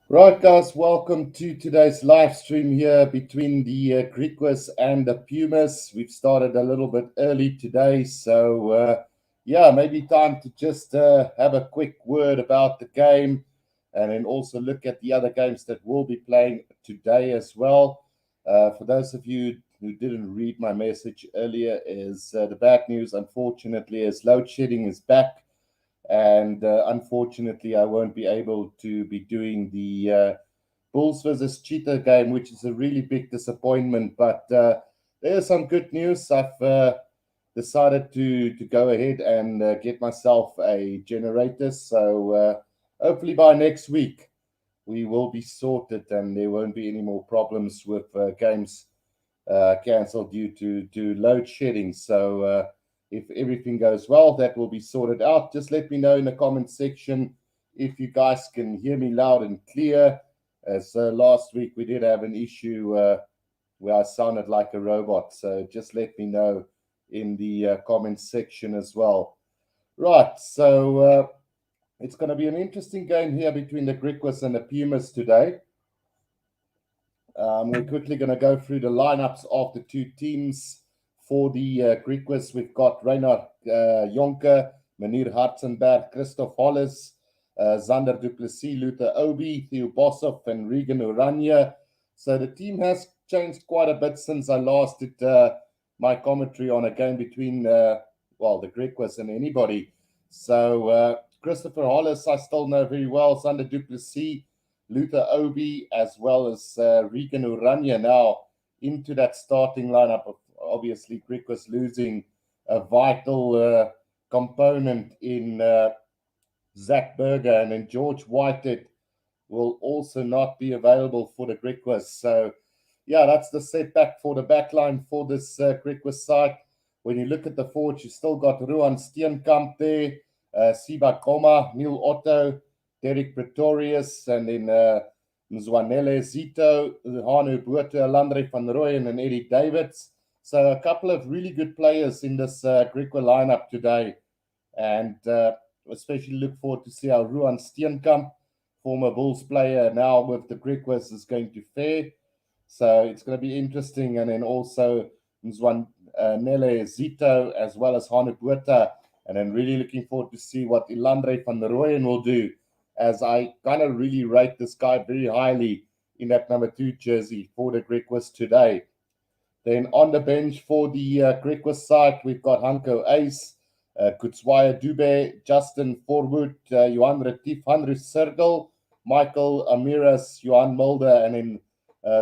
Right, guys, welcome to today's live stream here between the Griquas and the Pumas. We've started a little bit early today, so yeah, maybe time to just have a quick word about the game and then also look at the other games that we'll be playing today as well. For those of you who didn't read my message earlier, is the bad news, unfortunately, is load shedding is back. And unfortunately, I won't be able to be doing the Bulls versus Cheetah game, which is a really big disappointment. But there's some good news. I've decided to go ahead and get myself a generator. So hopefully by next week, we will be sorted and there won't be any more problems with games cancelled due to load shedding. So if everything goes well, that will be sorted out. Just let me know in the comment section if you guys can hear me loud and clear. As last week we did have an issue where I sounded like a robot. So just let me know in the comment section as well. Right, so it's going to be an interesting game here between the Griquas and the Pumas today. We're quickly going to go through the lineups of the two teams. For the Griquas, we've got Reinhard Jonker, Meneer Hartzenberg, Christoph Hollis, Zander Duplessis, Luther Obi, Theo Boshoff, and Regan Oranje. So the team has changed quite a bit since I last did my commentary on a game between, the Griquas and anybody. So Christopher Hollis, I still know very well. Zander Duplessis, Luther Obi, as well as Regan Oranje now into that starting lineup. Obviously, Griquas losing a vital component in Zach Berger, and then George Whitehead will also not be available for the Griquas. So, yeah, that's the setback for the backline for this Griquas side. When you look at the forwards, you still got Ruan Steenkamp there, Siba Koma, Neil Otto, Derek Pretorius, and then Mzwanele Zito, Hanu Botha, Landry van Rooyen, and Eddie Davids. So a couple of really good players in this Griqua lineup today. And especially look forward to see how Ruan Steenkamp, former Bulls player, now with the Griquas, is going to fare. So it's going to be interesting. And then also Mzwanele Zito, as well as Hanu Botha. And then really looking forward to see what Ilandre van Rooyen will do, as I kind of really rate this guy very highly in that number 2 jersey for the Griquas today. Then on the bench for the Griquas side, we've got Hanko Ace, Kutswaya Dube, Justin Forwood, Johan Retief, Henry Sergel, Michael Amiras, Johan Mulder, and then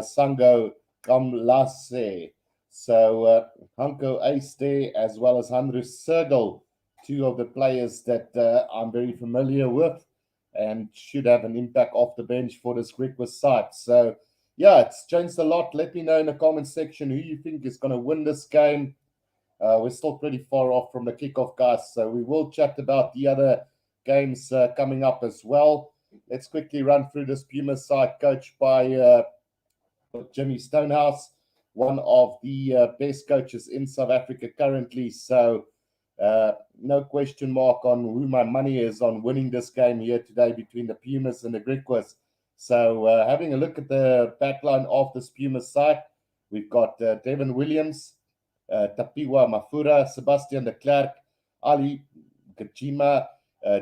Sango Kamlase. So Hanko Ace there, as well as Henry Sergel, two of the players that I'm very familiar with and should have an impact off the bench for this Griquas side. So yeah, it's changed a lot. Let me know in the comment section who you think is going to win this game. We're still pretty far off from the kickoff, guys, so we will chat about the other games coming up as well. Let's quickly run through this Puma side, coached by Jimmy Stonehouse, one of the best coaches in South Africa currently. So no question mark on who my money is on winning this game here today between the Pumas and the Griquas. So having a look at the backline of this Pumas side, we've got Devin Williams, Tapiwa Mafura, Sebastian de Klerk, Ali Gajima,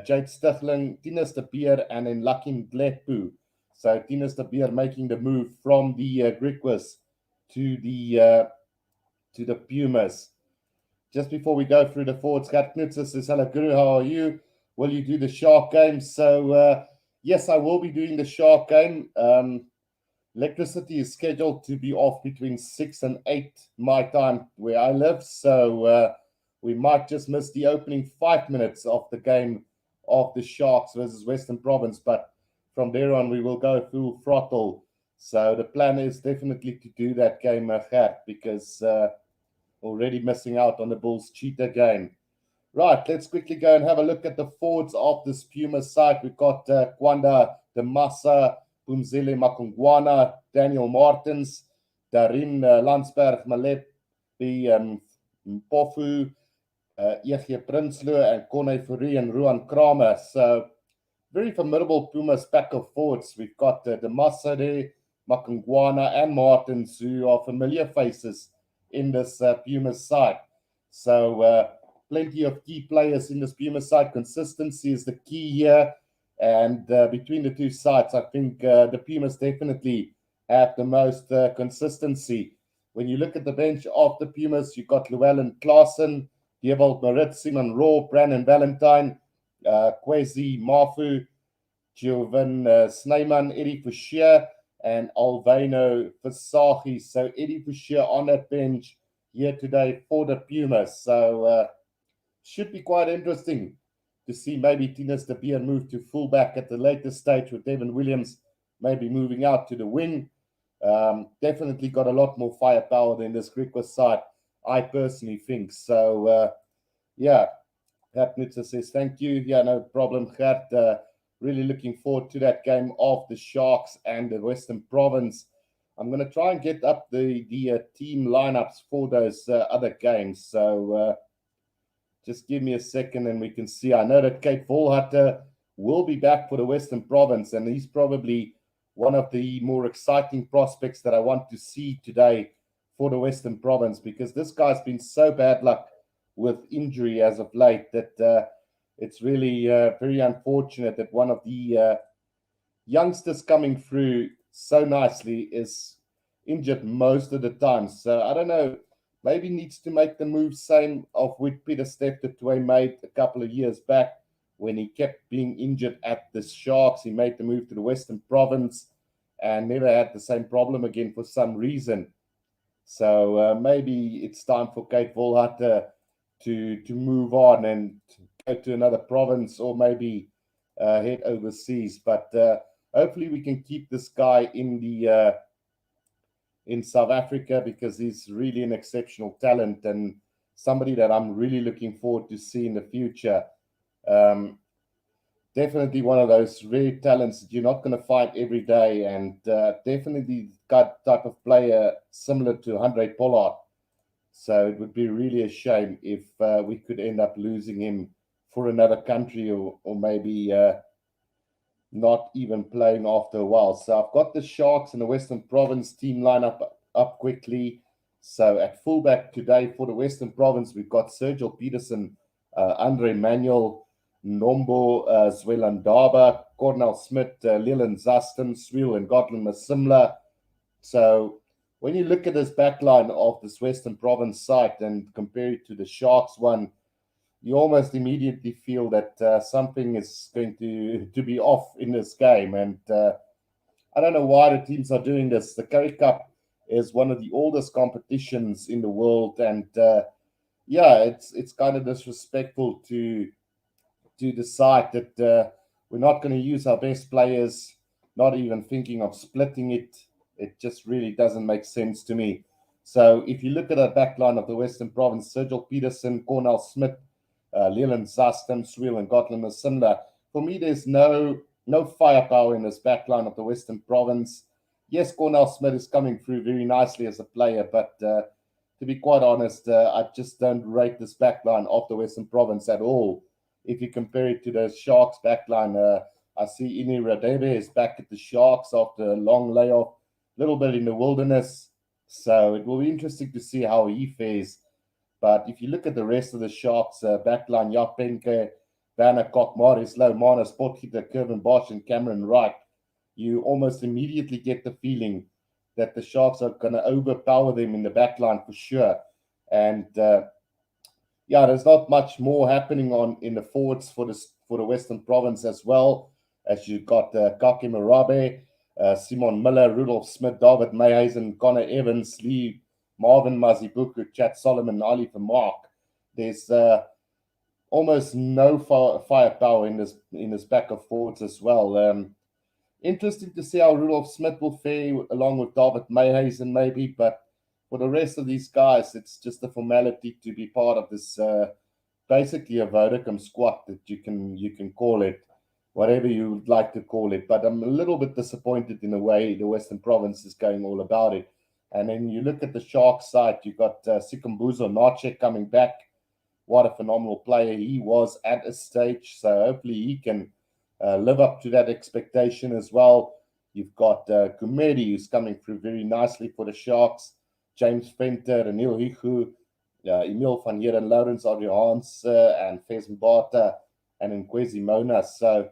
Jade Stichling, Tinus de Beer, and then Lakin Glepu. So Tinus de Beer making the move from the Griquas to the Pumas. Just before we go through the forwards, Gert Knutzer says, hello, Guru, how are you? Will you do the Shark game? So yes, I will be doing the Shark game. Electricity is scheduled to be off between 6 and 8 my time where I live. So we might just miss the opening 5 minutes of the game of the Sharks versus Western Province. But from there on, we will go full throttle. So the plan is definitely to do that game, Gert, because already missing out on the Bulls Cheetah game. Right, let's quickly go and have a look at the forwards of this Puma side. We've got Kwanda Demassa, Pumzile Makungwana, Daniel Martins, Darin Landsberg, Malepi Mpofu, Ege Prinsloo, and Corne Fourie and Ruan Kramer. So very formidable Pumas pack of forwards. We've got Demasade, Makangwana, and Martins, who are familiar faces in this Pumas side. So plenty of key players in this Pumas side. Consistency is the key here. And between the two sides, I think the Pumas definitely have the most consistency. When you look at the bench of the Pumas, you've got Llewellyn Klaasen, Diewald Marit, Simon Raw, Brandon Valentine, Kwesi Mafu, Jovan Snyman, Eddie Fouchier, and Alvino Fasagi. So Eddie Fouchier on that bench here today for the Pumas. So should be quite interesting to see maybe Tinas de Beer move to fullback at the later stage with Devin Williams maybe moving out to the wing. Definitely got a lot more firepower than this Griquas side, I personally think. So, yeah, Hapnitzer says, thank you. Yeah, no problem, Gert. Really looking forward to that game of the Sharks and the Western Province. I'm going to try and get up the team lineups for those other games. So, just give me a second and we can see. I know that Kate Volhutter will be back for the Western Province, and he's probably one of the more exciting prospects that I want to see today for the Western Province, because this guy's been so bad luck with injury as of late that it's really very unfortunate that one of the youngsters coming through so nicely is injured most of the time. So I don't know, maybe needs to make the move same of what Peter Steph made a couple of years back when he kept being injured at the Sharks. He made the move to the Western Province and never had the same problem again for some reason. So maybe it's time for Kate Volhutter to move on and go to another province or maybe head overseas. But hopefully we can keep this guy in South Africa, because he's really an exceptional talent and somebody that I'm really looking forward to see in the future. Definitely one of those rare talents that you're not going to find every day, and definitely got type of player similar to Andre Pollard. So it would be really a shame if we could end up losing him for another country, or maybe not even playing after a while. So I've got the Sharks and the Western Province team lineup up quickly. So at fullback today for the Western Province, we've got Sergio Peterson, Andre Manuel, Nombo Zwelandaba, Cornel Smith, Leland Zaston, Swiel, and Gotland Masimla. So when you look at this backline of this Western Province side and compare it to the Sharks one, you almost immediately feel that something is going to be off in this game. And I don't know why the teams are doing this. The Currie Cup is one of the oldest competitions in the world. And yeah, it's kind of disrespectful to decide that we're not going to use our best players, not even thinking of splitting it. It just really doesn't make sense to me. So if you look at the backline of the Western Province, Sergio Peterson, Cornel Smith, Leland Zaston, Swiel, and Gotland Masimla, for me, there's no firepower in this backline of the Western Province. Yes, Cornel Smith is coming through very nicely as a player, but to be quite honest, I just don't rate this backline of the Western Province at all. If you compare it to the Sharks backline, I see Ini Radebe is back at the Sharks after a long layoff, a little bit in the wilderness. So it will be interesting to see how he fares. But if you look at the rest of the Sharks backline, Jaap Penke, Werner Kok, Marius Louw, Manus Potgieter, Kevin Bosch, and Cameron Wright, you almost immediately get the feeling that the Sharks are going to overpower them in the backline for sure. And yeah, there's not much more happening in the forwards for the Western Province as well, as you've got Kaki Marabe, Simon Miller, Rudolph Smith, David Mayhazen, Connor Evans, Lee Marvin Mazibuku, Chad Solomon, Ali Vermaak. There's almost no firepower in this back of forwards as well. Interesting to see how Rudolph Smith will fare along with David Mayhazen maybe, but for the rest of these guys, it's just a formality to be part of this basically a Vodacom squad that you can call it, whatever you would like to call it. But I'm a little bit disappointed in the way the Western Province is going all about it. And then you look at the Sharks side, you've got Sikumbuzo Nache coming back. What a phenomenal player he was at a stage. So hopefully he can live up to that expectation as well. You've got Kumedi, who's coming through very nicely for the Sharks. James Venter, Anil Hiku, Emil van Heeren, Lawrence Adriaans, and Fez Mbata, and Nkwezi Mona. So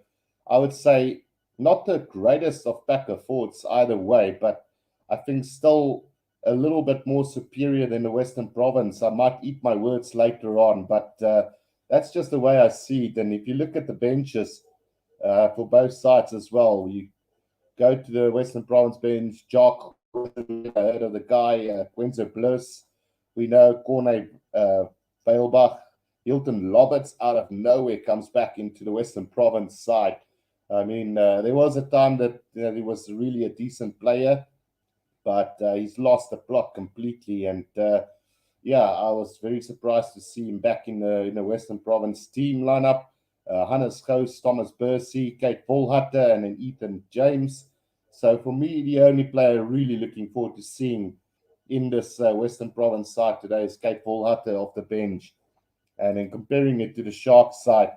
I would say not the greatest of backer forwards either way, but I think still a little bit more superior than the Western Province. I might eat my words later on, but that's just the way I see it. And if you look at the benches for both sides as well, you go to the Western Province bench, Jock, heard of the guy, Quenzo Bliss. We know Corne Veilbach, Hilton Loberts out of nowhere comes back into the Western Province side. I mean, there was a time that he was really a decent player, but he's lost the plot completely. And yeah, I was very surprised to see him back in the Western Province team lineup. Hannes Goos, Thomas Bursey, Kate Volhutter, and then Ethan James. So for me, the only player really looking forward to seeing in this Western Province side today is Kate Volhutter off the bench. And then comparing it to the Sharks side,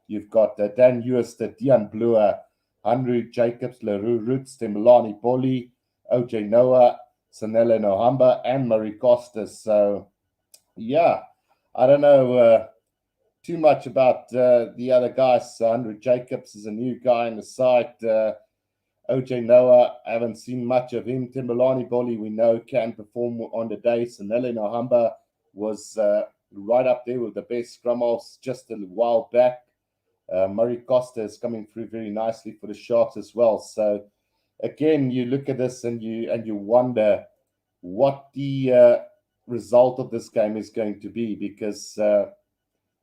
you've got Dan Uester, Dian Bloer, Henry Jacobs, Leroux Roots, Temilani Poli, OJ Noah, Sanele Nohamba, and Murray Costa. So, yeah, I don't know too much about the other guys. Henry Jacobs is a new guy in the side. OJ Noah, I haven't seen much of him. Timbalani Boli, we know, can perform on the day. Sanele Nohamba was right up there with the best scrum halves just a while back. Murray Costa is coming through very nicely for the Sharks as well. So again, you look at this and you wonder what the result of this game is going to be, because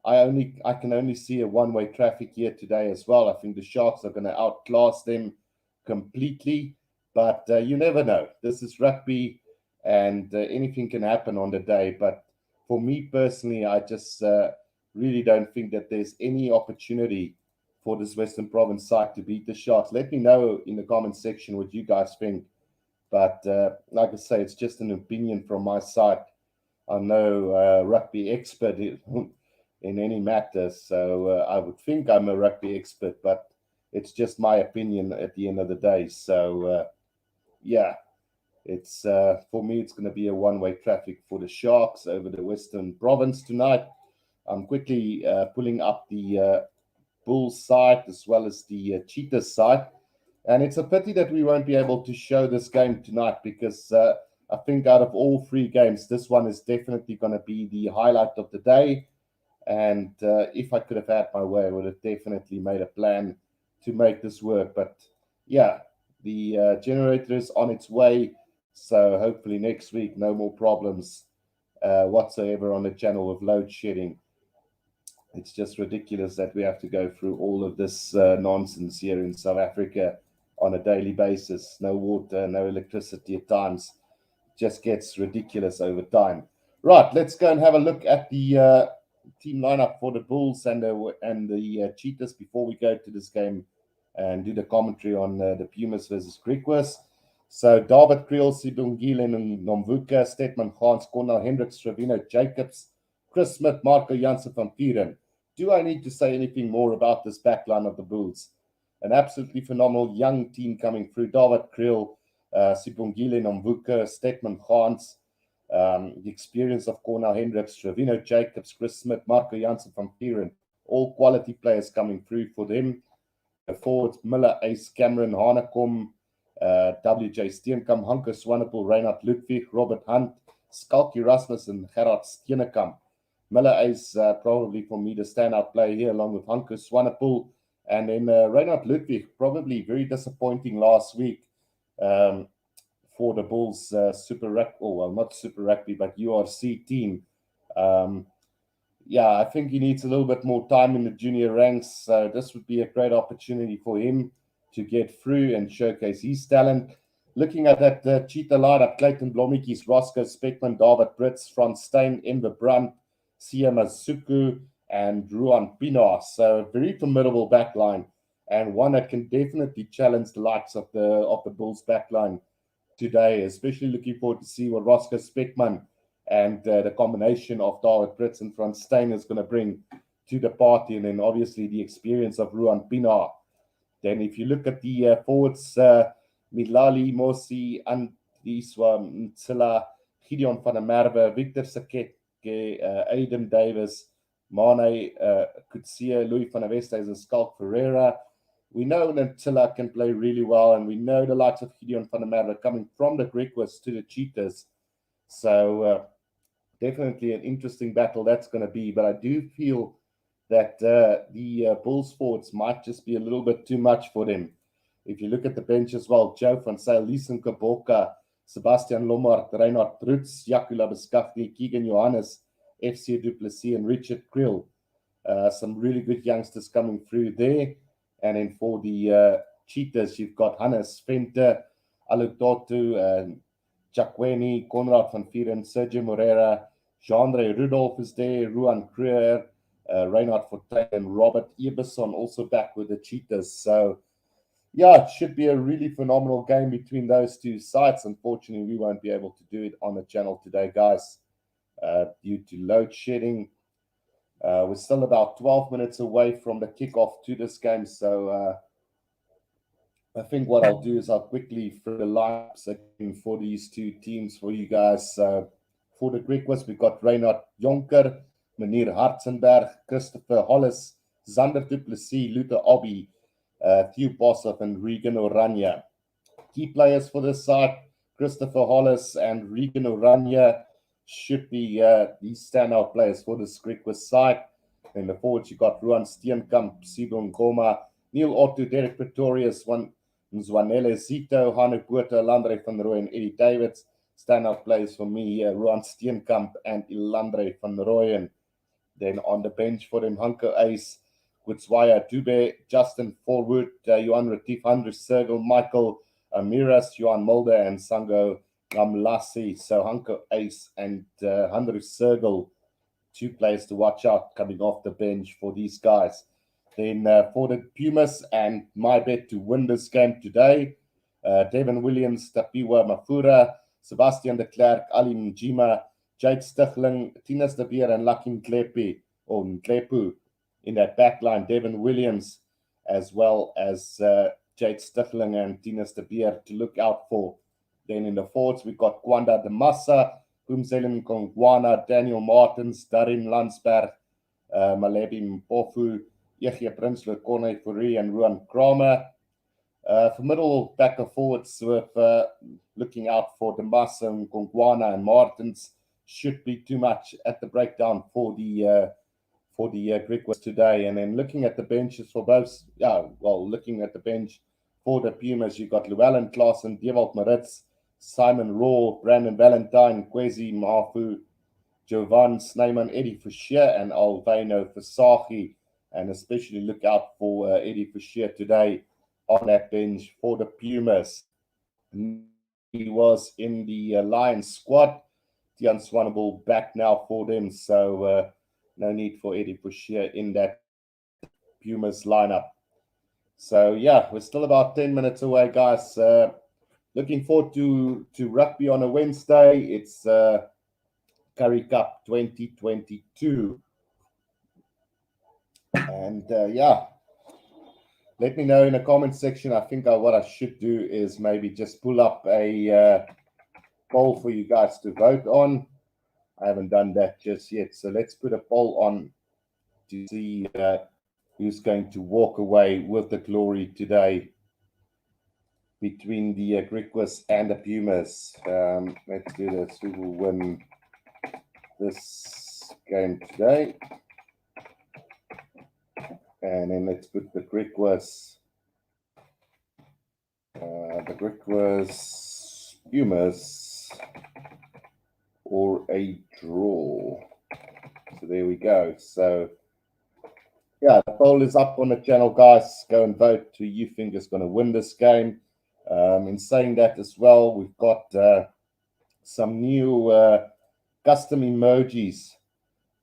I can only see a one-way traffic here today as well. I think the Sharks are going to outclass them completely, but you never know. This is rugby, and anything can happen on the day. But for me personally, I just really don't think that there's any opportunity for this Western Province side to beat the Sharks. Let me know in the comment section what you guys think. But like I say, it's just an opinion from my side. I'm no rugby expert in any matter, so I would think I'm a rugby expert, but it's just my opinion at the end of the day. So yeah, it's for me, it's going to be a one-way traffic for the Sharks over the Western Province tonight. I'm quickly pulling up the Bulls side as well as the Cheetahs side. And it's a pity that we won't be able to show this game tonight, because I think out of all three games, this one is definitely going to be the highlight of the day. And if I could have had my way, I would have definitely made a plan to make this work. But yeah, the generator is on its way. So hopefully next week, no more problems whatsoever on the channel with load shedding. It's just ridiculous that we have to go through all of this nonsense here in South Africa on a daily basis. No water, no electricity at times. It just gets ridiculous over time. Right, let's go and have a look at the team lineup for the Bulls and the Cheetahs before we go to this game and do the commentary on the Pumas versus Griquas. So David Kriel, Sibungile Nomvuka, Stetman Gans, Cornel Hendricks, Trevino Jacobs, Chris Smith, Marco Jansen van Pieren. Do I need to say anything more about this backline of the Bulls? An absolutely phenomenal young team coming through. David Kriel, Sibungile Nomvuka, Stetman Gans, the experience of Cornel Hendricks, Trevino Jacobs, Chris Smith, Marco Jansen van Pieren, all quality players coming through for them. Forwards, Miller, Ace, Cameron, Hanekom, WJ Steenkamp, Hanko Swanepoel, Reinhard Ludwig, Robert Hunt, Skalky Rasmus, and Gerard Steenkamp. Miller is probably for me the standout player here, along with Hanko Swanepoel. And then Reinhard Ludwig, probably very disappointing last week for the Bulls Super Rugby, well, not Super Rugby, but URC team. Yeah, I think he needs a little bit more time in the junior ranks. So this would be a great opportunity for him to get through and showcase his talent. Looking at that Cheetah lineup, Clayton Blommetjies, Roscoe Speckman, David Brits, Frans Steyn, Ember Brandt, Siama Suku, and Ruan Pienaar. So a very formidable backline, and one that can definitely challenge the likes of the Bulls backline today, especially looking forward to see what Roscoe Speckman and the combination of David Brits and Frans Steyn is going to bring to the party, and then obviously the experience of Ruan Pienaar Then if you look at the forwards, Milali, Mosi, Andiswa, Mtsila, Gideon van der Merwe, Victor Sakeke, Aiden Davis, Mane, Kutsia, Louis van der Westhuizen, and Schalk Ferreira. We know that Mtsila can play really well, and we know the likes of Gideon van der Merwe coming from the Griquas to the Cheetahs. So definitely an interesting battle that's going to be. But I do feel that the Bulls forwards might just be a little bit too much for them. If you look at the bench as well, Joe van Zyl, Leeson Kaboka, Sebastian Lommard, Reinhard Rutz, Jakula Beskafni, Keegan Johannes, FC du Plessis, and Richard Krill. Some really good youngsters coming through there. And then for the Cheetahs, you've got Hannes Venter, Alutotu, Jacqueni, Conrad van Vieren, Sergio Moreira, Jean-André Rudolph is there, Ruan Kruger, Reinhard Fortuyn, and Robert Eberson also back with the Cheetahs. So, yeah, it should be a really phenomenal game between those two sides. Unfortunately, we won't be able to do it on the channel today, guys, due to load shedding. We're still about 12 minutes away from the kickoff to this game. So I think what I'll do is I'll quickly throw the lineups again for these two teams for you guys. For the Griquas, we've got Reinhard Jonker, Meneer Hartzenberg, Christopher Hollis, Zander du Plessis, Luther Obby, Theo Boshoff, and Regan Oranje. Key players for this side, Christopher Hollis and Regan Oranje should be these standout players for this Griquas side. In the forwards, you got Ruan Steenkamp, Sibon Goma, Neil Otto, Derek Pretorius, Nzwanele Zito, Hanu Botha, Landre van Rooyen, and Eddie Davids. Standout players for me here, Ruan Steenkamp and Ilandre van Rooyen. Then on the bench for them, Hanko Ace, Gutswaya Dube, Justin Forwood, Johan Retief, Andres Sergel, Michael Amiras, Johan Mulder, and Sango Gamlasi. So Hanko Ace and Andres Sergel, two players to watch out coming off the bench for these guys. Then for the Pumas, and my bet to win this game today, Devin Williams, Tapiwa Mafura, Sebastian de Klerk, Ali Njima, Jade Stichling, Tinas de Beer, and Lucky Nklepu in that back line. Devin Williams, as well as Jade Stichling and Tinas de Beer to look out for. Then in the forwards, we've got Kwanda de Massa, Kumzelen Kongwana, Daniel Martins, Darin Landsberg, Malebi Mpofu, Yehia Prinsloo, Corne Fourie, and Ruan Kramer. For middle backer forwards, with looking out for De Massa, Kongwana, and Martins, should be too much at the breakdown for the Griquas today. And then looking at the benches for both, looking at the bench for the Pumas, you've got Llewellyn Klaasen, Dewald Maritz, Simon Raw, Brandon Valentine, Kwesi Mafu, Jovan Snyman, Eddie Fischer, and Alvino Versace. And especially look out for Eddie Fischer today on that bench for the Pumas. He was in the Lions squad. Tian Swanepoel back now for them, so no need for Eddie Fischer in that Pumas lineup. So yeah, we're still about 10 minutes away, guys. Looking forward to rugby on a Wednesday. It's Currie Cup 2022. And let me know in the comment section. I think what I should do is maybe just pull up a poll for you guys to vote on. I haven't done that just yet. So let's put a poll on to see who's going to walk away with the glory today between the Griquas and the Pumas. Let's do this. Who will win this game today? And then let's put the Griquas, Pumas, or a draw. So there we go. So yeah, the poll is up on the channel, guys. Go and vote who you think is going to win this game. In saying that as well, we've got some new custom emojis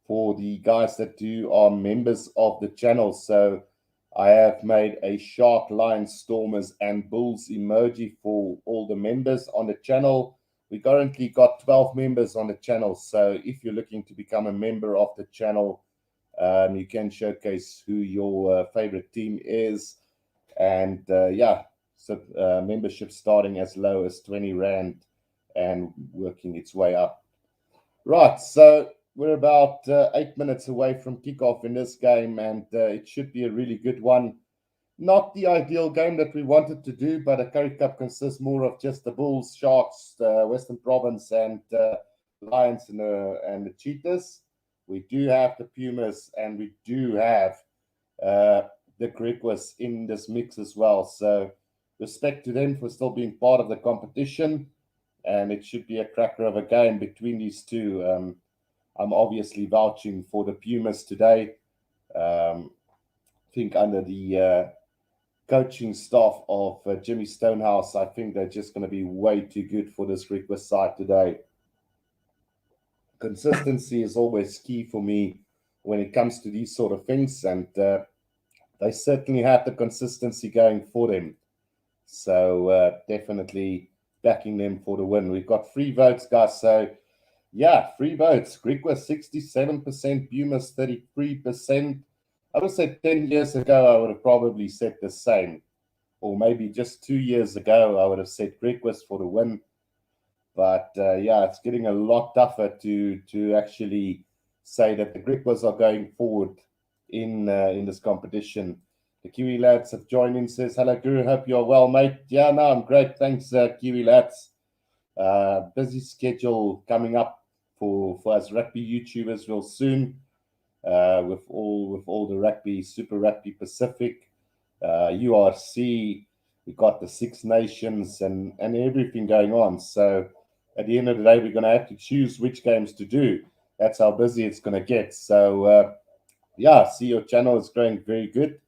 for the guys that are members of the channel. So I have made a Shark, Lion, Stormers, and Bulls emoji for all the members on the channel. We currently got 12 members on the channel. So if you're looking to become a member of the channel, you can showcase who your favorite team is. And so membership starting as low as 20 Rand and working its way up. Right, so we're about 8 minutes away from kickoff in this game, and it should be a really good one. Not the ideal game that we wanted to do, but a Currie Cup consists more of just the Bulls, Sharks, Western Province, and Lions and the Cheetahs. We do have the Pumas, and we do have the Griquas in this mix as well. So respect to them for still being part of the competition, and it should be a cracker of a game between these two. I'm obviously vouching for the Pumas today. I think under the coaching staff of Jimmy Stonehouse, I think they're just going to be way too good for this Griquas side today. Consistency is always key for me when it comes to these sort of things, and they certainly have the consistency going for them. So definitely backing them for the win. We've got 3 votes, guys. So yeah, 3 votes. Griquas 67%, Pumas 33%. I would say 10 years ago, I would have probably said the same. Or maybe just 2 years ago, I would have said Griquas for the win. But it's getting a lot tougher to actually say that the Griquas are going forward in this competition. The Kiwi lads have joined in, says, hello, Guru, hope you're well, mate. Yeah, no, I'm great. Thanks, Kiwi lads. Busy schedule coming up for us rugby YouTubers real soon, with all the rugby, Super Rugby Pacific, URC. We got the Six Nations and everything going on. So at the end of the day, we're going to have to choose which games to do. That's how busy it's going to get. So see, your channel is growing very good,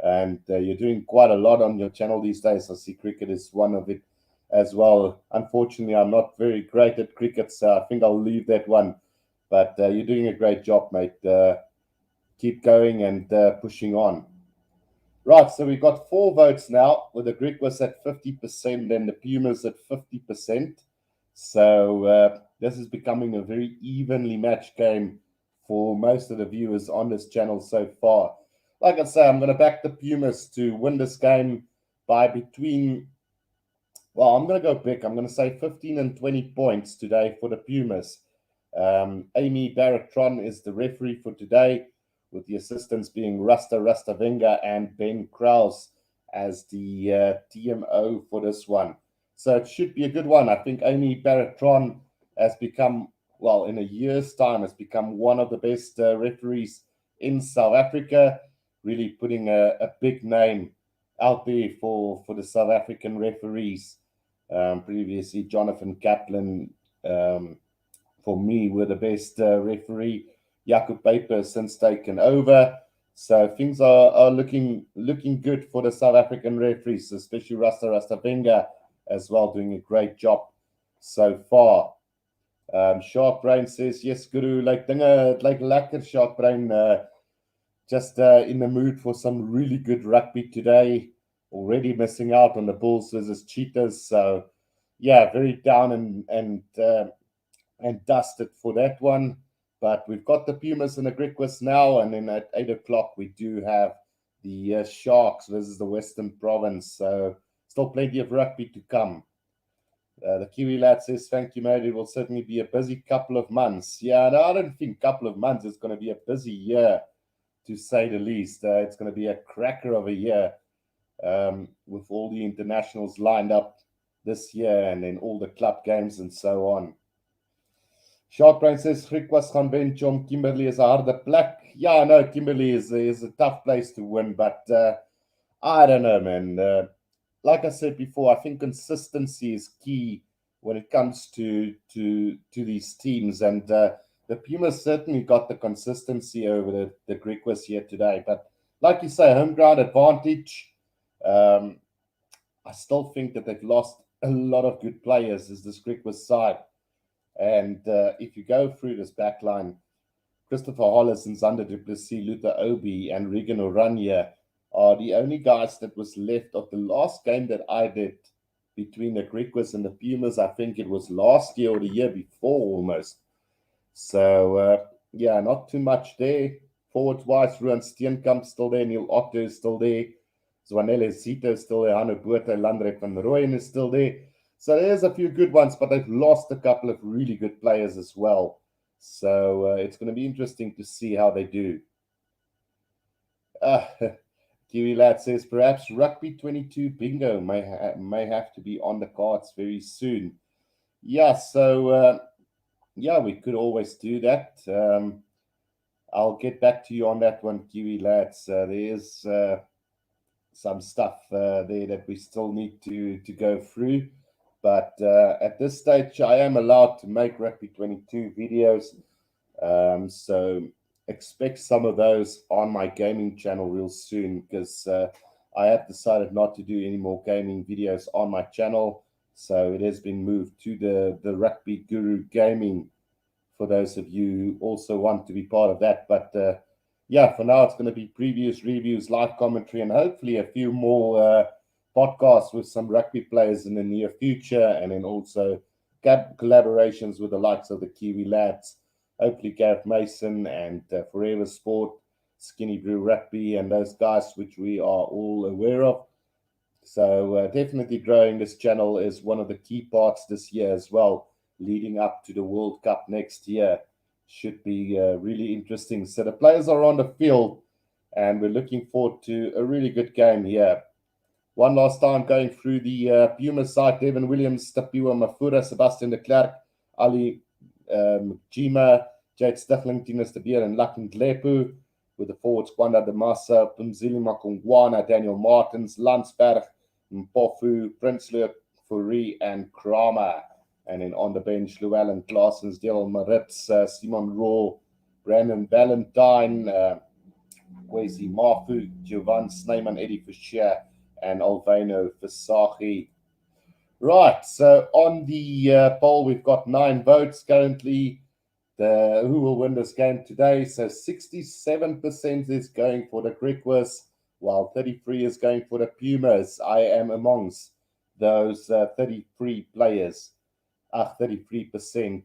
and you're doing quite a lot on your channel these days. I see cricket is one of it as well. Unfortunately, I'm not very great at cricket, so I think I'll leave that one. But you're doing a great job, mate. Keep going and pushing on. Right, so we've got 4 votes now, with the Griquas at 50% and the Pumas at 50%. So this is becoming a very evenly matched game for most of the viewers on this channel so far. Like I say, I'm going to back the Pumas to win this game by between, well, I'm going to go big. I'm going to say 15 and 20 points today for the Pumas. Amy Barratron is the referee for today, with the assistants being Rasta Venga and Ben Kraus as the TMO for this one. So it should be a good one. I think Amy Barratron has become, well, in a year's time, has become one of the best referees in South Africa, really putting a big name out there for the South African referees. Previously, Jonathan Kaplan, for me, were the best referee. Jacob Paper has since taken over. So things are looking good for the South African referees, especially Rasta Venga as well, doing a great job so far. Shark Brain says, yes, Guru, like lekker Shark Brain. Just in the mood for some really good rugby today. Already missing out on the Bulls versus Cheetahs. So yeah, very down and dusted for that one. But we've got the Pumas and the Griquas now, and then at 8 o'clock we do have the Sharks versus the Western Province. So still plenty of rugby to come. The Kiwi lad says, thank you, mate. It will certainly be a busy couple of months. Yeah, no, I don't think couple of months is going to be a busy year, to say the least. It's going to be a cracker of a year, with all the internationals lined up this year, and then all the club games and so on. Sharkbrain says, Griquas gaan wen, John. Kimberley is a harde plek. Yeah, no, Kimberley is a tough place to win, but I don't know, man. Like I said before, I think consistency is key when it comes to these teams, and the Pumas certainly got the consistency over the Griquas here today. But like you say, home ground advantage. I still think that they've lost a lot of good players as this Griquas side. And if you go through this back line, Christopher Hollis and Zander du Plessis, Luther Obi, and Regan Oranje are the only guys that was left of the last game that I did between the Griquas and the Pumas. I think it was last year or the year before almost. So, not too much there. Forwards-wise, Ruan Steenkamp still there, Neil Otto is still there. Zwanele Zito is still there. Hanno Botha, Landre van Rooyen is still there. So there's a few good ones, but they've lost a couple of really good players as well. So it's going to be interesting to see how they do. Kiwi Lad says, perhaps Rugby 22 bingo may have to be on the cards very soon. Yeah, so yeah, we could always do that. I'll get back to you on that one, Kiwi Lads. There's some stuff there that we still need to go through. But at this stage, I am allowed to make Rugby 22 videos. So expect some of those on my gaming channel real soon, because I have decided not to do any more gaming videos on my channel. So it has been moved to the Rugby Guru Gaming for those of you who also want to be part of that. But yeah, for now, it's going to be previews, reviews, live commentary, and hopefully a few more podcasts with some rugby players in the near future, and then also collaborations with the likes of the Kiwi Lads, hopefully Gareth Mason and Forever Sport, Skinny Brew Rugby, and those guys which we are all aware of. So definitely growing this channel is one of the key parts this year as well, leading up to the World Cup next year. Should be really interesting. So the players are on the field, and we're looking forward to a really good game here. One last time going through the Pumas side: Devin Williams, Tapiwa Mafura, Sebastian de Klerk, Ali Jima, Jade Stichling, Tinus de Beer, and Lakin Glepu. With the forwards: Kwanda de Massa, Pumzili Makongwana, Daniel Martins, Landsberg, Mpofu, Prinsloo, Fourie, and Kramer. And then on the bench, Llewellyn Claessens, Daryl Maritz, Simon Raw, Brandon Valentine, Kwesi Mafu, Jovan Snyman, Eddie Fischer, and Alvino Fasagi. Right, so on the poll, we've got 9 votes currently. Who will win this game today? So 67% is going for the Griquas, while 33% is going for the Pumas. I am amongst those 33 players. 33%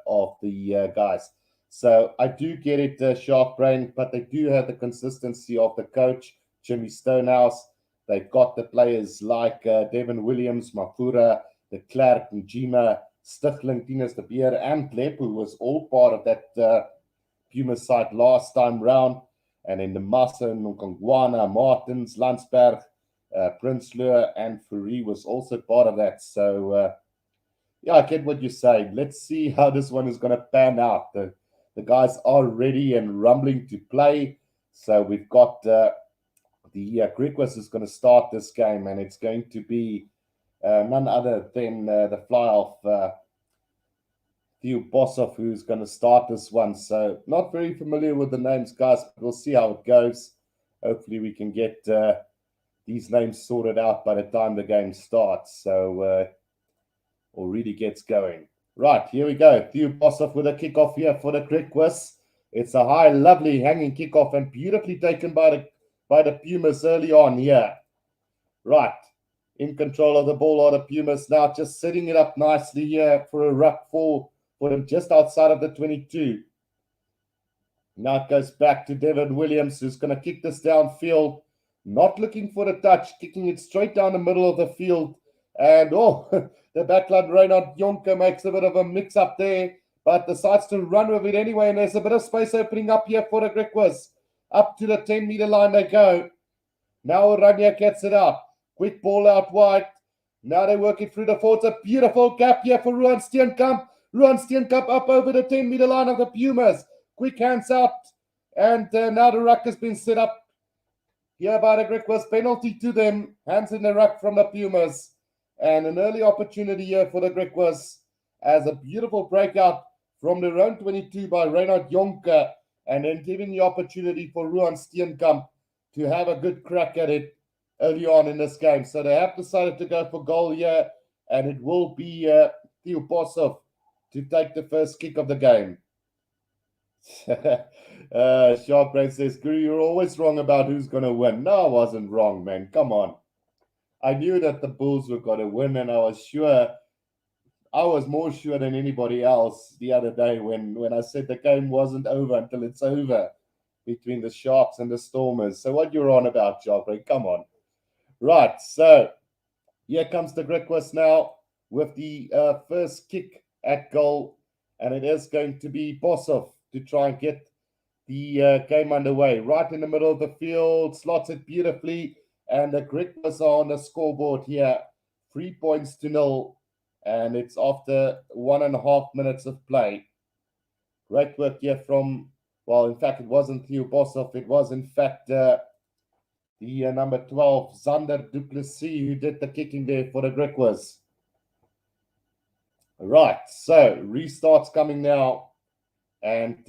of the guys. So I do get it, Shark Brain, but they do have the consistency of the coach, Jimmy Stonehouse. They've got the players like Devin Williams, Mafura, de Klerk, Njima, Stichling, Tinus de Beer, and Glepu was all part of that Puma side last time round. And in the Massa, Nkongwana, Martins, Landsberg, Prinsloo, and Fourie was also part of that. So yeah, I get what you're saying. Let's see how this one is going to pan out. The guys are ready and rumbling to play. So we've got the Griquas is going to start this game, and it's going to be none other than the fly-off Theo Bossoff, who's going to start this one. So not very familiar with the names, guys, but we'll see how it goes. Hopefully we can get these names sorted out by the time the game starts. So or really gets going. Right, here we go. Theo Bossoff with a kickoff here for the Griquas. It's a high, lovely hanging kickoff and beautifully taken by the Pumas early on here. Right, in control of the ball are the Pumas now, just setting it up nicely here for a ruck for them just outside of the 22. Now it goes back to Devin Williams, who's going to kick this downfield. Not looking for the touch, kicking it straight down the middle of the field. And the backline Reinhard Jonker makes a bit of a mix-up there, but decides to run with it anyway, and there's a bit of space opening up here for the Griquas. Up to the 10-meter line they go. Now Oranje gets it up. Quick ball out wide. Now they're working through the forwards. A beautiful gap here for Ruan Steenkamp. Ruan Steenkamp up over the 10-meter line of the Pumas. Quick hands out. And now the ruck has been set up here by the Griquas. Penalty to them. Hands in the ruck from the Pumas. And an early opportunity here for the Griquas as a beautiful breakout from the round 22 by Reinhard Jonker, and then giving the opportunity for Ruan Steenkamp to have a good crack at it early on in this game. So they have decided to go for goal here, and it will be Theo Bossoff to take the first kick of the game. Shark Brain says, Guru, you're always wrong about who's going to win. No, I wasn't wrong, man. Come on. I knew that the Bulls were going to win, and I was more sure than anybody else the other day when I said the game wasn't over until it's over between the Sharks and the Stormers. So what you're on about, Shark Brain? Come on. Right, so here comes the Griquas now with the first kick at goal, and it is going to be Bosov to try and get the game underway. Right in the middle of the field, slots it beautifully, and the Griquas are on the scoreboard here, 3 points to 0, and it's after 1.5 minutes of play. Great work here from, well, in fact, it wasn't Theo Bosov, it was in fact the number 12, Zander du Plessis, who did the kicking there for the Griquas. Right, so restarts coming now, and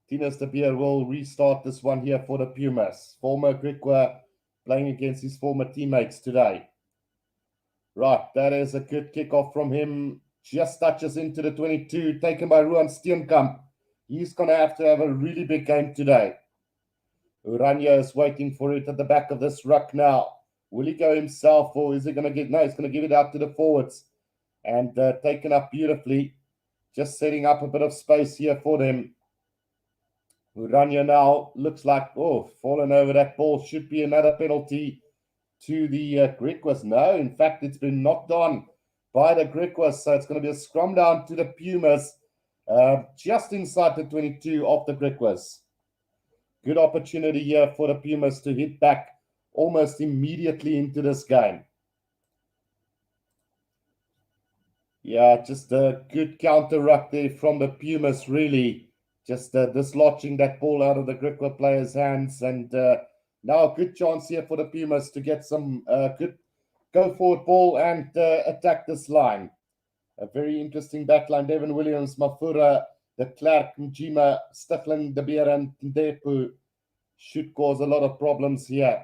Tinus de Beer will restart this one here for the Pumas. Former Griqua playing against his former teammates today. Right, that is a good kickoff from him. Just touches into the 22, taken by Ruan Steenkamp. He's going to have a really big game today. Urania is waiting for it at the back of this ruck now. Will he go himself, or is he going to get... No, he's going to give it out to the forwards. And taken up beautifully. Just setting up a bit of space here for them. Urania now looks like, fallen over that ball. Should be another penalty to the Griquas. No, in fact, it's been knocked on by the Griquas. So it's going to be a scrum down to the Pumas. Just inside the 22 of the Griquas. Good opportunity here for the Pumas to hit back almost immediately into this game. Yeah, just a good counter ruck there from the Pumas, really. Just dislodging that ball out of the Griqua players' hands. And now a good chance here for the Pumas to get some good go-forward ball and attack this line. A very interesting backline. Devin Williams, Mafura, de Klerk, Njima, Stifling, De Beer, and Ndepu should cause a lot of problems here.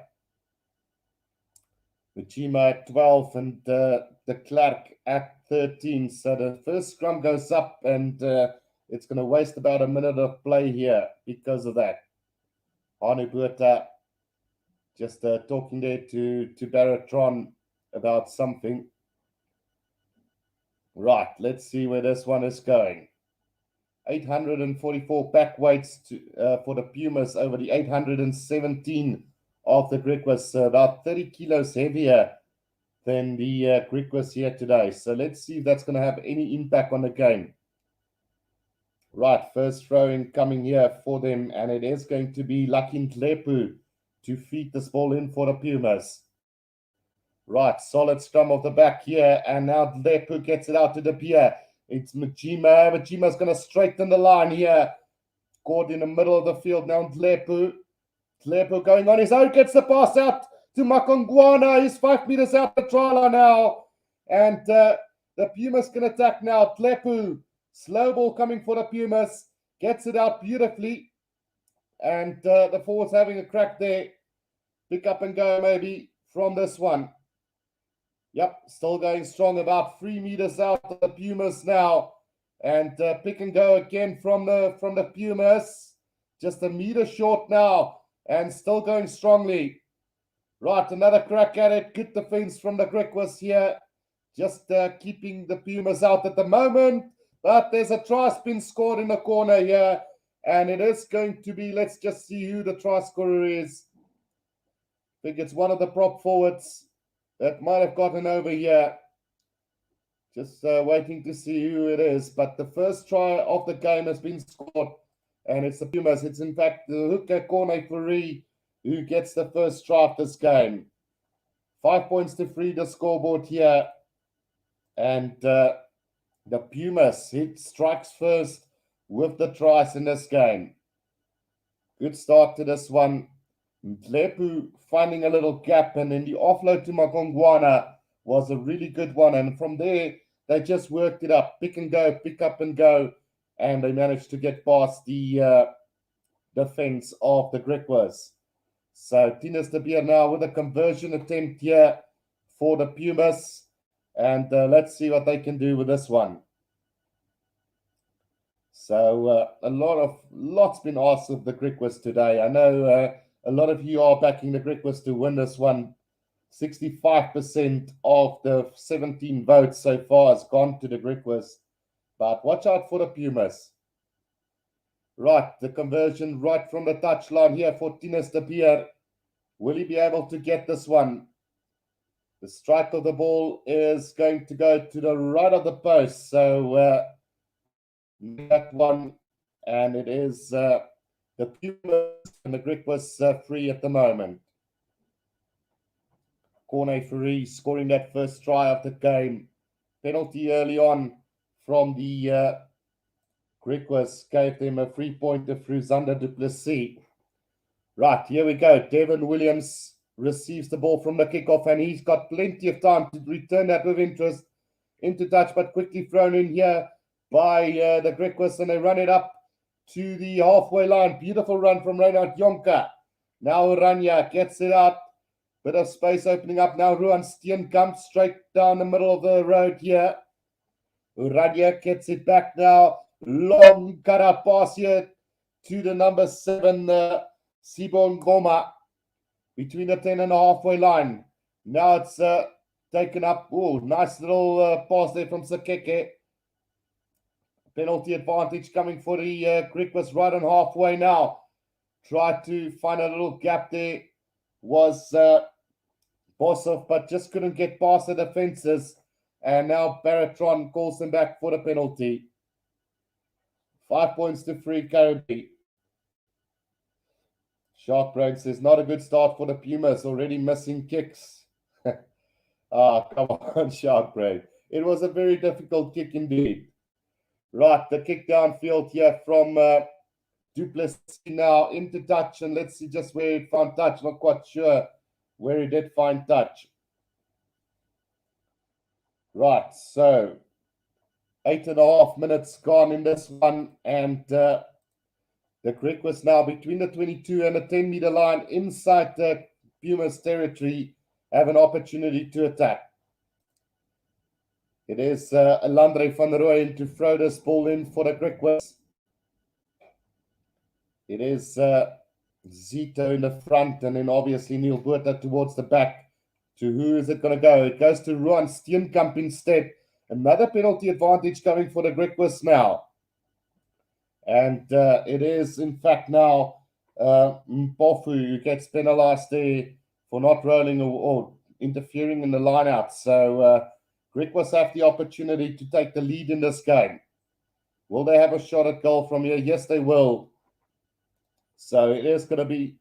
Njima at 12 and de Klerk at 13. So the first scrum goes up, and it's going to waste about a minute of play here because of that. Arne Buerta just talking there to Barretron about something. Right, let's see where this one is going. 844 back weights for the Pumas over the 817 of the Griquas. About 30 kilos heavier than the Griquas here today. So let's see if that's going to have any impact on the game. Right, first throw-in coming here for them, and it is going to be Lucky Ndlepu to feed this ball in for the Pumas. Right, solid scrum of the back here, and now Ndlepu gets it out to the pier. It's Majima. Majima's going to straighten the line here. Caught in the middle of the field now, Ndlepu. Ndlepu going on his own, gets the pass out to Makongwana. He's 5 meters out the try line now. And the Pumas can attack now. Ndlepu, slow ball coming for the Pumas. Gets it out beautifully. And the forwards having a crack there. Pick up and go maybe from this one. Yep, still going strong, about 3 meters out of the Pumas now. And pick and go again from the Pumas. Just a meter short now. And still going strongly. Right, another crack at it. Good defense from the Griquas here. Just keeping the Pumas out at the moment. But there's a try spin scored in the corner here. And it is going to be, let's just see who the try scorer is. I think it's one of the prop forwards that might have gotten over here. Just waiting to see who it is. But the first try of the game has been scored. And it's the Pumas. It's in fact the hooker, Currie, who gets the first try of this game. 5 points to free the scoreboard here. And the Pumas strikes first with the tries in this game. Good start to this one. Ndlepu finding a little gap, and then the offload to Makongwana was a really good one. And from there, they just worked it up. Pick and go, pick up and go. And they managed to get past the defense of the Griquas. So Tinus de Beer now with a conversion attempt here for the Pumas. And let's see what they can do with this one. So lots been asked of the Griquas today. I know a lot of you are backing the Griquas to win this one. 65% of the 17 votes so far has gone to the Griquas. But watch out for the Pumas. Right, the conversion right from the touchline here for Tinus de Beer. Will he be able to get this one? The strike of the ball is going to go to the right of the post. So that one, and it is the Pumas, and the Griquas free at the moment. Currie scoring that first try of the game. Penalty early on from the Griquas gave them a free pointer through Zander du Plessis. Right, here we go. Devin Williams receives the ball from the kickoff, and he's got plenty of time to return that with interest into touch, but quickly thrown in here by the Griquas, and they run it up to the halfway line. Beautiful run from Reinhard Jonker. Now Urania gets it out. Bit of space opening up now. Ruan Steenkamp straight down the middle of the road here. Urania gets it back now. Long cut out pass here to the number 7, Sibon Goma, between the 10 and the halfway line. Now it's taken up. Oh, nice little pass there from Sakeke. Penalty advantage coming for the Griquas right on halfway now. Tried to find a little gap there. Was Bosov, but just couldn't get past the defenses. And now Baratron calls them back for the penalty. 5 points to 3 Currie. Sharkbrain says, not a good start for the Pumas, already missing kicks. Come on, Sharkbrain. It was a very difficult kick indeed. Right, the kick downfield here from du Plessis now into touch, and let's see just where he found touch. Not quite sure where he did find touch. Right, so 8.5 minutes gone in this one, and the Griquas now between the 22 and the 10-meter line inside the Pumas territory have an opportunity to attack. It is Alandre van der Rooyen to throw this ball in for the Griquas. It is Zito in the front, and then obviously Neil Buerta towards the back. To who is it going to go? It goes to Ruan Steenkamp instead. Another penalty advantage coming for the Griquas now. And it is, in fact, now Mpofu who gets penalized there for not rolling or interfering in the line-out. So Griquas have the opportunity to take the lead in this game. Will they have a shot at goal from here? Yes, they will. So it is going to be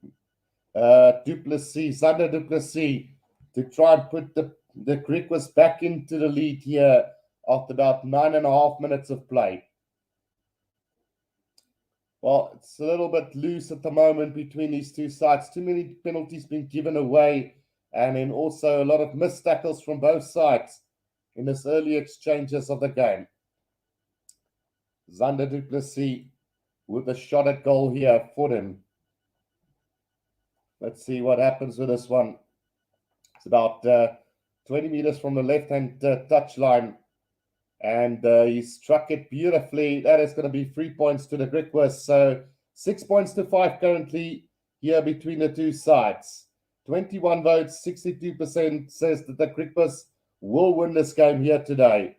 du Plessis, Zander du Plessis, to try and put the Griquas back into the lead here after about 9.5 minutes of play. Well, it's a little bit loose at the moment between these two sides. Too many penalties being given away, and then also a lot of missed tackles from both sides in this early exchanges of the game. Zander du Plessis with a shot at goal here for him. Let's see what happens with this one. It's about 20 meters from the left-hand touch line. And he struck it beautifully. That is going to be 3 points to the Griquas. So 6 points to 5 currently here between the two sides. 21 votes, 62% says that the Griquas will win this game here today.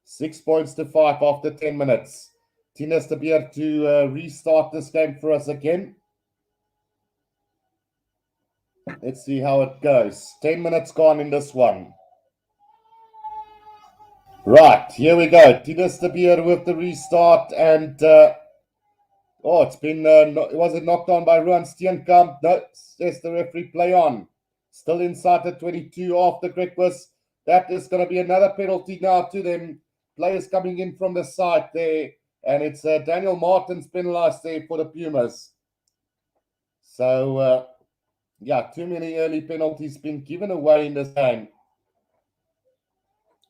6 points to 5 after 10 minutes. Tinus de Beer to restart this game for us again. Let's see how it goes. 10 minutes gone in this one. Right, here we go. Tinus de Beer with the restart, and it's been was it knocked on by Ruan Steenkamp? No, says the referee, play on. Still inside the 22 of the Griquas. That is going to be another penalty now to them. Players coming in from the side there, and it's Daniel Martins penalized there for the Pumas. So too many early penalties been given away in this game.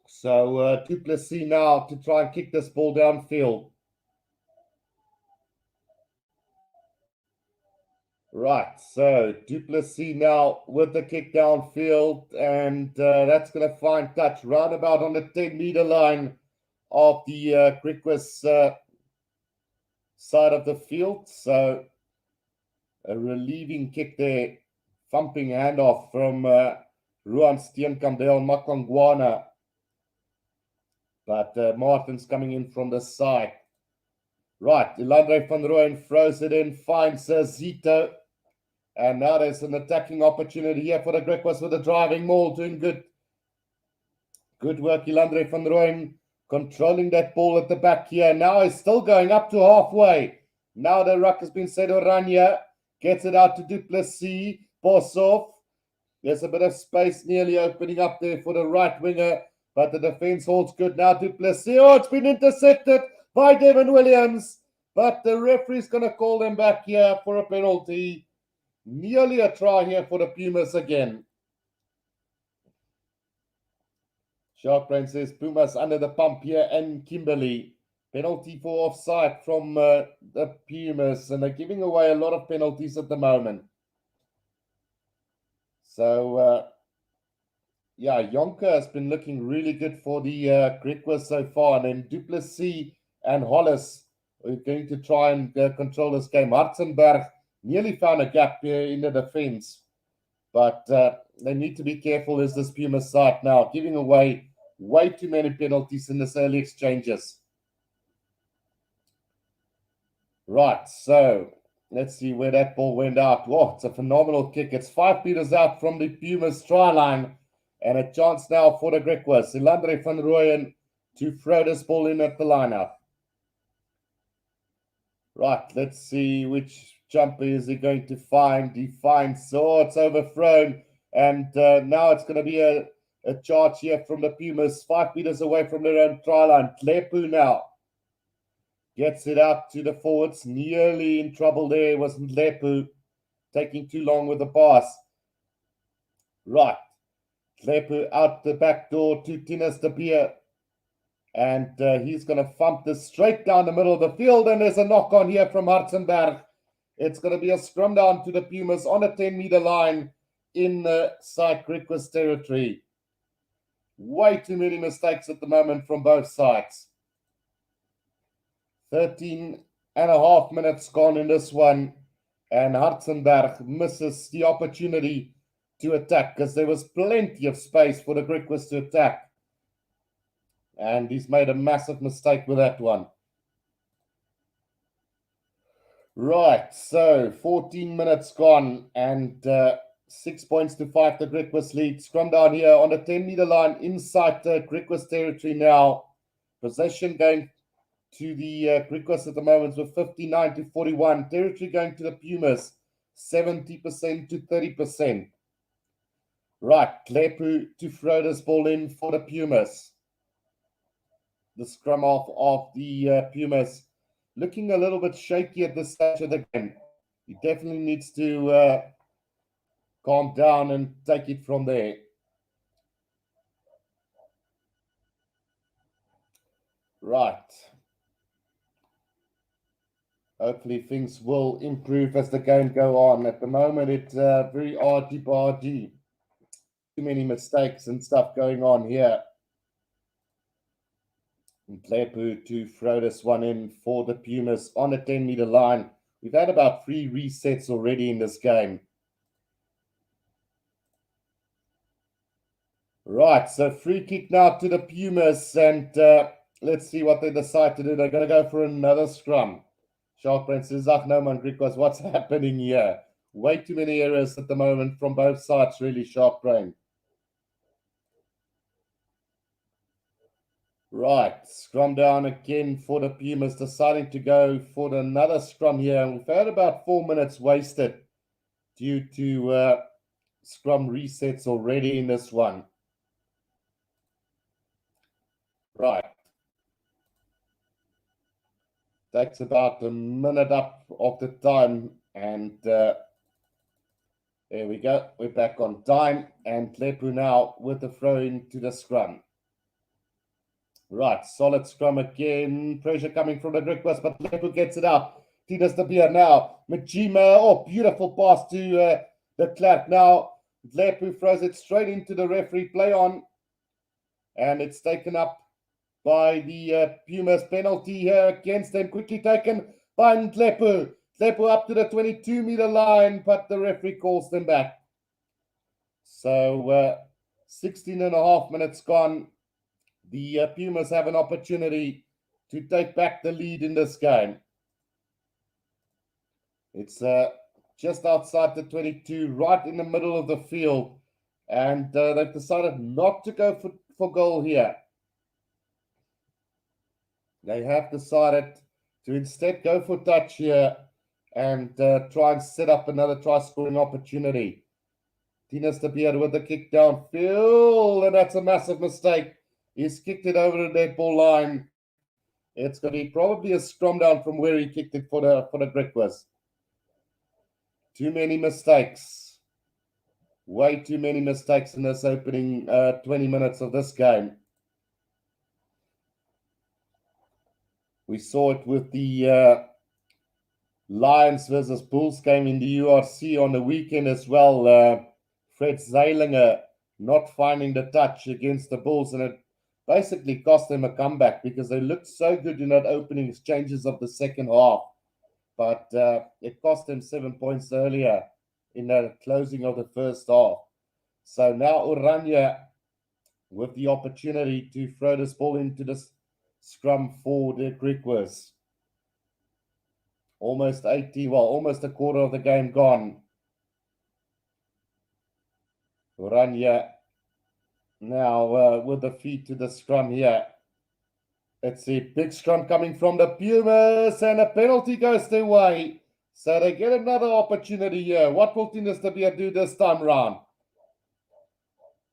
So du Plessis now to try and kick this ball downfield. Right, so du Plessis now with the kick downfield, and that's going to find touch roundabout on the 10-meter line of the Griquas side of the field. So a relieving kick there, thumping handoff from Ruan Steenkamp there on Makwangwana. But Martin's coming in from the side. Right, Elandre van Rooyen throws it in, finds Zito. And now there's an attacking opportunity here for the Griquas with the driving maul, doing good. Good work, Ilandre van Rooyen, controlling that ball at the back here. Now he's still going up to halfway. Now the ruck has been set Oranje. Gets it out to Du Plessis. Boshoff. There's a bit of space nearly opening up there for the right winger, but the defense holds good now. Du Plessis. Oh, it's been intercepted by Devin Williams, but the referee's going to call them back here for a penalty. Nearly a try here for the Pumas again. Sharkbrain says Pumas under the pump here and Kimberley. Penalty for offside from the Pumas, and they're giving away a lot of penalties at the moment. So, yeah, Jonker has been looking really good for the Griquas so far. And then Du Plessis and Hollis are going to try and control this game. Hartzenberg nearly found a gap here in the defense. But they need to be careful as this Pumas side now, giving away way too many penalties in this early exchanges. Right, so let's see where that ball went out. Whoa, it's a phenomenal kick. It's 5 meters out from the Pumas try line. And a chance now for the Griquas. Ilandre van Rooyen to throw this ball in at the lineup. Right, let's see which jumper is he going to find. He finds, oh, it's overthrown. And now it's going to be a charge here from the Pumas, 5 meters away from their own try line. Tlepu now gets it out to the forwards. Nearly in trouble there was Tlepu, taking too long with the pass. Right. Tlepu out the back door to Tinus de Beer. And he's going to thump this straight down the middle of the field. And there's a knock on here from Hartzenberg. It's going to be a scrum down to the Pumas on a 10-meter line in the Griquas territory. Way too many mistakes at the moment from both sides. 13 and a half minutes gone in this one. And Hartzenberg misses the opportunity to attack because there was plenty of space for the Griquas to attack. And he's made a massive mistake with that one. Right, so 14 minutes gone and 6 points to 5 the Griquas lead. Scrum down here on the 10-meter line inside the Griquas territory now. Possession going to the Griquas at the moment with 59 to 41. Territory going to the Pumas, 70% to 30%. Right, Tlepu to throw this ball in for the Pumas. The scrum off of the Pumas looking a little bit shaky at this stage of the game. He definitely needs to calm down and take it from there. Right. Hopefully things will improve as the game go on. At the moment, it's very argy-bargy. Too many mistakes and stuff going on here. And Tlepu to throw this one in for the Pumas on a 10-meter line. We've had about 3 resets already in this game. Right, so free kick now to the Pumas, and let's see what they decide to do. They're going to go for another scrum. Sharkbrain says, no man, Griquas, what's happening here? Way too many errors at the moment from both sides, really, Sharkbrain. Right, scrum down again for the Pumas, deciding to go for another scrum here. And we've had about 4 minutes wasted due to scrum resets already in this one. Right. Takes about a minute up of the time. And there we go. We're back on time. And Tlepu now with the throw in to the scrum. Right, solid scrum again. Pressure coming from the Griquas, but Tlepu gets it out. Tinus de Beer now. Majima, oh, beautiful pass to the Clark. Now, Tlepu throws it straight into the referee. Play on. And it's taken up by the Pumas. Penalty here against them. Quickly taken by Tlepu. Tlepu up to the 22-meter line, but the referee calls them back. So, 16 and a half minutes gone. The Pumas have an opportunity to take back the lead in this game. It's just outside the 22, right in the middle of the field. And they've decided not to go for goal here. They have decided to instead go for touch here and try and set up another try-scoring opportunity. Tinas de Beer with the kick downfield, and that's a massive mistake. He's kicked it over the dead ball line. It's going to be probably a scrum down from where he kicked it for the Griquas. Too many mistakes. Way too many mistakes in this opening 20 minutes of this game. We saw it with the Lions versus Bulls game in the URC on the weekend as well. Fred Zeilinger not finding the touch against the Bulls, and it basically cost them a comeback because they looked so good in that opening exchanges of the second half. But it cost them 7 points earlier in the closing of the first half. So now Oranje with the opportunity to throw this ball into the scrum for the Griquas. Almost a quarter of the game gone. Oranje now with the feet to the scrum here. It's a big scrum coming from the Pumas, and a penalty goes their way. So they get another opportunity here. What will Tinas de Beer do this time round?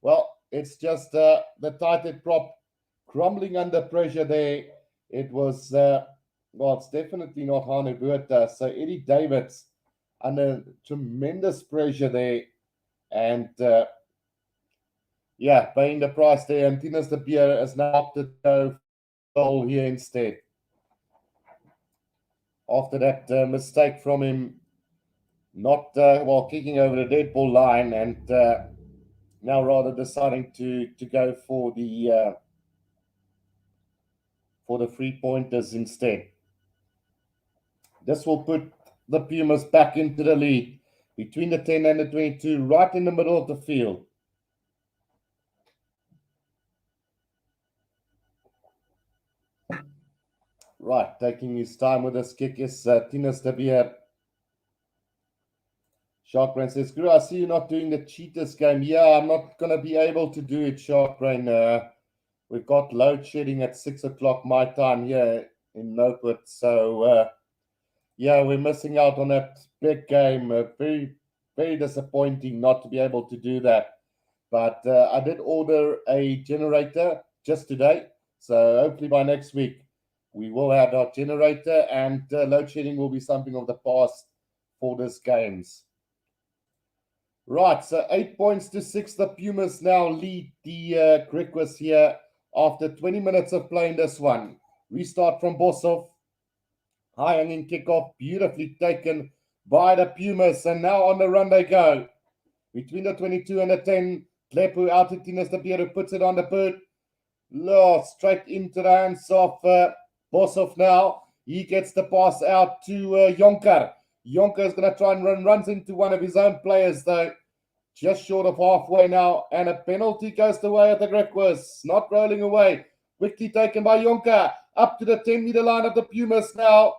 Well, it's just the tighthead prop crumbling under pressure there. It was, it's definitely not Hanu Buerta. So Eddie Davids under tremendous pressure there. And, paying the price there. And Tinas de Beer has now opted to go goal here instead. After that mistake from him, not kicking over the dead ball line, and now rather deciding to go for the 3-pointers instead. This will put the Pumas back into the lead between the 10 and the 22, right in the middle of the field. Right, taking his time with this kick is Tinas de Beer. Sharkrain says, Guru, I see you're not doing the Cheetahs game. Yeah, I'm not going to be able to do it, Sharkrain. We've got load shedding at 6 o'clock my time here in Noput. So, we're missing out on that big game. Very, very disappointing not to be able to do that. But I did order a generator just today. So hopefully by next week, we will have our generator, and load shedding will be something of the past for these games. Right, so 8 points to 6. The Pumas now lead the Griquas here after 20 minutes of playing this one. Restart from Bosov. High hanging kickoff, beautifully taken by the Pumas, and now on the run they go. Between the 22 and the 10, Klepu out to Tinas de Beer, who puts it on the boot. Straight into the hands of Bosov now. He gets the pass out to Jonker. Jonker is going to try and runs into one of his own players, though. Just short of halfway now. And a penalty goes the way of the Griquas. Not rolling away. Quickly taken by Jonker. Up to the 10-meter line of the Pumas now.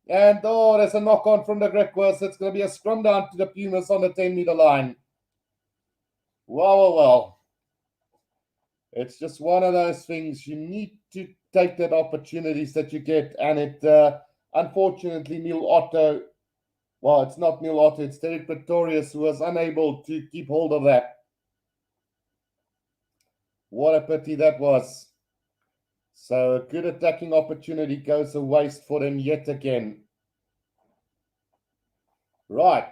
And, there's a knock-on from the Griquas. It's going to be a scrum down to the Pumas on the 10-meter line. Well. It's just one of those things. You need to take that opportunities that you get. And it, unfortunately, Neil Otto, it's not Neil Otto, it's Derek Pretorius who was unable to keep hold of that. What a pity that was. So a good attacking opportunity goes to waste for them yet again. Right.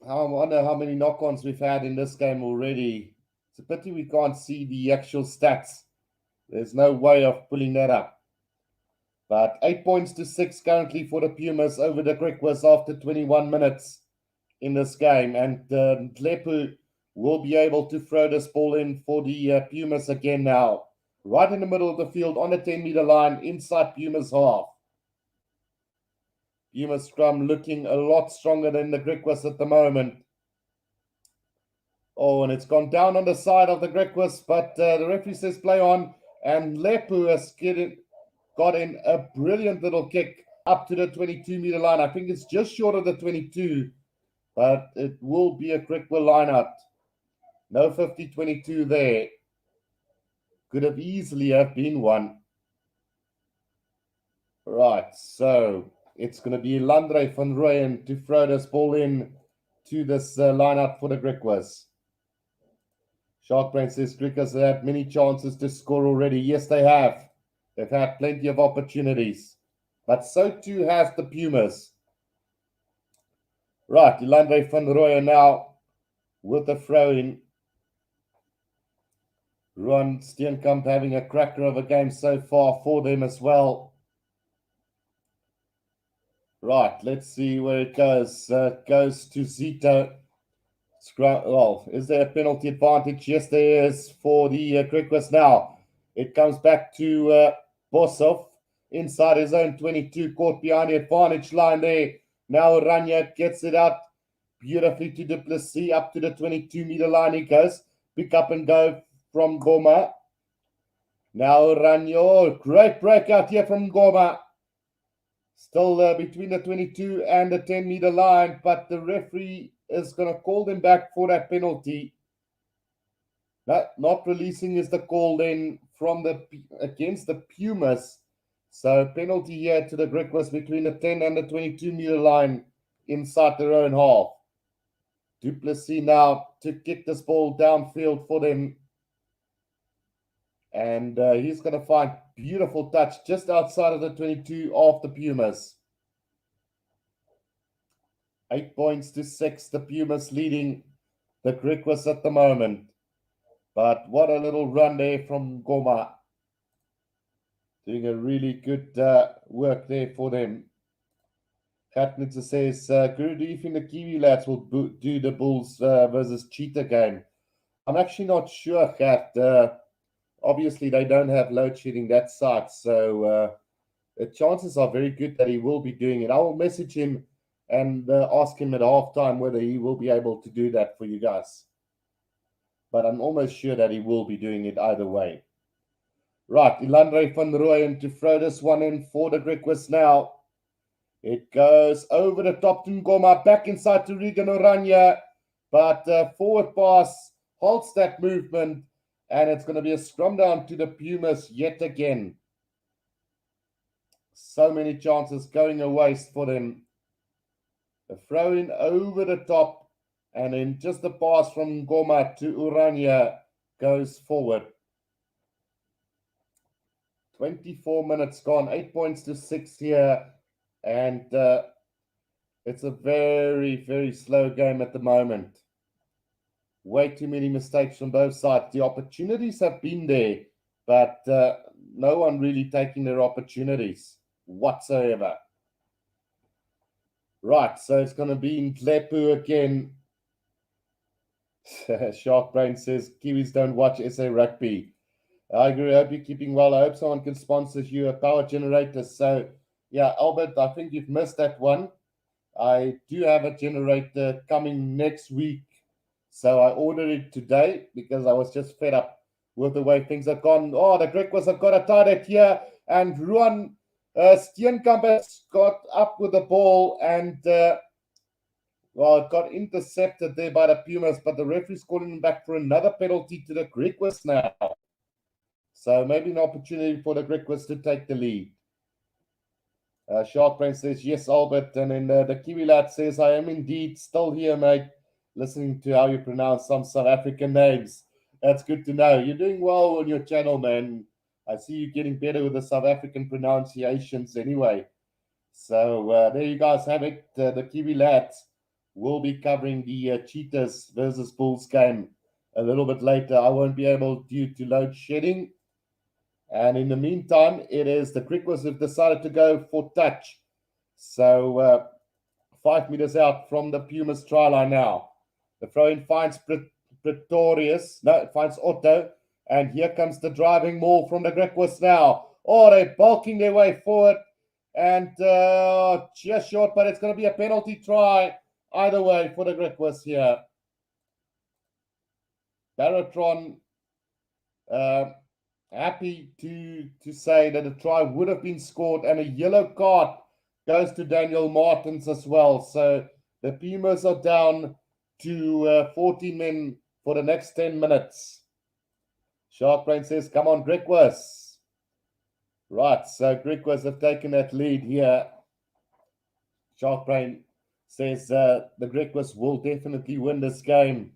I wonder how many knock-ons we've had in this game already. It's a pity we can't see the actual stats. There's no way of pulling that up. But 8 points to 6 currently for the Pumas over the Griquas after 21 minutes in this game. And Klepu will be able to throw this ball in for the Pumas again now. Right in the middle of the field on the 10-meter line inside Pumas half. Pumas scrum looking a lot stronger than the Griquas at the moment. And it's gone down on the side of the Griquas, but the referee says play on, and Lepu has got in a brilliant little kick up to the 22-meter line. I think it's just short of the 22, but it will be a Griquas lineup. No 50-22 there. Could have easily have been one. Right, so it's going to be Landre van Rooyen to throw this ball in to this lineup for the Griquas. Sharkbrain says Griquas have had many chances to score already. Yes, they have. They've had plenty of opportunities. But so too has the Pumas. Right, Landre van Rooyen now with the throw-in. Ron Steenkamp having a cracker of a game so far for them as well. Right, let's see where it goes. Goes to Zito. Scrum. Well, is there a penalty advantage? Yes, there is for the Griquas now. It comes back to Bosov inside his own 22, caught behind the advantage line there. Now Ranya gets it out beautifully to Du Plessis, up to the 22-meter line he goes. Pick up and go from Goma. Now Ranya, great breakout here from Goma. Still between the 22 and the 10-meter line, but the referee is going to call them back for that penalty. Not releasing is the call then from against the Pumas. So penalty here to the Griquas between the 10 and the 22-meter line inside their own half. Du Plessis now to kick this ball downfield for them. And he's going to find beautiful touch just outside of the 22 of the Pumas. 8 points to 6. The Pumas leading the Griquas at the moment. But what a little run there from Goma. Doing a really good work there for them. Katnitzer says, Guru, do you think the Kiwi lads will do the Bulls versus Cheetah game? I'm actually not sure, Kat. Obviously, they don't have load shedding that side, so the chances are very good that he will be doing it. I will message him and ask him at halftime whether he will be able to do that for you guys. But I'm almost sure that he will be doing it either way. Right, Landre van Rooyen to throw this one in for the Griquas now. It goes over the top to Ngoma, back inside to Regan Oranje, but forward pass halts that movement. And it's going to be a scrum down to the Pumas yet again. So many chances going a waste for them. A throw in over the top. And then just a pass from Goma to Oranje goes forward. 24 minutes gone. 8 points to 6 here. And it's a very, very slow game at the moment. Way too many mistakes from both sides. The opportunities have been there, but no one really taking their opportunities whatsoever. Right, so it's going to be in Tlepu again. Shark Brain says, Kiwis don't watch SA Rugby. I agree. I hope you're keeping well. I hope someone can sponsor you a power generator. So, yeah, Albert, I think you've missed that one. I do have a generator coming next week. So I ordered it today because I was just fed up with the way things have gone. Oh, the Griquas have got a target here. And Ruan Steenkamp has got up with the ball and, it got intercepted there by the Pumas. But the referee's calling him back for another penalty to the Griquas now. So maybe an opportunity for the Griquas to take the lead. Sharkbrain says, yes, Albert. And then the Kiwi lad says, I am indeed still here, mate. Listening to how you pronounce some South African names. That's good to know. You're doing well on your channel, man. I see you getting better with the South African pronunciations anyway. So there you guys have it. The Kiwi lads will be covering the Cheetahs versus Bulls game a little bit later. I won't be able due to load shedding. And in the meantime, it is the Griquas have decided to go for touch. So 5 meters out from the Pumas try line now. The throw-in finds Pretorius. No, it finds Otto. And here comes the driving maul from the Griquas now. Oh, they're bulking their way forward. And just short, but it's going to be a penalty try either way for the Griquas here. Baratron happy to say that a try would have been scored. And a yellow card goes to Daniel Martins as well. So The Pumas are down to 14 men for the next 10 minutes. Sharkbrain says, come on, Griquas. Right, so Griquas have taken that lead here. Sharkbrain says the Griquas will definitely win this game.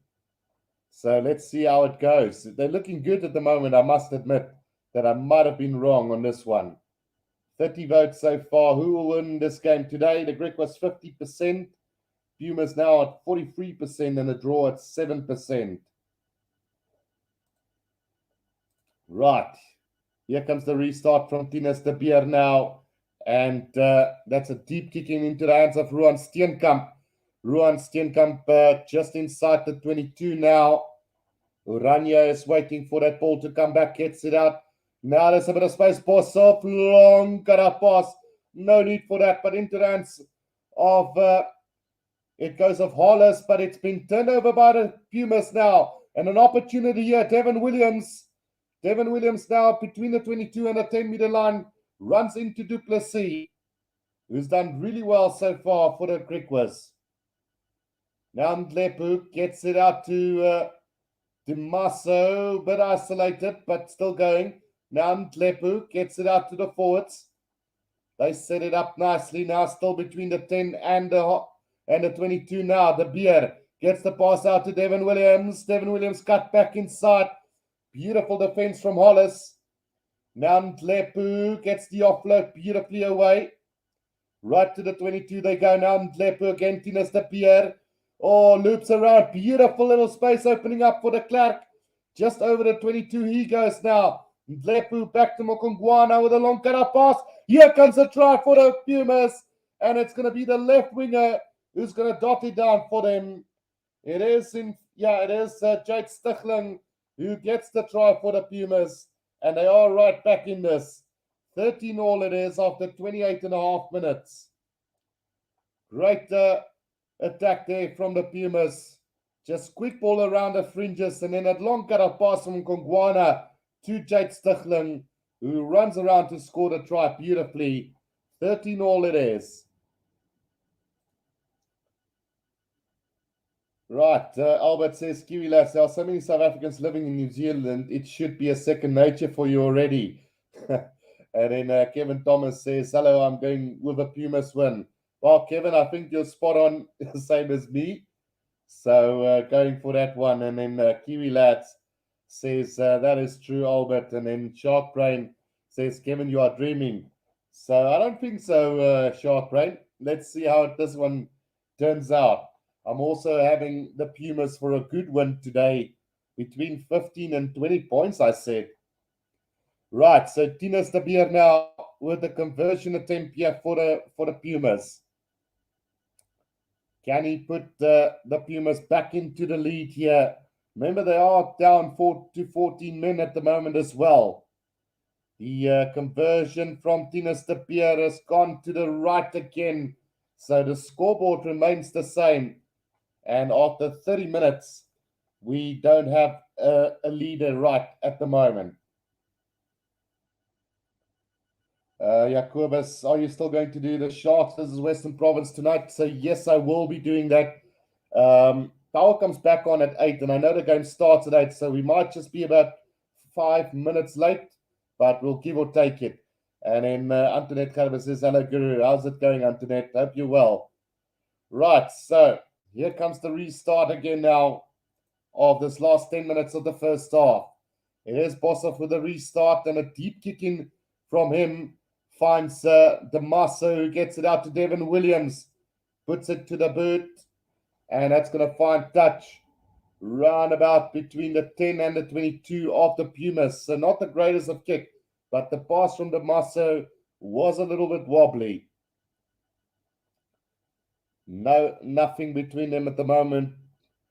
So let's see how it goes. They're looking good at the moment. I must admit that I might have been wrong on this one. 30 votes so far. Who will win this game today? The Griquas 50%. Pumas now at 43% and a draw at 7%. Right. Here comes the restart from Tinus de Beer now. And that's a deep kicking into the hands of Ruan Steenkamp. Ruan Steenkamp just inside the 22 now. Urania is waiting for that ball to come back, gets it out. Now there's a bit of space. Bosov, long cut pass. No need for that, but into the hands of, it goes of Hollis, but it's been turned over by the Pumas now. And an opportunity here, Devin Williams. Devin Williams now between the 22 and the 10-meter line runs into Du Plessis, who's done really well so far for the Griquas. Now Ndlepu gets it out to Demasso, bit isolated, but still going. Now Ndlepu gets it out to the forwards. They set it up nicely. Now still between the 10 and the 22 now. The Beer gets the pass out to Devin Williams. Devin Williams cut back inside. Beautiful defense from Hollis. Now Ndlepu gets the offload beautifully away. Right to the 22 they go now. Ndlepu again, Tinus de Beer. Oh, loops around. Beautiful little space opening up for the Clark. Just over the 22 he goes now. Ndlepu back to Mokongwana with a long cut pass. Here comes a try for the Pumas. And it's going to be the left winger who's going to dot it down for them. It is Jake Stichling who gets the try for the Pumas. And they are right back in this. 13-all it is after 28 and a half minutes. Great attack there from the Pumas. Just quick ball around the fringes and then that long cut pass from Kongwana to Jake Stichling, who runs around to score the try beautifully. 13-all it is. Right, Albert says, Kiwi lads, there are so many South Africans living in New Zealand, it should be a second nature for you already. And then Kevin Thomas says, hello, I'm going with a Pumas win. Well, Kevin, I think you're spot on, same as me. So going for that one. And then Kiwi Lads says, that is true, Albert. And then Shark Brain says, Kevin, you are dreaming. So I don't think so, Shark Brain. Let's see how this one turns out. I'm also having the Pumas for a good win today, between 15 and 20 points, I said. Right, so Tinus de Beer now with the conversion attempt here for the Pumas. Can he put the Pumas back into the lead here? Remember, they are down 14 men at the moment as well. The conversion from Tinus de Beer has gone to the right again. So the scoreboard remains the same. And after 30 minutes, we don't have a leader right at the moment. Jacobus, are you still going to do the Sharks versus Western Province tonight? So yes, I will be doing that. Power comes back on at 8, and I know the game starts at 8, so we might just be about 5 minutes late, but we'll give or take it. And then Antoinette Cannabis says, hello, Guru. How's it going, Antoinette? Hope you're well. Right, so here comes the restart again now of this last 10 minutes of the first half. It is Bosov with a restart and a deep kick in from him. Finds Demasso, who gets it out to Devin Williams. Puts it to the boot. And that's going to find touch round about between the 10 and the 22 of the Pumas. So not the greatest of kick, but the pass from Demasso was a little bit wobbly. Nothing between them at the moment,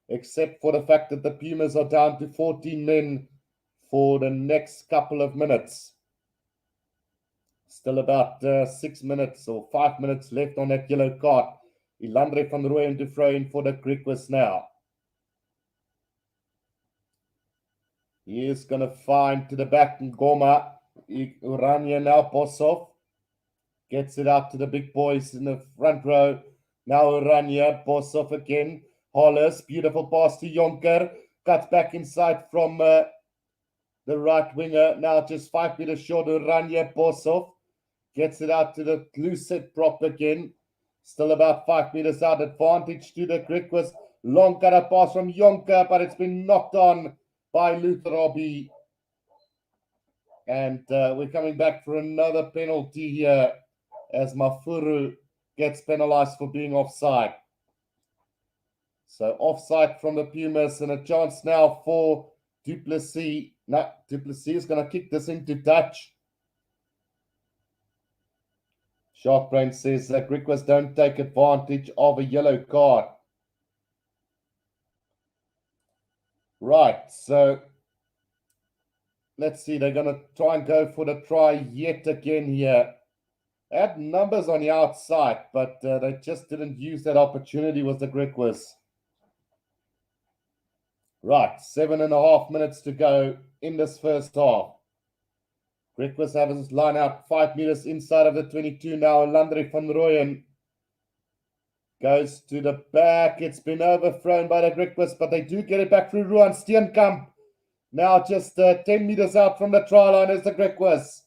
except for the fact that the Pumas are down to 14 men for the next couple of minutes. Still about 6 minutes or 5 minutes left on that yellow card. Ilandre van Rooyen to throw in for the Griquas now. He is going to find to the back Ngoma. Urania now, Bosov. Gets it out to the big boys in the front row. Now Oranje, Boshoff again. Hollis, beautiful pass to Jonker. Cuts back inside from the right winger. Now just 5 meters short. Oranje, Boshoff gets it out to the loose set prop again. Still about 5 meters out. Advantage to the Griquas. Long cut up pass from Jonker, but it's been knocked on by Luther Robbie. And we're coming back for another penalty here as Mafuru gets penalized for being offside. So offside from the Pumas and a chance now for Duplessis. No, Duplessis is going to kick this into touch. Sharkbrain says that Griquas don't take advantage of a yellow card. Right, so let's see. They're going to try and go for the try yet again here. They had numbers on the outside, but they just didn't use that opportunity with the Griquas. Right, 7.5 minutes to go in this first half. Griquas have his line out 5 meters inside of the 22 now. Landry van Rooyen goes to the back. It's been overthrown by the Griquas, but they do get it back through Ruan Steenkamp. Now just 10 meters out from the try line is the Griquas.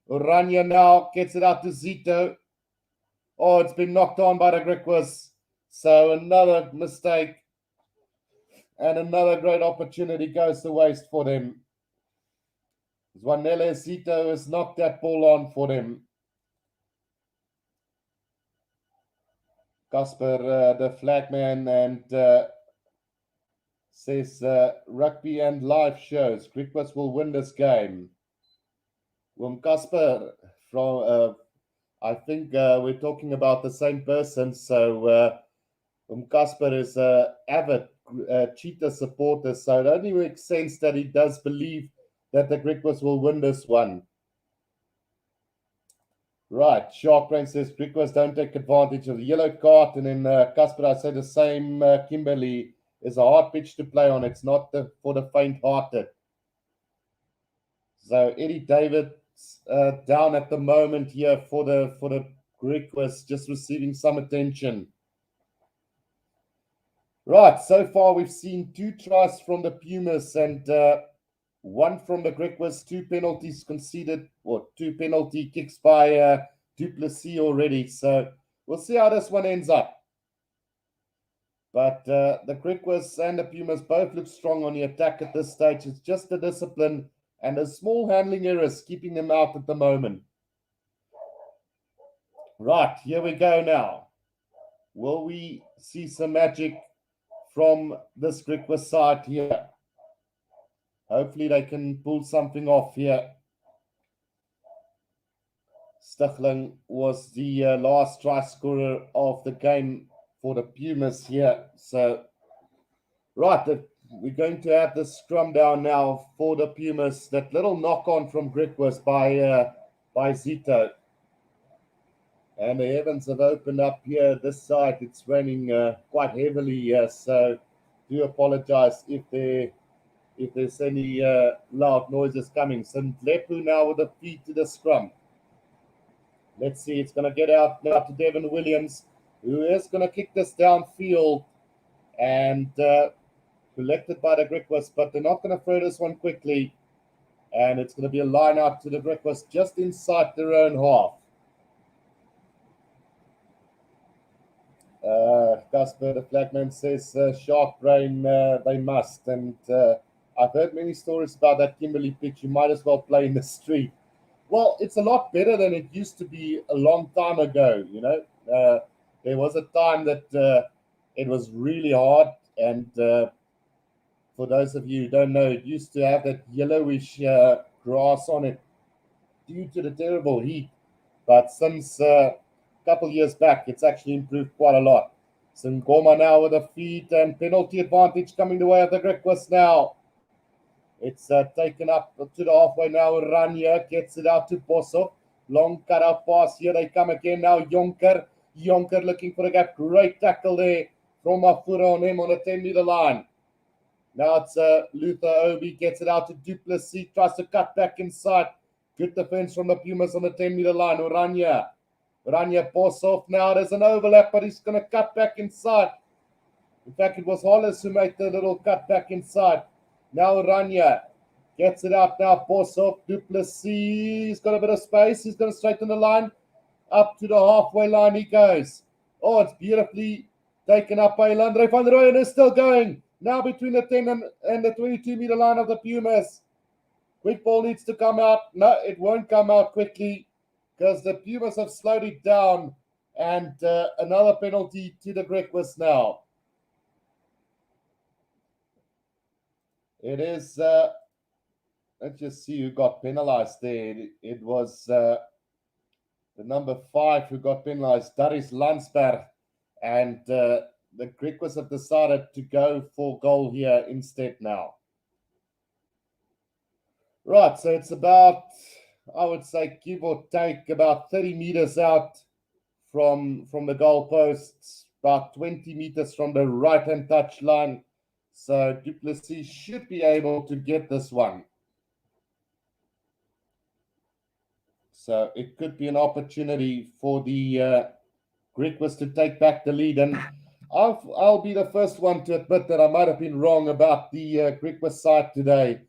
Oranje now gets it out to Zito. Oh, it's been knocked on by the Griquas. So another mistake and another great opportunity goes to waste for them. Zwanele Zito has knocked that ball on for them. Casper, the flagman, and says rugby and live shows. Griquas will win this game. Casper, from I think we're talking about the same person. So Casper is an avid Cheetah supporter, so it only makes sense that he does believe that the Griquas will win this one. Right, Sharkbrain says Griquas don't take advantage of the yellow card, and then Casper, I say the same. Kimberley is a hard pitch to play on. It's not for the faint-hearted. So Eddie David down at the moment here for the Griquas, just receiving some attention. Right, so far we've seen 2 tries from the Pumas and 1 from the Griquas, 2 penalties conceded, or 2 penalty kicks by Duplessis already. So we'll see how this one ends up. But the Griquas and the Pumas both look strong on the attack at this stage. It's just the discipline and the small handling errors keeping them out at the moment. Right, here we go now. Will we see some magic from this Griquas side here? Hopefully they can pull something off here. Stichling was the last try scorer of the game for the Pumas here. So, right, we're going to have the scrum down now for the Pumas. That little knock on from Griquas by Zito. And the heavens have opened up here this side. It's raining quite heavily here, so do apologize if there's any loud noises coming. So Lepu now with the feet to the scrum. Let's see, it's going to get out now to Devin Williams, who is going to kick this downfield and collected by the Griquas, but they're not going to throw this one quickly. And it's going to be a line out to the Griquas just inside their own half. Casper, the flagman, says shark brain, they must. And I've heard many stories about that Kimberley pitch. You might as well play in the street. Well, it's a lot better than it used to be a long time ago, you know. There was a time that it was really hard. And for those of you who don't know, it used to have that yellowish grass on it due to the terrible heat. But since couple years back, it's actually improved quite a lot. Singoma now with a feed and penalty advantage coming the way of the Griquas now. It's taken up to the halfway now. Rania gets it out to Boshoff. Long cutout pass. Here they come again now. Jonker looking for a gap. Great tackle there from Mafura on him on the 10-meter line. Now it's Luther Obi gets it out to Duplessis. Tries to cut back inside. Good defense from the Pumas on the 10-meter line. Oranje Rania pass off now. There's an overlap, but he's going to cut back inside. In fact, it was Hollis who made the little cut back inside. Now Rania gets it out now. Pass off. Duplessis. He's got a bit of space. He's going to straighten the line. Up to the halfway line he goes. Oh, it's beautifully taken up by Landre van der Rooyen, is still going. Now between the 10 and the 22-meter line of the Pumas. Quick ball needs to come out. No, it won't come out quickly because the Pumas have slowed it down. And another penalty to the Griquas now. It is, let's just see who got penalized there. It was the number 5 who got penalized, Darius Landsberg. And the Griquas have decided to go for goal here instead now. Right, so it's about, I would say, give or take, about 30 meters out from the goal posts, about 20 meters from the right-hand touch line. So Duplessis should be able to get this one. So it could be an opportunity for the Griquas to take back the lead. And I'll be the first one to admit that I might have been wrong about the Griquas side today.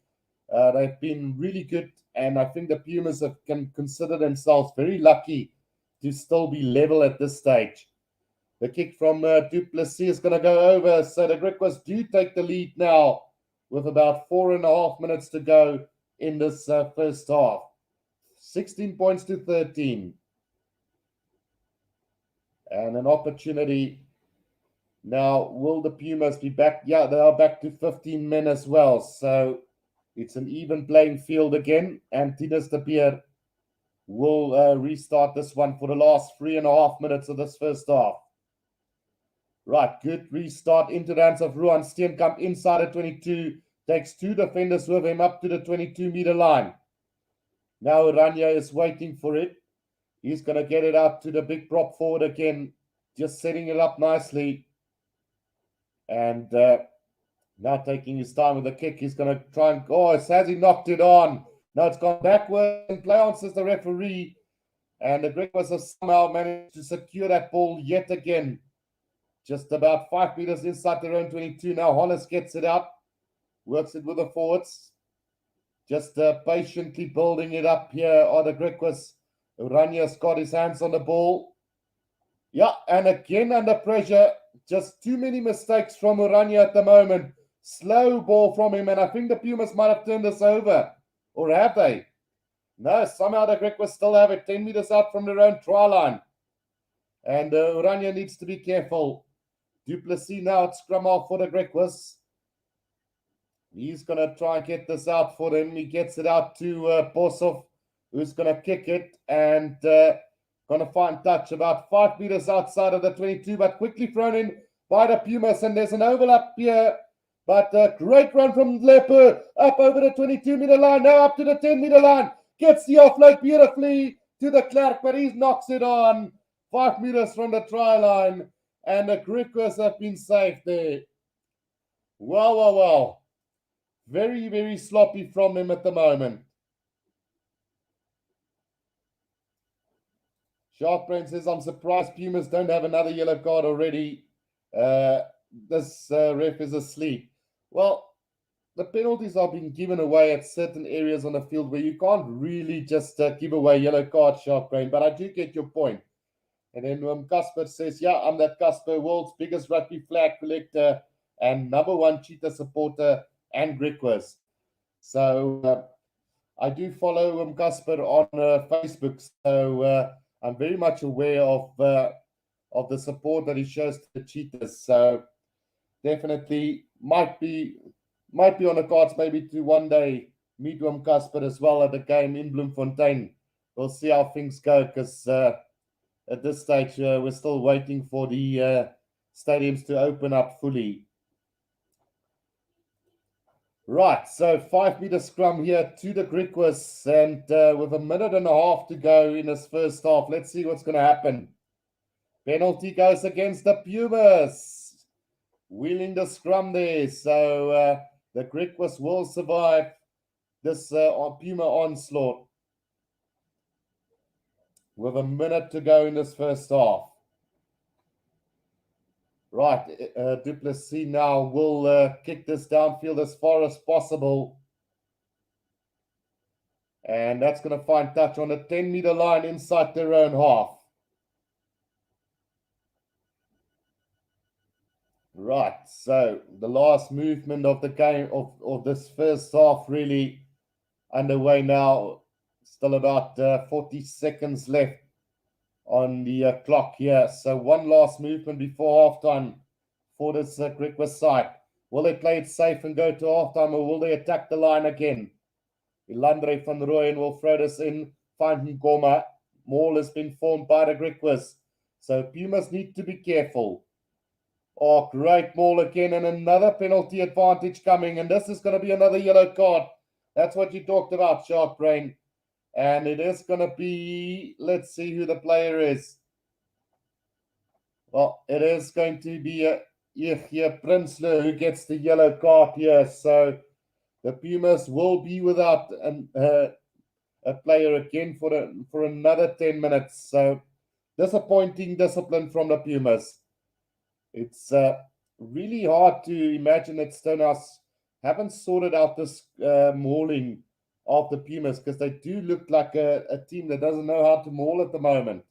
They've been really good, and I think the Pumas can consider themselves very lucky to still be level at this stage. The kick from Duplessis is going to go over, so the Griquas do take the lead now with about 4.5 minutes to go in this first half. 16 points to 13. And an opportunity. Now, will the Pumas be back? Yeah, they are back to 15 men as well. So it's an even playing field again. And Tinus de Beer will restart this one for the last 3.5 minutes of this first half. Right, good restart into the hands of Ruan Steenkamp inside the 22. Takes 2 defenders with him up to the 22-meter line. Now Rania is waiting for it. He's going to get it out to the big prop forward again. Just setting it up nicely. And now taking his time with the kick. He's going to try and... Oh, has he knocked it on? Now it's gone backward and play on, says the referee. And the Griquas have somehow managed to secure that ball yet again. Just about 5 meters inside their own 22. Now Hollis gets it out. Works it with the forwards. Just patiently building it up here are the Griquas. Rania's got his hands on the ball. Yeah, and again under pressure. Just too many mistakes from Rania at the moment. Slow ball from him, and I think the Pumas might have turned this over. Or have they? No, somehow the Griquas still have it 10 meters out from their own try line. And Rania needs to be careful. Duplessis now at scrum off for the Griquas. He's going to try and get this out for them. He gets it out to Bosov, who's going to kick it and going to find touch about 5 meters outside of the 22, but quickly thrown in by the Pumas. And there's an overlap here, but a great run from Leper up over the 22-meter line, now up to the 10-meter line. Gets the offload beautifully to the Clark, but he knocks it on 5 meters from the try line. And the Griquas have been safe there. Wow. Very, very sloppy from him at the moment. Sharpbrain says, I'm surprised Pumas don't have another yellow card already. This ref is asleep. Well, the penalties are being given away at certain areas on the field where you can't really just give away yellow cards, Sharpbrain, but I do get your point. And then Casper says, yeah, I'm that Casper, world's biggest rugby flag collector and #1 Cheetah supporter and Griquas. So I do follow Casper on Facebook, so I'm very much aware of the support that he shows to the Cheetahs. So definitely might be on the cards maybe to one day meet Casper as well at the game in Bloemfontein. We'll see how things go, because at this stage, we're still waiting for the stadiums to open up fully. Right, so 5-meter scrum here to the Griquas, and with 1.5 minutes to go in this first half, let's see what's going to happen. Penalty goes against the Pumas. Wheeling the scrum there, so the Griquas will survive this Puma onslaught. with a minute to go in this first half. Right, Du Plessis now will kick this downfield as far as possible. And that's going to find touch on the 10-meter line inside their own half. Right, so the last movement of the game of this first half really underway now. Still about 40 seconds left on the clock here. So one last movement before halftime for this Griquas side. Will they play it safe and go to halftime, or will they attack the line again? Ilandre van Rooyen will throw this in, find Ngoma. Maul has been formed by the Griquas. So Pumas need to be careful. Oh, great Maul again, and another penalty advantage coming. And this is going to be another yellow card. That's what you talked about, Shark Brain. And it is going to be, let's see who the player is. Well, it is going to be Prinsloo who gets the yellow card here. So the Pumas will be without a player again for another 10 minutes. So disappointing discipline from the Pumas. It's really hard to imagine that Stonehouse haven't sorted out this mauling of the Pumas, because they do look like a team that doesn't know how to maul at the moment.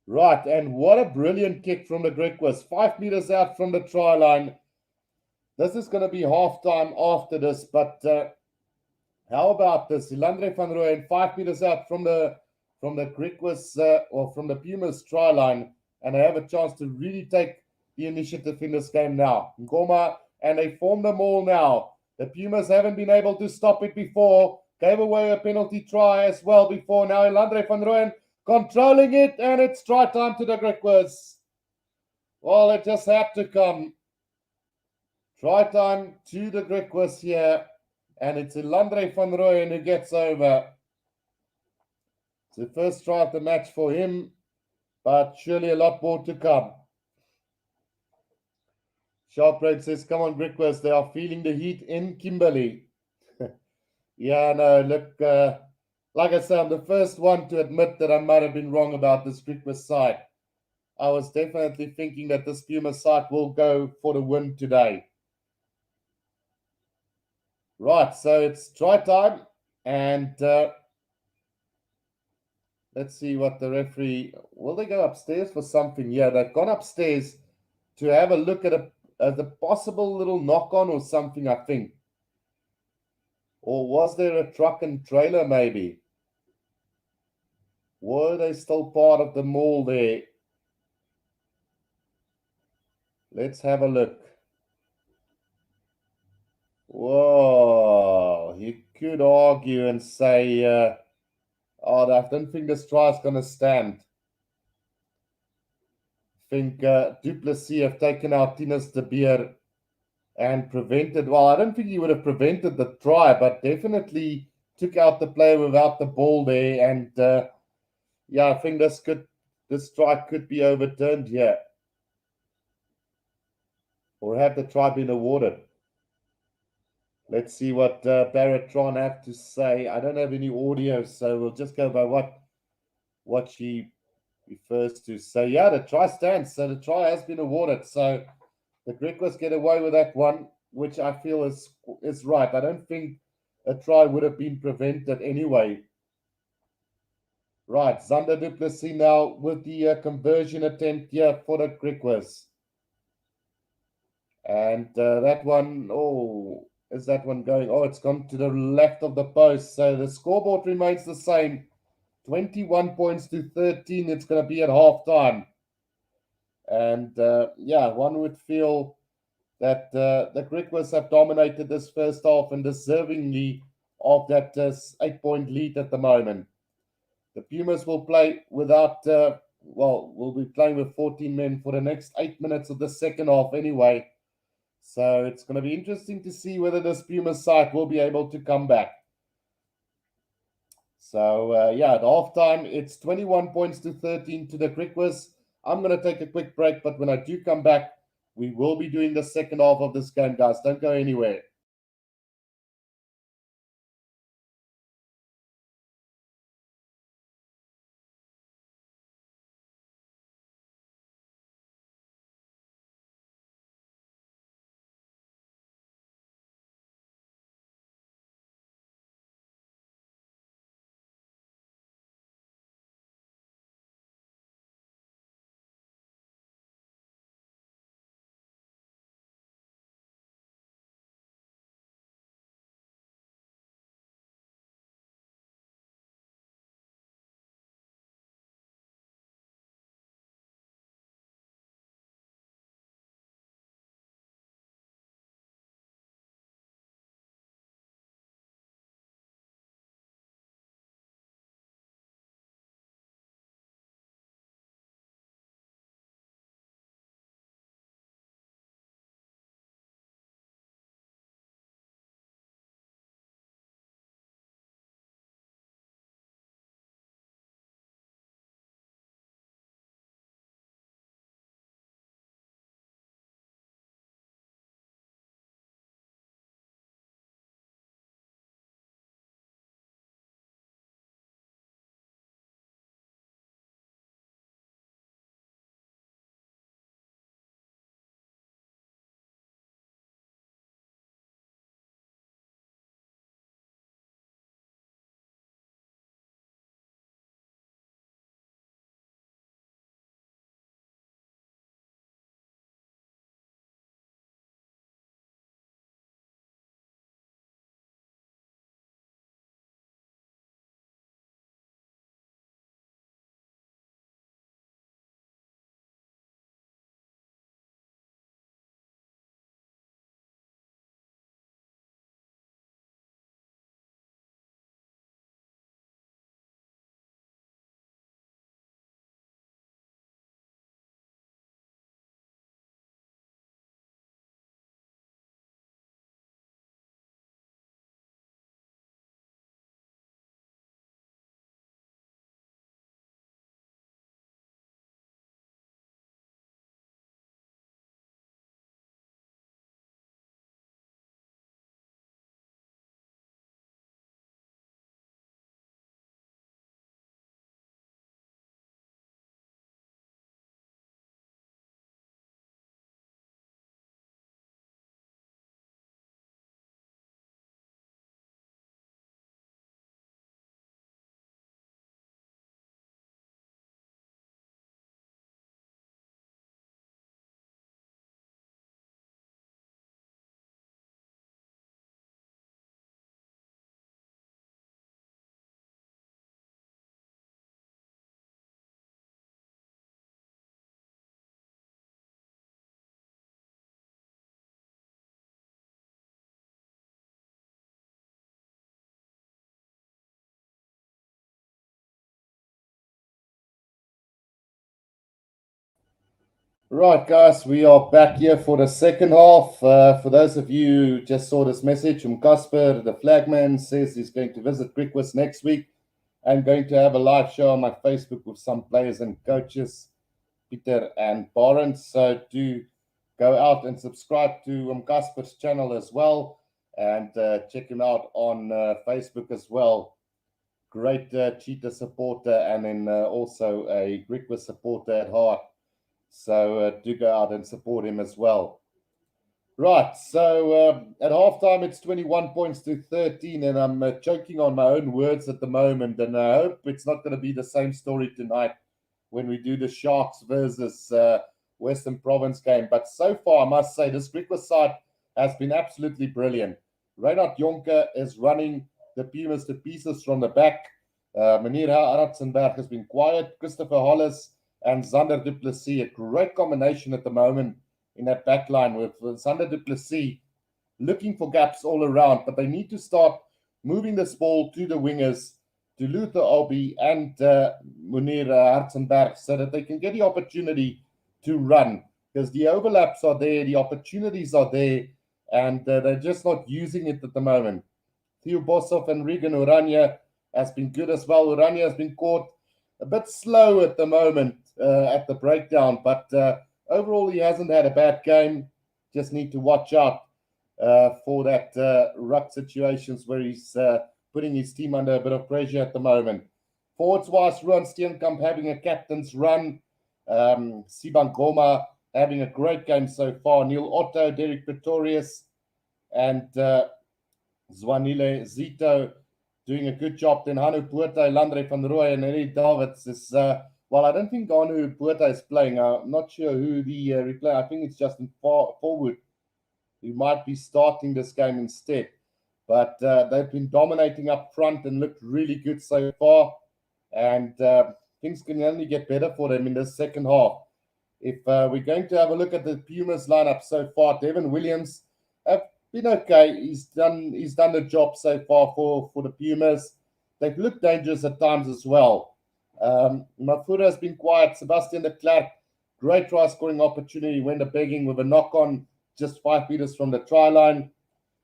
Right, and what a brilliant kick from the Griquas. 5 meters out from the try line. This is going to be halftime after this, but how about this? Ilandre van Rooyen 5 meters out from the Griquas or from the Pumas try line, and they have a chance to really take the initiative in this game now. Ngoma, and they form the maul now. The Pumas haven't been able to stop it before. Gave away a penalty try as well before. Now Ilandre van Rooyen controlling it, and it's try time to the Griquas. Well, it just had to come. Try time to the Griquas here, and it's Ilandre van Rooyen who gets over. It's the first try of the match for him, but surely a lot more to come. Sharpred says, come on, Griquas, they are feeling the heat in Kimberley. Yeah, no, look, like I said, I'm the first one to admit that I might have been wrong about this Griquas side. I was definitely thinking that this Puma side will go for the win today. Right, so it's try time, and let's see what the referee... Will they go upstairs for something? Yeah, they've gone upstairs to have a look at the possible little knock-on or something, I think. Or was there a truck and trailer, maybe? Were they still part of the mall there? Let's have a look. Whoa, you could argue and say, oh, I don't think this try is going to stand. I think Du Plessis have taken out Tinus de Beer and prevented, well, I don't think he would have prevented the try, but definitely took out the player without the ball there. And yeah, I think this try could be overturned here. Or have the try been awarded? Let's see what Barrett Tron have to say. I don't have any audio, so we'll just go by what she refers to. So yeah, the try stands. So the try has been awarded. So the Griquas get away with that one, which I feel is right. I don't think a try would have been prevented anyway. Right, Zander du Plessis now with the conversion attempt here for the Griquas. And that one, oh, is that one going? Oh, it's gone to the left of the post. So the scoreboard remains the same. 21 points to 13. It's going to be at halftime. And yeah, one would feel that the Griquas have dominated this first half and deservingly of that 8-point lead at the moment. The Pumas will play without, will be playing with 14 men for the next 8 minutes of the second half anyway. So it's going to be interesting to see whether this Pumas side will be able to come back. So, yeah, at halftime, it's 21 points to 13 to the Griquas. I'm going to take a quick break, but when I do come back, we will be doing the second half of this game, guys. Don't go anywhere. Right, guys, we are back here for the second half. For those of you who just saw this message from Casper, the flagman says he's going to visit Griquas next week. I'm going to have a live show on my Facebook with some players and coaches, Peter and Barnes. So do go out and subscribe to Casper's channel as well, and check him out on Facebook as well. Great Cheetah supporter, and then also a Griquas supporter at heart. So do go out and support him as well. Right, so at halftime it's 21 points to 13, and I'm choking on my own words at the moment, and I hope it's not going to be the same story tonight when we do the Sharks versus Western Province game. But so far, I must say, this Griquas side has been absolutely brilliant. Reinhard Jonker is running the Pumas to pieces from the back. Meneer Hartzenberg has been quiet. Christopher Hollis and Zander du Plessis, a great combination at the moment in that back line with Zander du Plessis looking for gaps all around, but they need to start moving this ball to the wingers, to Luther Obi and Meneer Hartzenberg, so that they can get the opportunity to run, because the overlaps are there, the opportunities are there, and they're just not using it at the moment. Theo Boshoff and Regan Urania has been good as well. Urania has been caught a bit slow at the moment at the breakdown, but overall he hasn't had a bad game. Just need to watch out for that ruck situations where he's putting his team under a bit of pressure at the moment. Forwards-wise, Ruan Steenkamp having a captain's run. Siban Goma having a great game so far. Neil Otto, Derek Pretorius, and Zwanile Zito doing a good job. Then Hanu Puerta, Landre van Rooij, and Eddie Davids is, well, I don't think Hanu Puerta is playing. I'm not sure who the replay. I think it's Justin Forward who might be starting this game instead. But they've been dominating up front and looked really good so far. And things can only get better for them in the second half. If we're going to have a look at the Pumas lineup so far, Devin Williams have been okay. He's done the job so far for the Pumas. They've looked dangerous at times as well. Mafura has been quiet. Sebastian de Klerk, great try scoring opportunity, went a begging with a knock on just 5 meters from the try line.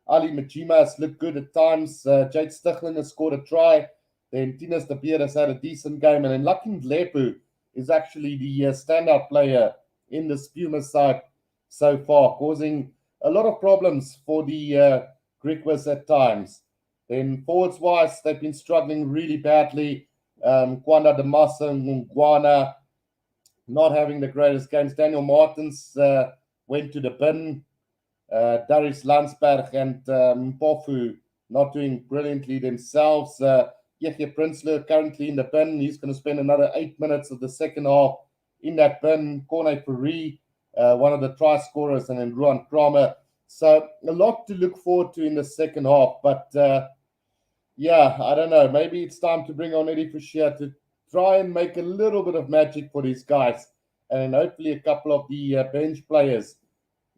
Ali Majima has looked good at times. Jade Stichlin has scored a try. Then Tinas de Beer has had a decent game. And then Lucky Lepu is actually the standout player in the Pumas side so far, causing a lot of problems for the Griquas at times. Then forwards-wise, they've been struggling really badly. Kwanda de Massa and Ngwana not having the greatest games. Daniel Martins went to the bin. Darius Landsberg and Mpofu not doing brilliantly themselves. Yehia Prinsloo currently in the bin. He's going to spend another 8 minutes of the second half in that bin. Corne Currie, one of the try scorers, and then Ruan Kramer. So a lot to look forward to in the second half. But yeah, I don't know. Maybe it's time to bring on Eddie Fischer to try and make a little bit of magic for these guys. And hopefully a couple of the bench players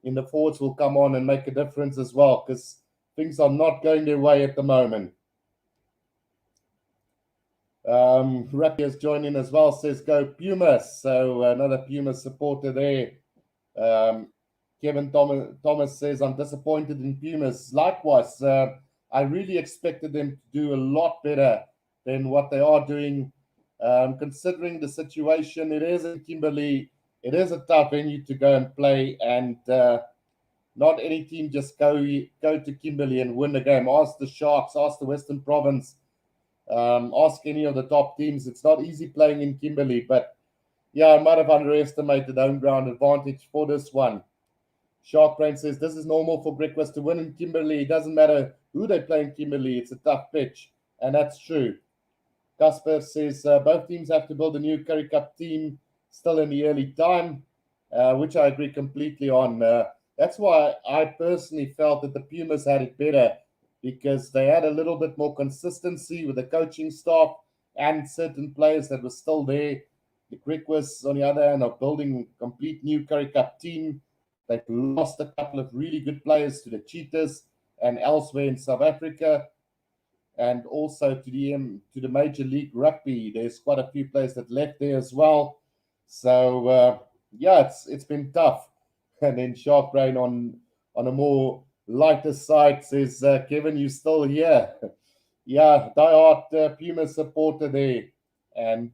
in the forwards will come on and make a difference as well, because things are not going their way at the moment. Rappy has joined in as well, says go Pumas. So another Pumas supporter there. Kevin Thomas says, I'm disappointed in Pumas. Likewise, I really expected them to do a lot better than what they are doing. Considering the situation, it is in Kimberley. It is a tough venue to go and play, and not any team just go to Kimberley and win the game. Ask the Sharks, ask the Western Province, ask any of the top teams. It's not easy playing in Kimberley, but yeah, I might have underestimated home ground advantage for this one. Shark Brain says this is normal for Griquas to win in Kimberley. It doesn't matter who they play in Kimberley. It's a tough pitch, and that's true. Casper says both teams have to build a new Currie Cup team still in the early time, which I agree completely on. That's why I personally felt that the Pumas had it better, because they had a little bit more consistency with the coaching staff and certain players that were still there. The Griquas, on the other hand, are building a complete new Currie Cup team. They've lost a couple of really good players to the Cheetahs and elsewhere in South Africa, and also to the Major League Rugby. There's quite a few players that left there as well. So yeah, it's been tough. And then Shark Brain on a more lighter side says, Kevin, you still here? Yeah, diehard Puma supporter there. And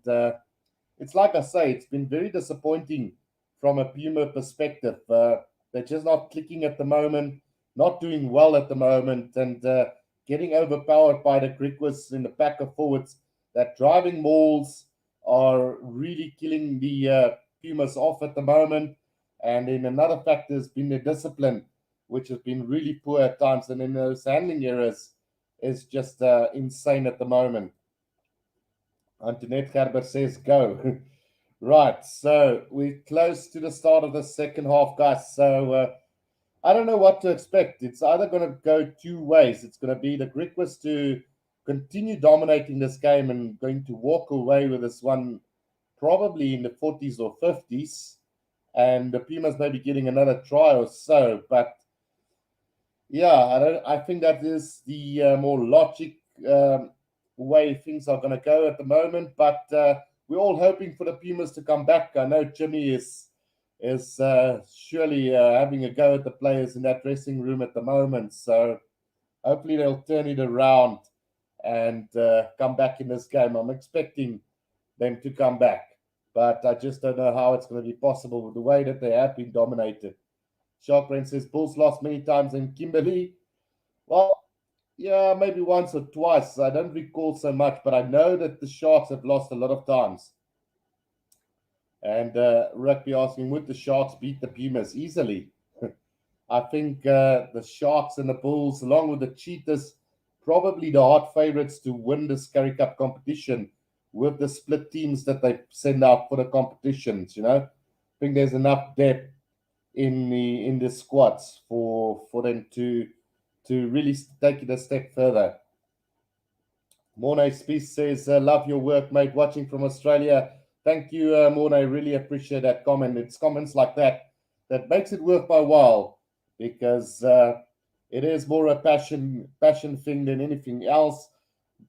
it's like I say, it's been very disappointing from a Puma perspective. They're just not clicking at the moment, not doing well at the moment, and getting overpowered by the Griquas in the pack of forwards. That driving mauls are really killing the Pumas off at the moment. And then another factor has been the discipline, which has been really poor at times. And then those handling errors is just insane at the moment. Antoinette Gerber says go. Right, so we're close to the start of the second half, guys. So I don't know what to expect. It's either going to go two ways. It's going to be the Griquas to continue dominating this game and going to walk away with this one probably in the 40s or 50s, and the Pumas maybe getting another try or so. But yeah, I think that is the more logic way things are going to go at the moment. But we're all hoping for the Pumas to come back. I know Jimmy is surely having a go at the players in that dressing room at the moment. So hopefully they'll turn it around and come back in this game. I'm expecting them to come back, but I just don't know how it's going to be possible with the way that they have been dominated. Sharkbrain says Bulls lost many times in Kimberley. Well, yeah, maybe once or twice. I don't recall so much, but I know that the Sharks have lost a lot of times. And Rugby asking, would the Sharks beat the Pumas easily? I think the Sharks and the Bulls, along with the Cheetahs, probably the hot favorites to win this Currie Cup competition with the split teams that they send out for the competitions. I think there's enough depth in the squads for them to really take it a step further. Mornay Spies says, love your work, mate, watching from Australia. Thank you, Mornay. Really appreciate that comment. It's comments like that makes it worth my while, because it is more a passion thing than anything else.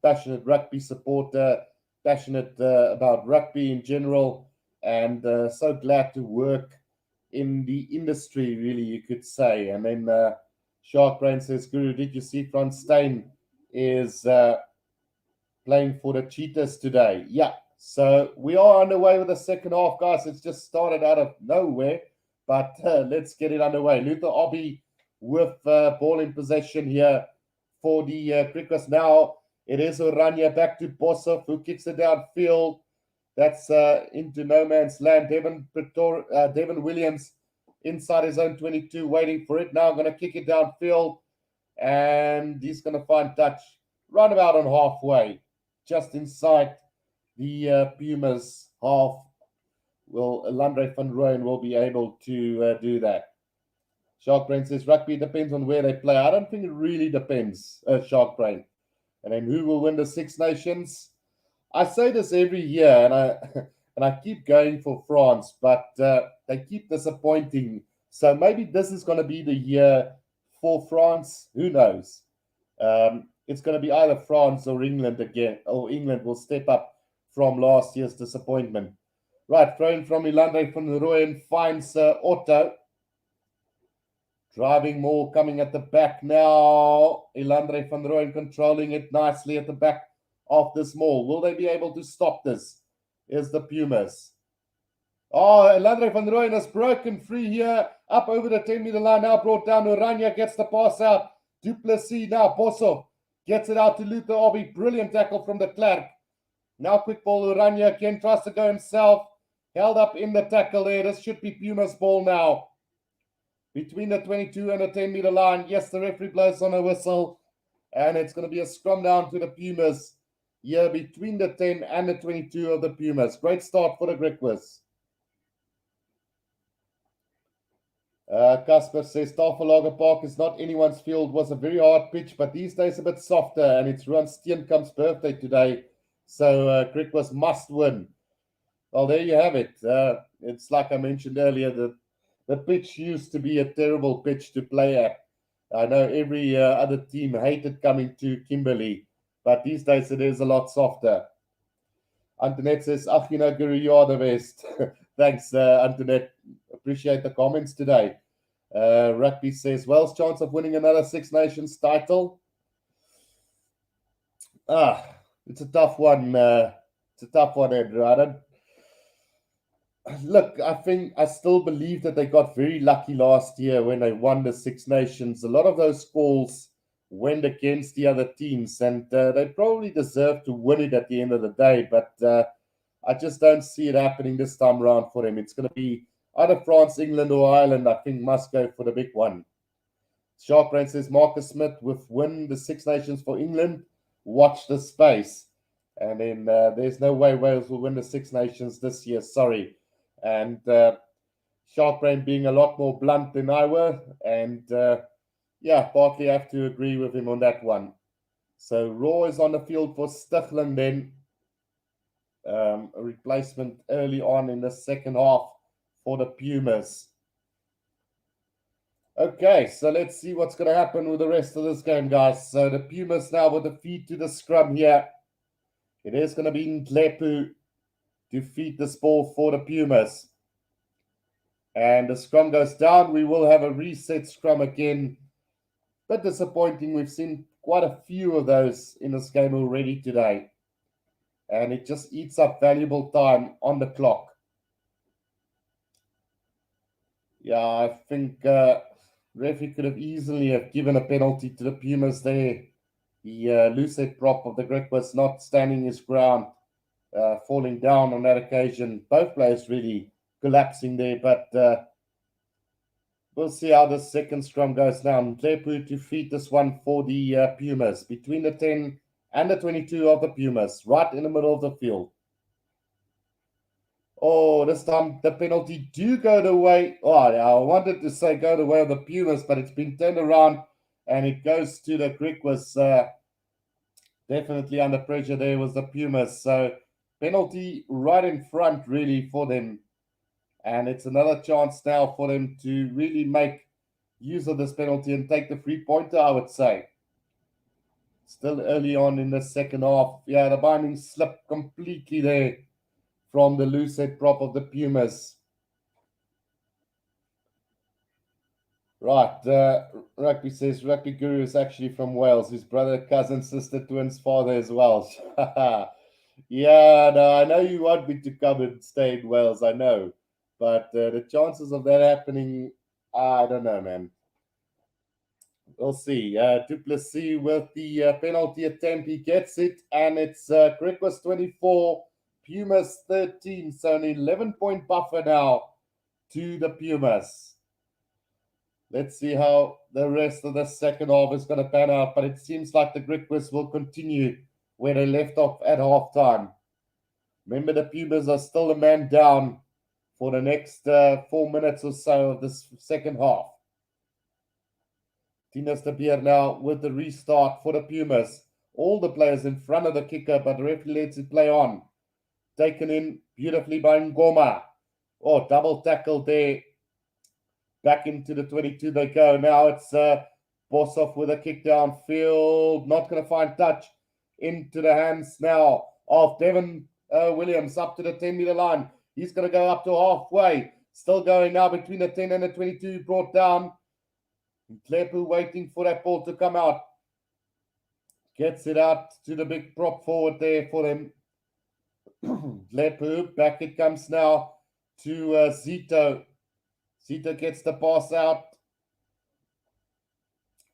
Passionate rugby supporter, passionate about rugby in general, and so glad to work in the industry, really, you could say. And then Shark Brain says, Guru, did you see Franz Steyn is playing for the Cheetahs today? Yeah. So we are underway with the second half, guys. It's just started out of nowhere, but let's get it underway. Luther Obby with ball in possession here for the Griquas. Now it is Oranje back to Boshoff, who kicks it downfield. That's into no man's land. Devin Williams inside his own 22, waiting for it. Now going to kick it downfield, and he's going to find touch right about on halfway, just inside the Pumas half. Will Landry van Rooyen will be able to do that. Sharkbrain says rugby depends on where they play. I don't think it really depends, Sharkbrain. And then who will win the Six Nations? I say this every year, and I keep going for France, but they keep disappointing. So maybe this is going to be the year for France. Who knows? It's going to be either France or England again, or England will step up from last year's disappointment. Right, thrown from Ilandre van Rooyen finds Otto. Driving more, coming at the back now. Ilandre van Rooyen controlling it nicely at the back of this maul. Will they be able to stop this? Is the Pumas. Oh, Ilandre van Rooyen has broken free here. Up over the 10-meter line. Now brought down. Oranje gets the pass out. Du Plessis now. Boshoff gets it out to Luther Obby. Brilliant tackle from the Clark. Now quick ball. Oranje again tries to go himself. Held up in the tackle there. This should be Pumas ball now. Between the 22 and the 10-meter line. Yes, the referee blows on a whistle. And it's going to be a scrum down to the Pumas. Here between the 10 and the 22 of the Pumas. Great start for the Griquas. Casper says Tafelager Park is not anyone's field. Was a very hard pitch, but these days a bit softer. And it's Ruan Steenkamp's birthday today. So Griquas must win. Well, there you have it. It's like I mentioned earlier, the pitch used to be a terrible pitch to play at. I know every other team hated coming to Kimberley, but these days it is a lot softer. Antoinette says, Guru, you are the best. Thanks, Antoinette. Appreciate the comments today. Rugby says, Wales' chance of winning another Six Nations title. It's a tough one. Andrew. Look, I still believe that they got very lucky last year when they won the Six Nations. A lot of those calls went against the other teams, and they probably deserve to win it at the end of the day. But I just don't see it happening this time around for them. It's going to be either France, England, or Ireland. I think must go for the big one. Shark Brain says Marcus Smith with win the Six Nations for England. Watch the space. And then there's no way Wales will win the Six Nations this year. Sorry. And Shark Brain being a lot more blunt than I were. And partly have to agree with him on that one. So Raw is on the field for Stichlin then. A replacement early on in the second half for the Pumas. Okay, so let's see what's going to happen with the rest of this game, guys. So the Pumas now with the feed to the scrum here. It is going to be Ndlepu to feed this ball for the Pumas. And the scrum goes down. We will have a reset scrum again. But disappointing. We've seen quite a few of those in this game already today. And it just eats up valuable time on the clock. Yeah, I think referee could have easily have given a penalty to the Pumas there. The loose head prop of the Griquas not standing his ground, falling down on that occasion. Both players really collapsing there, but we'll see how the second scrum goes now. Ndlepu to feed this one for the Pumas between the 10 and the 22 of the Pumas, right in the middle of the field. Oh, this time the penalty do go the way. Oh, yeah, I wanted to say go the way of the Pumas, but it's been turned around and it goes to the Griquas. Definitely under pressure there was the Pumas. So penalty right in front really for them. And it's another chance now for them to really make use of this penalty and take the free pointer, I would say. Still early on in the second half. Yeah, the binding slipped completely there from the loose head prop of the Pumas. Right, Rugby says Rugby Guru is actually from Wales. His brother, cousin, sister, twins, father is Welsh. Yeah, no, I know you want me to come and stay in Wales, I know. But the chances of that happening, I don't know, man. We'll see. Du Plessis with the penalty attempt, he gets it, and it's Griquas 24, Pumas 13, so an 11-point buffer now to the Pumas. Let's see how the rest of the second half is going to pan out, but it seems like the Griquas will continue where they left off at halftime. Remember, the Pumas are still a man down for the next 4 minutes or so of this second half. Tinus de Beer now with the restart for the Pumas. All the players in front of the kicker, but the referee lets it play on. Taken in beautifully by Ngoma. Oh, double tackle there. Back into the 22 they go. Now it's Bossoff with a kick downfield. Not going to find touch. Into the hands now of Devon Williams up to the 10-meter line. He's going to go up to halfway. Still going now between the 10 and the 22. Brought down. Ndlepu waiting for that ball to come out. Gets it out to the big prop forward there for them. Ndlepu, back it comes now to Zito. Zito gets the pass out.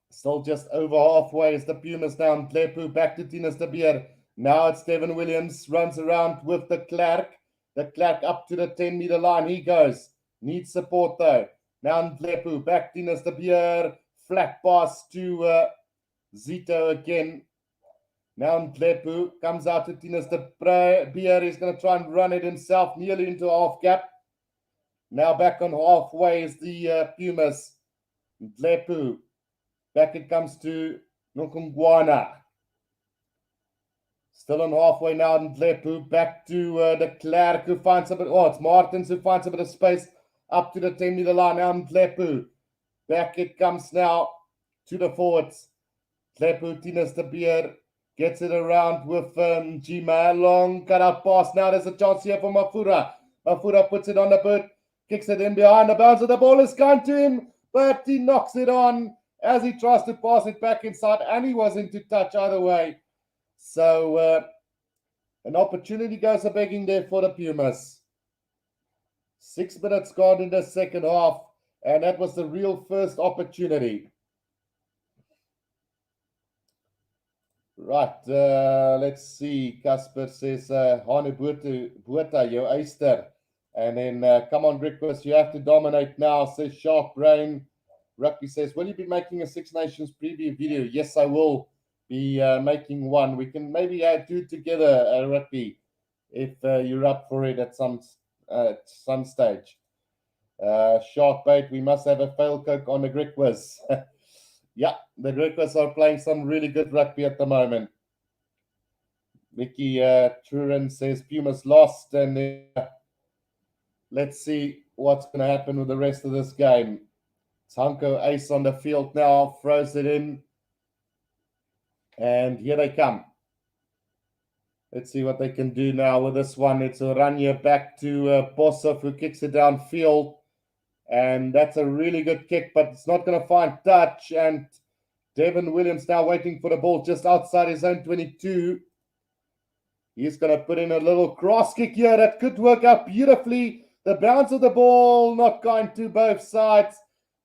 Still just over halfway is the Pumas now. Ndlepu back to Tinus de Beer. Now it's Devon Williams. Runs around with the Clark. The Clark up to the 10-meter line. He goes. Needs support though. Now Ndlepu back Tinus de Beer. Flat pass to Zito again. Now Ndlepu comes out to Tinus de Beer. He's going to try and run it himself nearly into half gap. Now back on halfway is the Pumas. Ndlepu. Back it comes to Nkungwana. Still on halfway now. Ndlepu back to the Clark who finds a bit. Oh, it's Martins who finds a bit of space up to the 10-meter line. Now Ndlepu. Back it comes now to the forwards. Ndlepu, Tinus de Beer gets it around with Jima. Long cut out pass. Now there's a chance here for Mafura. Mafura puts it on the boot, kicks it in behind the bounce, the ball is gone to him, but he knocks it on as he tries to pass it back inside, and he was into touch either way. So an opportunity goes a-begging there for the Pumas. 6 minutes gone in the second half, and that was the real first opportunity. Right, let's see. Casper says, Hane Buerta, your Easter. And then, come on, Griquas, you have to dominate now, says Shark Brain. Rugby says, will you be making a Six Nations preview video? Yes, I will be making one. We can maybe do it together, Rugby, if you're up for it at some stage. Shark Bait, we must have a fail coke on the Griquas. Yeah, the Griquas are playing some really good rugby at the moment. Mickey Truren says Pumas lost, and let's see what's going to happen with the rest of this game. Tanko Ace on the field now, throws it in, and here they come. Let's see what they can do now with this one. It's Oranje back to Bosov, who kicks it downfield. And that's a really good kick, but it's not going to find touch. And Devin Williams now waiting for the ball just outside his own 22. He's going to put in a little cross kick here that could work out beautifully. The bounce of the ball not going to both sides.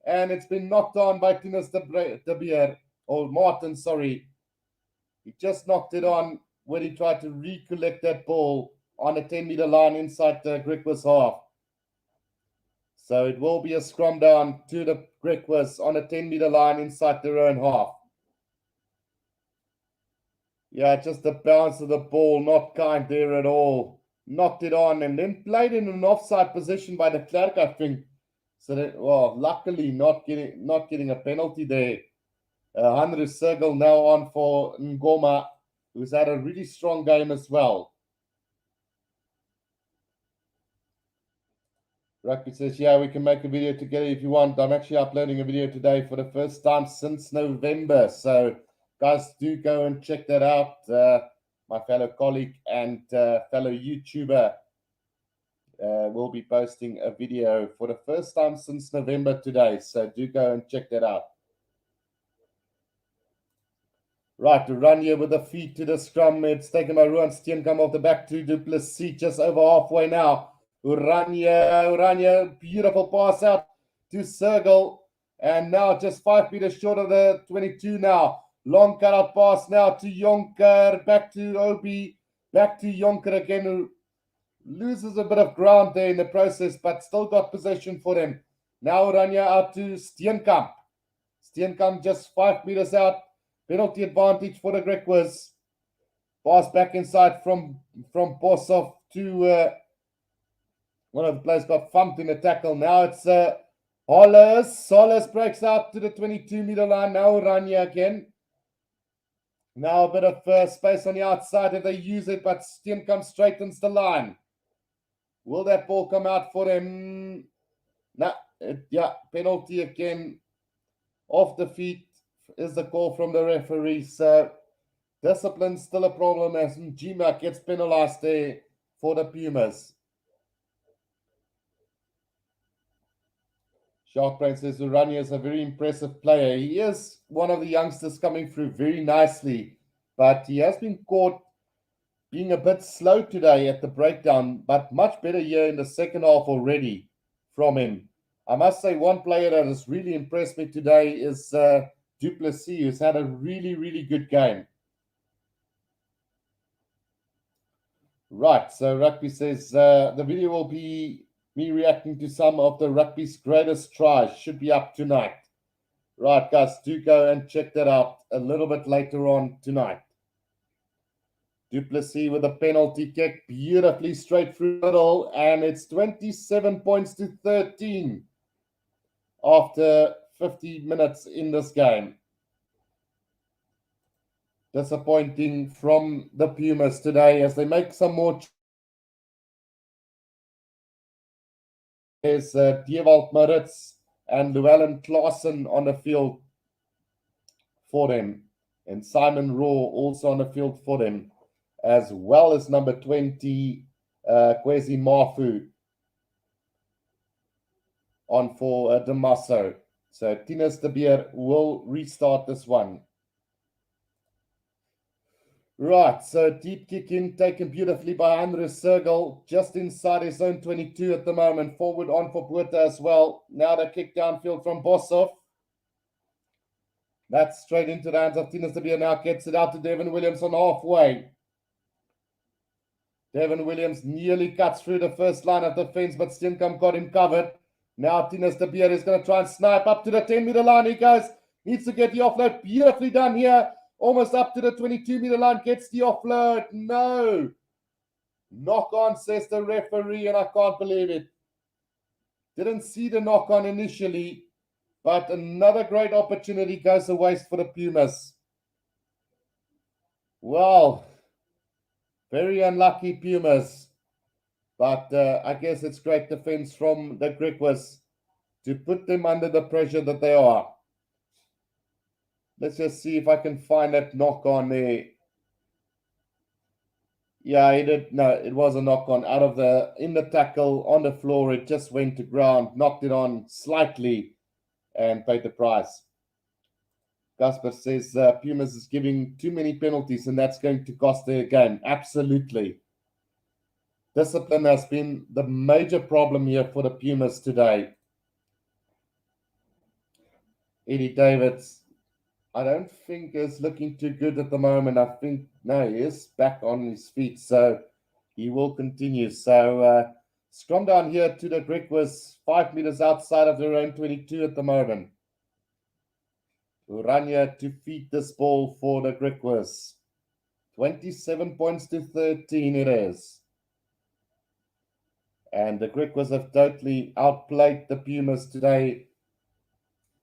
And it's been knocked on by Tinus de Beer. Or Martin, sorry. He just knocked it on when he tried to recollect that ball on the 10-meter line inside the Griquas half. So it will be a scrum down to the Griquas on a 10-meter line inside their own half. Yeah, just the bounce of the ball, not kind there at all. Knocked it on and then played in an offside position by the Klerk, I think. So that, well, luckily not getting a penalty there. Henry Sergel now on for Ngoma, who's had a really strong game as well. Rugby says, yeah, we can make a video together if you want. I'm actually uploading a video today for the first time since November. So, guys, do go and check that out. My fellow colleague and fellow YouTuber will be posting a video for the first time since November today. So, do go and check that out. Right, to run here with the feet to the scrum. It's taken by Ruan Steenkamp off the back to Du Plessis, just over halfway now. Oranje, beautiful pass out to Sergel. And now just 5 meters short of the 22 now. Long cut-out pass now to Jonker, back to Obi, back to Jonker again, who loses a bit of ground there in the process, but still got possession for them. Now Oranje out to Steenkamp. Steenkamp just 5 meters out. Penalty advantage for the Griquas. Pass back inside from Bosov to... one of the players got thumped in the tackle. Now it's Hollis. Hollis breaks out to the 22-meter line. Now Oranje again. Now a bit of space on the outside if they use it, but Steenkamp straightens the line. Will that ball come out for them? No. Yeah, penalty again. Off the feet is the call from the referee. So discipline's still a problem as Njima gets penalized there for the Pumas. Sharkbrain says Oranje is a very impressive player. He is one of the youngsters coming through very nicely, but he has been caught being a bit slow today at the breakdown, but much better here in the second half already from him. I must say one player that has really impressed me today is Du Plessis, who's had a really, really good game. Right, so Rugby says the video will be me reacting to some of the rugby's greatest tries. Should be up tonight. Right, guys, do go and check that out a little bit later on tonight. Du Plessis with a penalty kick, beautifully straight through the middle, and it's 27 points to 13 after 50 minutes in this game. Disappointing from the Pumas today as they make some more. There's Dewald Maritz and Llewellyn Claassen on the field for them. And Simon Raw also on the field for them, as well as number 20, Kwesi Mafu. on for Damaso. So Tinus de Beer will restart this one. Right, so deep kick in, taken beautifully by Andres Sergel, just inside his own 22 at the moment. Forward on for Puerta as well. Now the kick downfield from Bossoff. That's straight into the hands of Tinus de Beer. Now gets it out to Devin Williams on halfway. Devin Williams nearly cuts through the first line of defense, but Steenkamp got him covered. Now Tinus de Beer is going to try and snipe up to the 10-meter line. He goes, needs to get the offload. Beautifully done here. Almost up to the 22-meter line. Gets the offload. No. Knock on, says the referee, and I can't believe it. Didn't see the knock on initially, but another great opportunity goes to waste for the Pumas. Well, very unlucky Pumas. But I guess it's great defense from the Griquas to put them under the pressure that they are. Let's just see if I can find that knock on there. Yeah, he did. No, it was a knock on out of in the tackle on the floor. It just went to ground, knocked it on slightly, and paid the price. Casper says Pumas is giving too many penalties, and that's going to cost their game. Absolutely. Discipline has been the major problem here for the Pumas today. Eddie Davids, I don't think is looking too good at the moment. I think, no, he is back on his feet, so he will continue. So scrum down here to the Griquas, 5 meters outside of their own 22 at the moment. Urania to feed this ball for the Griquas. 27 points to 13 it is. And the Griquas have totally outplayed the Pumas today.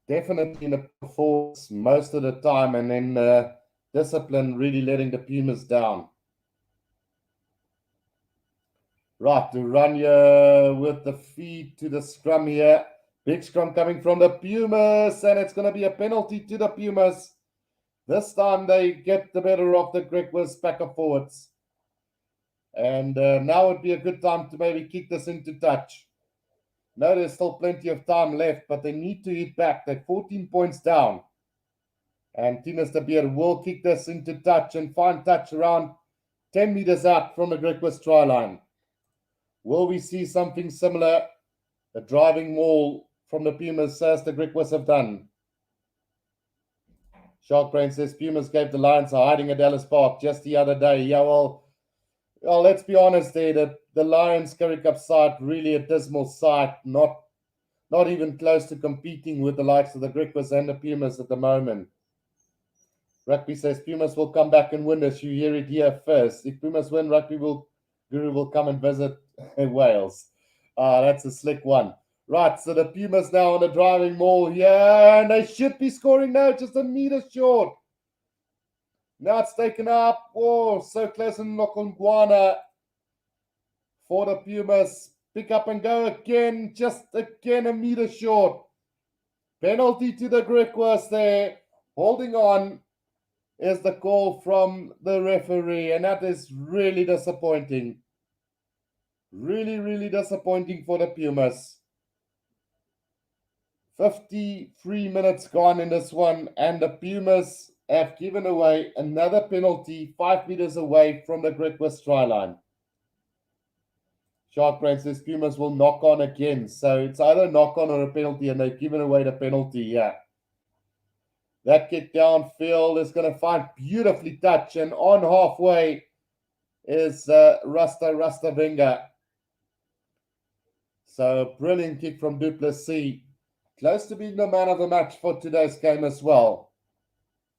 Definitely in the performance most of the time, and then discipline really letting the Pumas down. Right, Urania with the feed to the scrum here. Big scrum coming from the Pumas, and it's going to be a penalty to the Pumas. This time they get the better of the Griquas backer forwards. And now would be a good time to maybe kick this into touch. No, there's still plenty of time left, but they need to hit back. They're 14 points down. And Tinus de Beer will kick this into touch and find touch around 10 meters out from the Griquas try line. Will we see something similar? A driving maul from the Pumas as the Griquas have done. Sharkbrain says Pumas gave the Lions a hiding at Dallas Park just the other day. Yeah, well, let's be honest there. The Lions Currie Cup side, really a dismal side. Not even close to competing with the likes of the Griquas and the Pumas at the moment. Rugby says Pumas will come back and win this. You hear it here first. If Pumas win, Rugby Guru will come and visit Wales. That's a slick one. Right, so the Pumas now on the driving maul here, and they should be scoring now, just a meter short. Now it's taken up. Oh, so close in Nokongwana for the Pumas. Pick up and go again, just again a meter short. Penalty to the Griquas there. Holding on is the call from the referee, and that is really disappointing. Really, really disappointing for the Pumas. 53 minutes gone in this one, and the Pumas have given away another penalty 5 meters away from the Griquas try line. Sharkbrain says Pumas will knock on again. So it's either knock on or a penalty, and they've given away the penalty. Yeah. That kick downfield is going to find beautifully touch, and on halfway is Rasta Venga. So brilliant kick from Duplessis. Close to being the man of the match for today's game as well.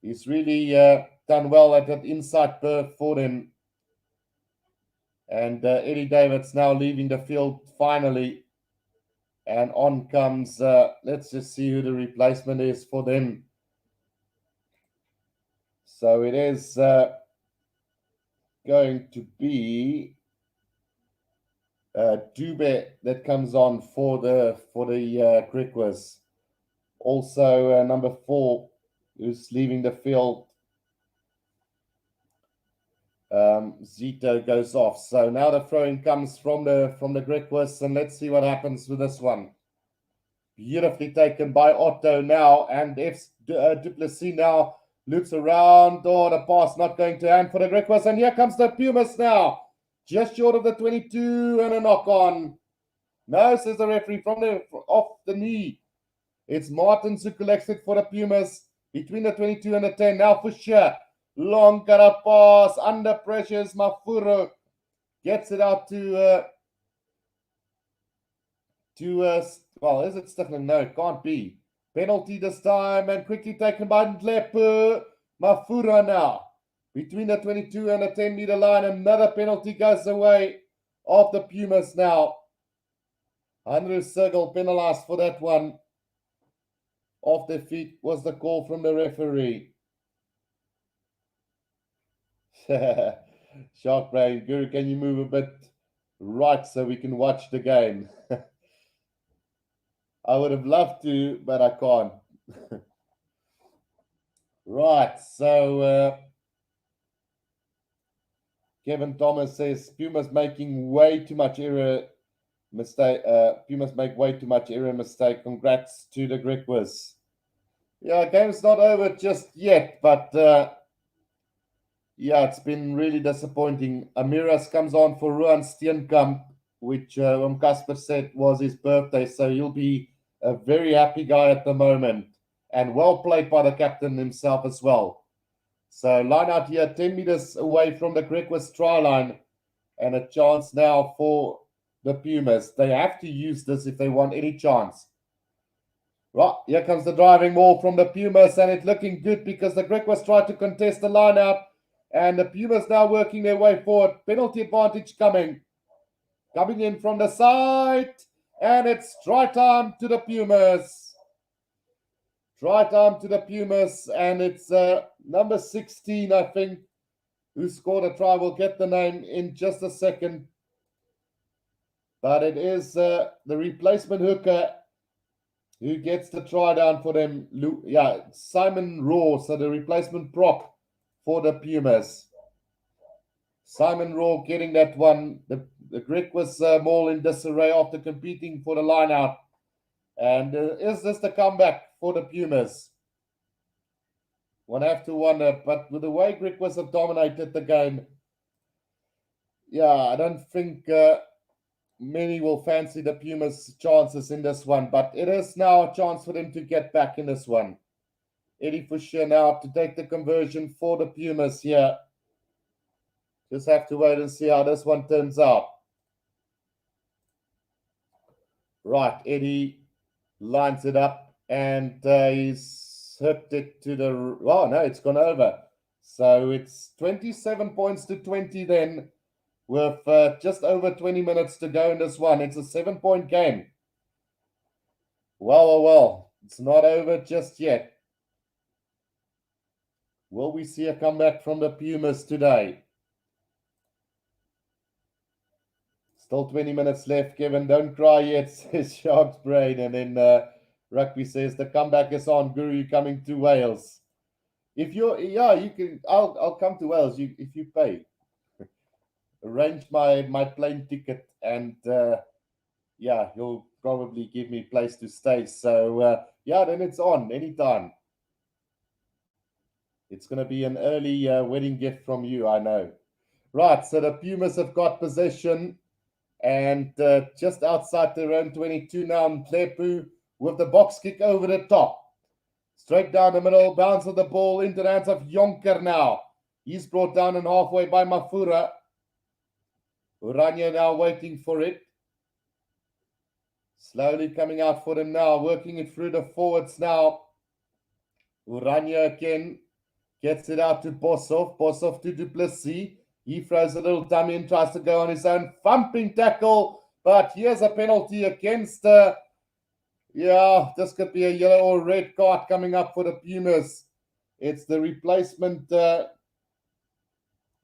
He's really done well at that inside berth for them. And Eddie Davids now leaving the field finally. And on comes, let's just see who the replacement is for them. So it is going to be Dube that comes on for the Griquas. Also number 4 who's leaving the field. Zito goes off. So now the throwing comes from the Griquas, and let's see what happens with this one. Beautifully taken by Otto now. And Duplessis now loops around. Oh, the pass not going to hand for the Griquas. And here comes the Pumas now. Just short of the 22 and a knock on. No, says the referee, off the knee. It's Martins who collects it for the Pumas between the 22 and the 10. Now for sure. Long cut pass. Under pressure is Mafuro. Gets it out to well, is it Stifling? No, it can't be. Penalty this time and quickly taken by Ndlepu. Mafura now. Between the 22 and the 10-meter line, another penalty goes away of the Pumas now. Andrew Sergel penalized for that one. Off their feet was the call from the referee. Shark brain. Guru, can you move a bit right so we can watch the game? I would have loved to, but I can't. Right, so Kevin Thomas says Pumas making way too much error mistake. Pumas make way too much error mistake. Congrats to the Griquas. Yeah, game's not over just yet, but yeah, it's been really disappointing. Amiras comes on for Ruan Steenkamp, which Casper said was his birthday, so he'll be a very happy guy at the moment. And well played by the captain himself as well. So line out here, 10 meters away from the Griquas try line, and a chance now for the Pumas. They have to use this if they want any chance. Right, here comes the driving ball from the Pumas, and it's looking good because the Griquas tried to contest the line out, and the Pumas now working their way forward. Penalty advantage coming in from the side, and it's try time to the Pumas. Try time to the Pumas, and it's number 16, I think, who scored a try. We'll get the name in just a second. But it is the replacement hooker who gets the try down for them. Yeah, Simon Raw, so the replacement prop for the Pumas. Simon Raw getting that one. The Griquas more in disarray after competing for the line out. And is this the comeback for the Pumas? One have to wonder, but with the way Griquas have dominated the game, yeah, I don't think many will fancy the Pumas' chances in this one, but it is now a chance for them to get back in this one. Eddie Fisher now to take the conversion for the Pumas here. Just have to wait and see how this one turns out. Right, Eddie lines it up, and he's hooked it to the... Oh, no, it's gone over. So it's 27 points to 20 then, with just over 20 minutes to go in this one. It's a 7-point game. Well. It's not over just yet. Will we see a comeback from the Pumas today? Still 20 minutes left, Kevin. Don't cry yet, says Shark's Brain. And then Rugby says the comeback is on. Guru, you coming to Wales? If you're, yeah, you can. I'll come to Wales. If you pay. Arrange my plane ticket, and yeah, he'll probably give me a place to stay. So yeah, then it's on anytime. It's going to be an early wedding gift from you, I know. Right, so the Pumas have got possession, and just outside their own 22 now, Ndlepu with the box kick over the top. Straight down the middle, bounce of the ball into the hands of Jonker now. He's brought down and halfway by Mafura. Urania now waiting for it. Slowly coming out for him now, working it through the forwards now. Urania again gets it out to Bosov. Bosov to Duplessis. He throws a little dummy and tries to go on his own. Thumping tackle, but here's a penalty against... yeah, this could be a yellow or red card coming up for the Pumas. It's the replacement...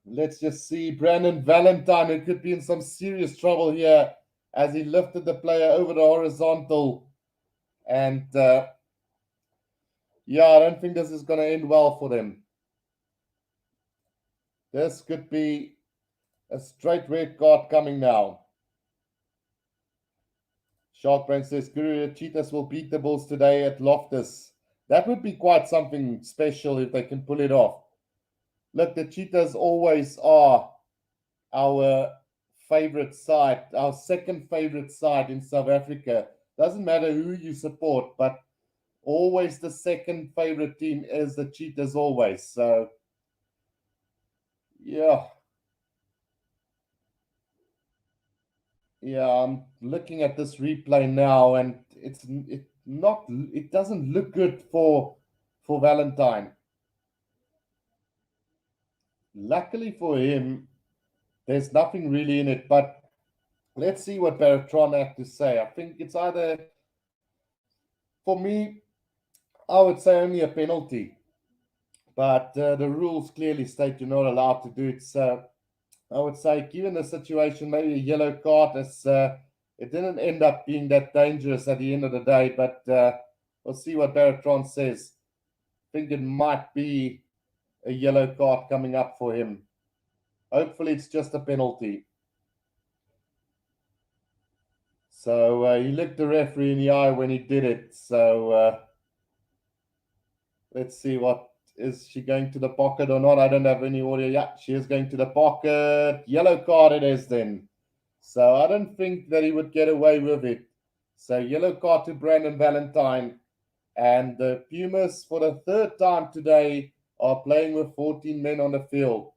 let's just see, Brandon Valentine, who could be in some serious trouble here as he lifted the player over the horizontal. And yeah, I don't think this is going to end well for them. This could be a straight red card coming now. Sharkbrain says, Currie, Cheetahs will beat the Bulls today at Loftus. That would be quite something special if they can pull it off. Look, the Cheetahs always are our favorite side, our second favorite side in South Africa. Doesn't matter who you support, but always the second favorite team is the Cheetahs always. So, yeah. Yeah, I'm looking at this replay now, and it doesn't look good for Valentine. Luckily for him, there's nothing really in it, but let's see what Bertrand had to say. I think it's either, for me, I would say only a penalty, but the rules clearly state you're not allowed to do it. So I would say, given the situation, maybe a yellow card. As it didn't end up being that dangerous at the end of the day, but we'll see what Bertrand says. I think it might be a yellow card coming up for him. Hopefully, it's just a penalty. So he looked the referee in the eye when he did it. So let's see what. Is she going to the pocket or not? I don't have any audio. Yeah, she is going to the pocket. Yellow card it is then. So I don't think that he would get away with it. So yellow card to Brandon Valentine. And the Pumas, for the third time today, are playing with 14 men on the field.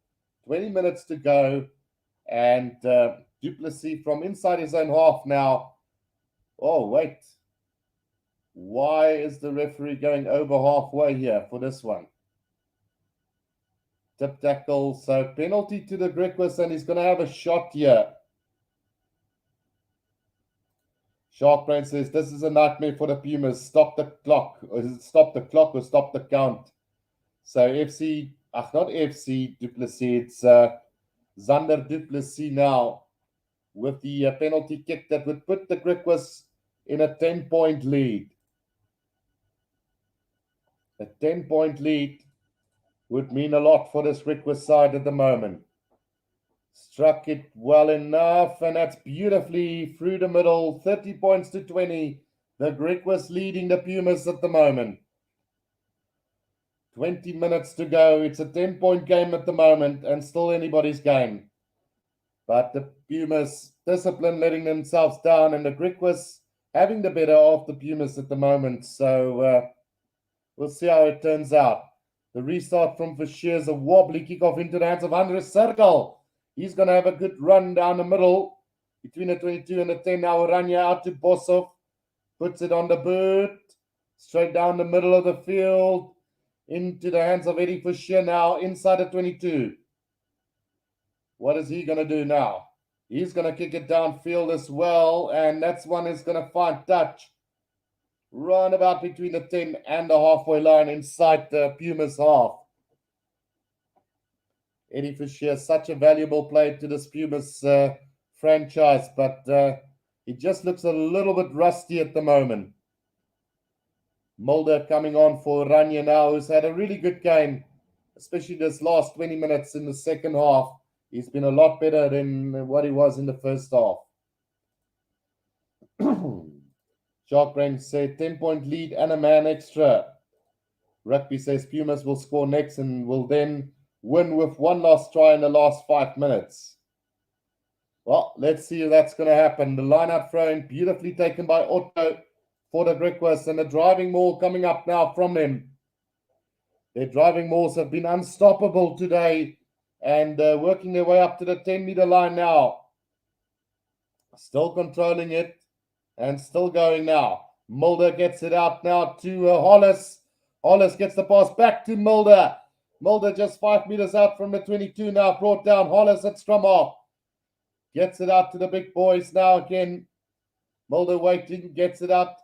20 minutes to go. And Du Plessis from inside his own half now. Oh, wait. Why is the referee going over halfway here for this one? Tip tackle, so penalty to the Griquas, and he's going to have a shot here. Sharkbrain says, this is a nightmare for the Pumas. Stop the clock. Or is it stop the clock or stop the count? So not FC Du Plessis, it's Zander Du Plessis now with the penalty kick that would put the Griquas in a 10-point lead. A 10-point lead would mean a lot for this Griquas side at the moment. Struck it well enough, and that's beautifully through the middle. 30 points to 20. The Griquas leading the Pumas at the moment. 20 minutes to go. It's a 10-point game at the moment, and still anybody's game. But the Pumas discipline letting themselves down, and the Griquas having the better of the Pumas at the moment. So we'll see how it turns out. The restart from Fischer is a wobbly kickoff into the hands of Andres Circle. He's going to have a good run down the middle between the 22 and the 10. Now Oranje out to Bosov. Puts it on the boot. Straight down the middle of the field. Into the hands of Eddie Fischer now inside the 22. What is he going to do now? He's going to kick it downfield as well. And that's one is going to find touch. Run about between the 10 and the halfway line inside the Pumas half. Eddie Fischer, such a valuable player to this Pumas franchise, but he just looks a little bit rusty at the moment. Mulder coming on for Oranje now, who's had a really good game, especially this last 20 minutes in the second half. He's been a lot better than what he was in the first half. Sharkbrain said 10-point lead and a man extra. Rugby says Pumas will score next and will then win with one last try in the last 5 minutes. Well, let's see if that's going to happen. The line-out throw-in beautifully taken by Otto for the Griquas, and the driving maul coming up now from them. Their driving mauls have been unstoppable today and working their way up to the 10-meter line now. Still controlling it. And still going now. Mulder gets it out now to Hollis. Hollis gets the pass back to Mulder. Mulder just 5 meters out from the 22 now. Brought down. Hollis at scrum off. Gets it out to the big boys now again. Mulder waiting. Gets it out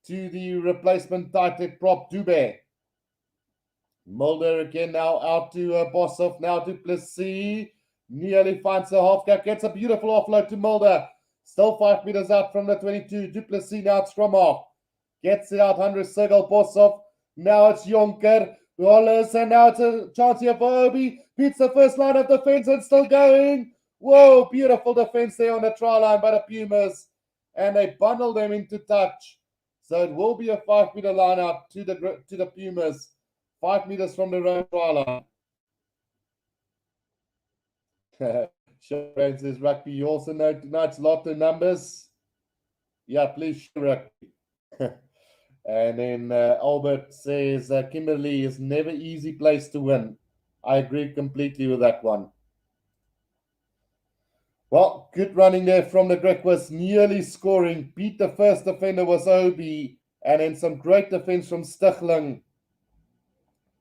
to the replacement tight head prop Dube. Mulder again now out to Bosov. Now to Plessis. Nearly finds a half gap. Gets a beautiful offload to Mulder. Still 5 meters out from the 22. Du Plessis now at scrum off. Gets it out. 100 circle. Bosov. Now it's Jonker. Wallace. And now it's a chance here for Obi. Beats the first line of defense and still going. Whoa. Beautiful defense there on the try line by the Pumas. and they bundle them into touch. So it will be a 5 meter lineup to the Pumas, 5 meters from the road try line. Sean says, Rugby, you also know tonight's lotto numbers. Yeah, please show Rugby. And then Albert says, Kimberley is never easy place to win. I agree completely with that one. Well, good running there from the Griquas, nearly scoring. Beat the first defender was Obi, and then some great defense from Stichling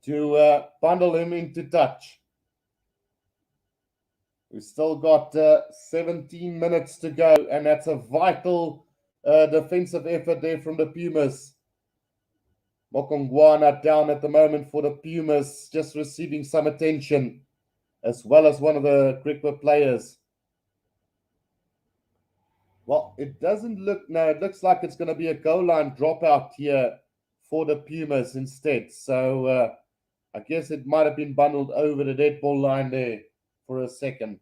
to bundle him into touch. We've still got 17 minutes to go, and that's a vital defensive effort there from the Pumas. Mokongwana down at the moment for the Pumas, just receiving some attention, as well as one of the Griquas players. Well, it doesn't look, no, it looks like it's going to be a goal line dropout here for the Pumas instead. So I guess it might have been bundled over the dead ball line there for a second.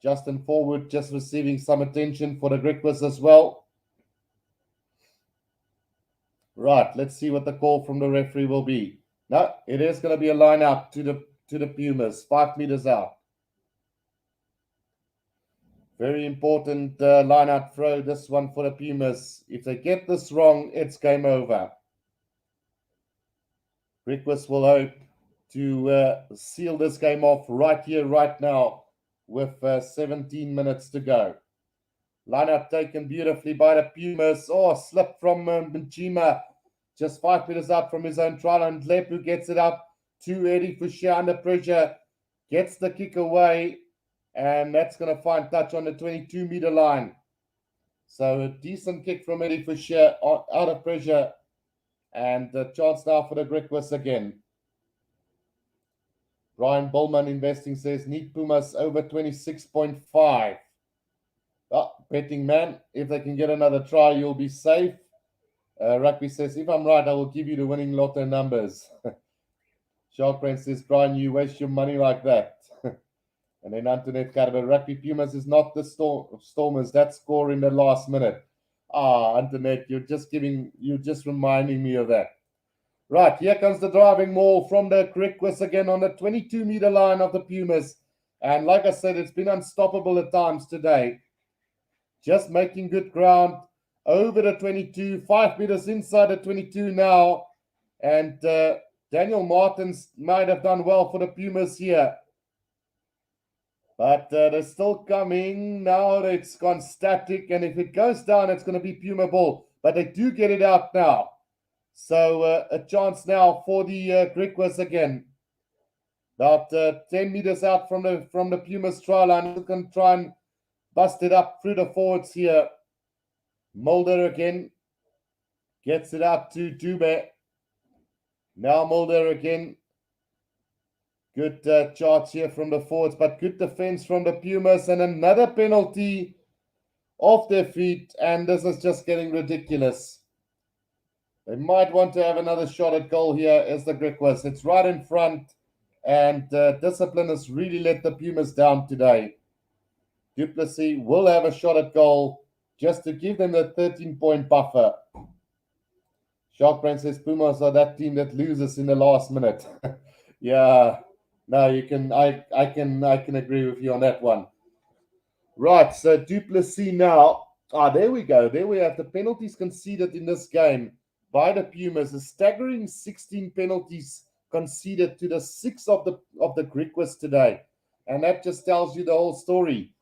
Justin Forward just receiving some attention for the Griquas as well. Right, let's see what the call from the referee will be. No, it is going to be a line out to the Pumas, 5 meters out. Very important line out throw, this one for the Pumas. If they get this wrong, it's game over. Griquas will hope to seal this game off right here, right now, with 17 minutes to go. Line out taken beautifully by the Pumas. Oh, slip from Benchima, just 5 meters out from his own try line. Lepu gets it up to Eddie Foucher under pressure, gets the kick away, and that's going to find touch on the 22-meter line. So a decent kick from Eddie Foucher out of pressure, and the chance now for the Griquas again. Brian Bullman investing says, need Pumas over 26.5. Oh, betting man, if they can get another try, you'll be safe. Rugby says, if I'm right, I will give you the winning lotto numbers. Shark Prince says, Brian, you waste your money like that. And then Antoinette Carver, Rugby Pumas is not the Stormers that score in the last minute. Antoinette, you're just reminding me of that. Right, here comes the driving maul from the Griquas again on the 22-meter line of the Pumas. And like I said, it's been unstoppable at times today. Just making good ground over the 22, 5 meters inside the 22 now. And Daniel Martins might have done well for the Pumas here. But they're still coming. Now it's gone static. And if it goes down, it's going to be Puma ball. But they do get it out now. So a chance now for the Griquas again. About 10 meters out from the Pumas try line. You can try and bust it up through the forwards here. Mulder again gets it out to Dube. Now Mulder again. Good charge here from the forwards, but good defense from the Pumas, and another penalty off their feet, and this is just getting ridiculous. They might want to have another shot at goal here as the Griquas. It's right in front, and discipline has really let the Pumas down today. Duplessis will have a shot at goal just to give them the 13-point buffer. Sharkbrain says Pumas are that team that loses in the last minute. Yeah, no, I can agree with you on that one. Right, so Duplessis now. There we go. There we have the penalties conceded in this game by the Pumas. A staggering 16 penalties conceded to the 6 of the Griquas today. And that just tells you the whole story.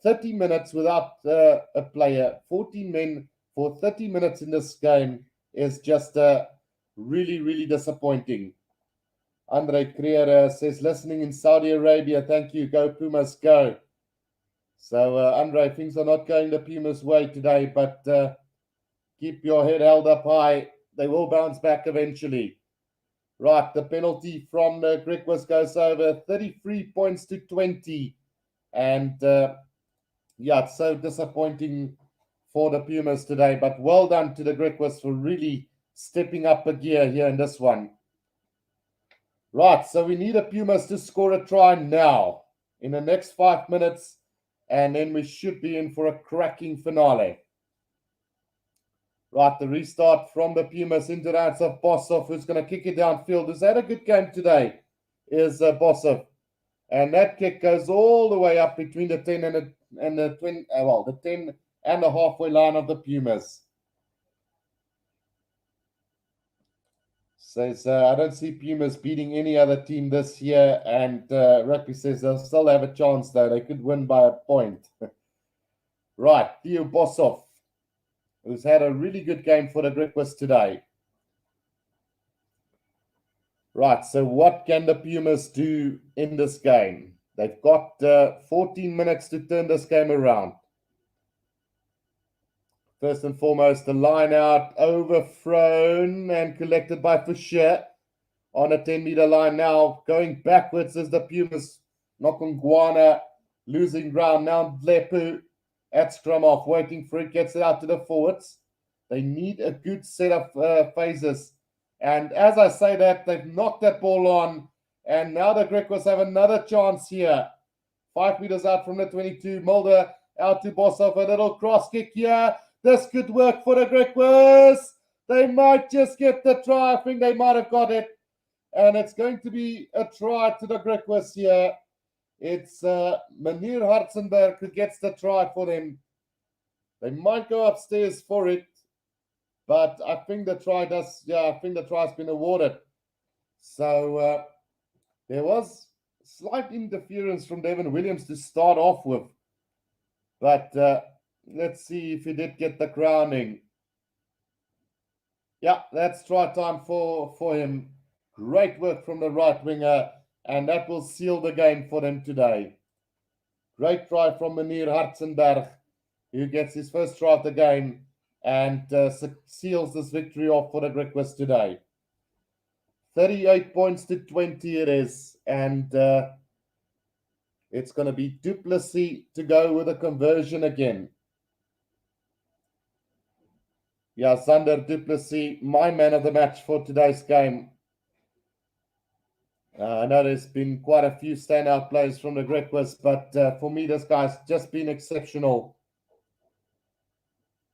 30 minutes without a player, 14 men for 30 minutes in this game is just really, really disappointing. Andre Creer says, listening in Saudi Arabia, thank you, go Pumas, go. So, Andre, things are not going the Pumas' way today, but keep your head held up high. They will bounce back eventually. Right, the penalty from the Griquas goes over, 33 points to 20. And, yeah, it's so disappointing for the Pumas today, but well done to the Griquas for really stepping up a gear here in this one. Right, so we need the Pumas to score a try now in the next 5 minutes, and then we should be in for a cracking finale. Right, the restart from the Pumas into the hands of Bosov, who's going to kick it downfield. Who's had a good game today is Bosov. And that kick goes all the way up between the 10 and the 20, the 10 and the halfway line of the Pumas. Says, I don't see Pumas beating any other team this year. And Rugby says they'll still have a chance, though. They could win by a point. Right, Theo Bosov, who's had a really good game for the Griquas today. Right, so what can the Pumas do in this game? They've got 14 minutes to turn this game around. First and foremost, the line out, overthrown and collected by Fisher on a 10-meter line now. Going backwards as the Pumas knock on Guana, losing ground. Now Lepu at scrum off, waiting for it, gets it out to the forwards. They need a good set of phases. And as I say that, they've knocked that ball on. And now the Griquas have another chance here. 5 meters out from the 22. Mulder out to Bosov. A little cross kick here. This could work for the Griquas. They might just get the try. I think they might have got it. And it's going to be a try to the Griquas here. It's Meneer Hartzenberg who gets the try for them. They might go upstairs for it. But I think the try has been awarded. So there was slight interference from Devin Williams to start off with. But let's see if he did get the crowning. Yeah, that's try time for him. Great work from the right winger. And that will seal the game for them today. Great try from Meneer Hartzenberg, who gets his first try of the game and seals this victory off for the Griquas today. 38 points to 20 it is. And it's going to be Duplessis to go with a conversion again. Yeah, Sander Duplessis, my man of the match for today's game. I know there's been quite a few standout plays from the Griquas, but for me, this guy's just been exceptional.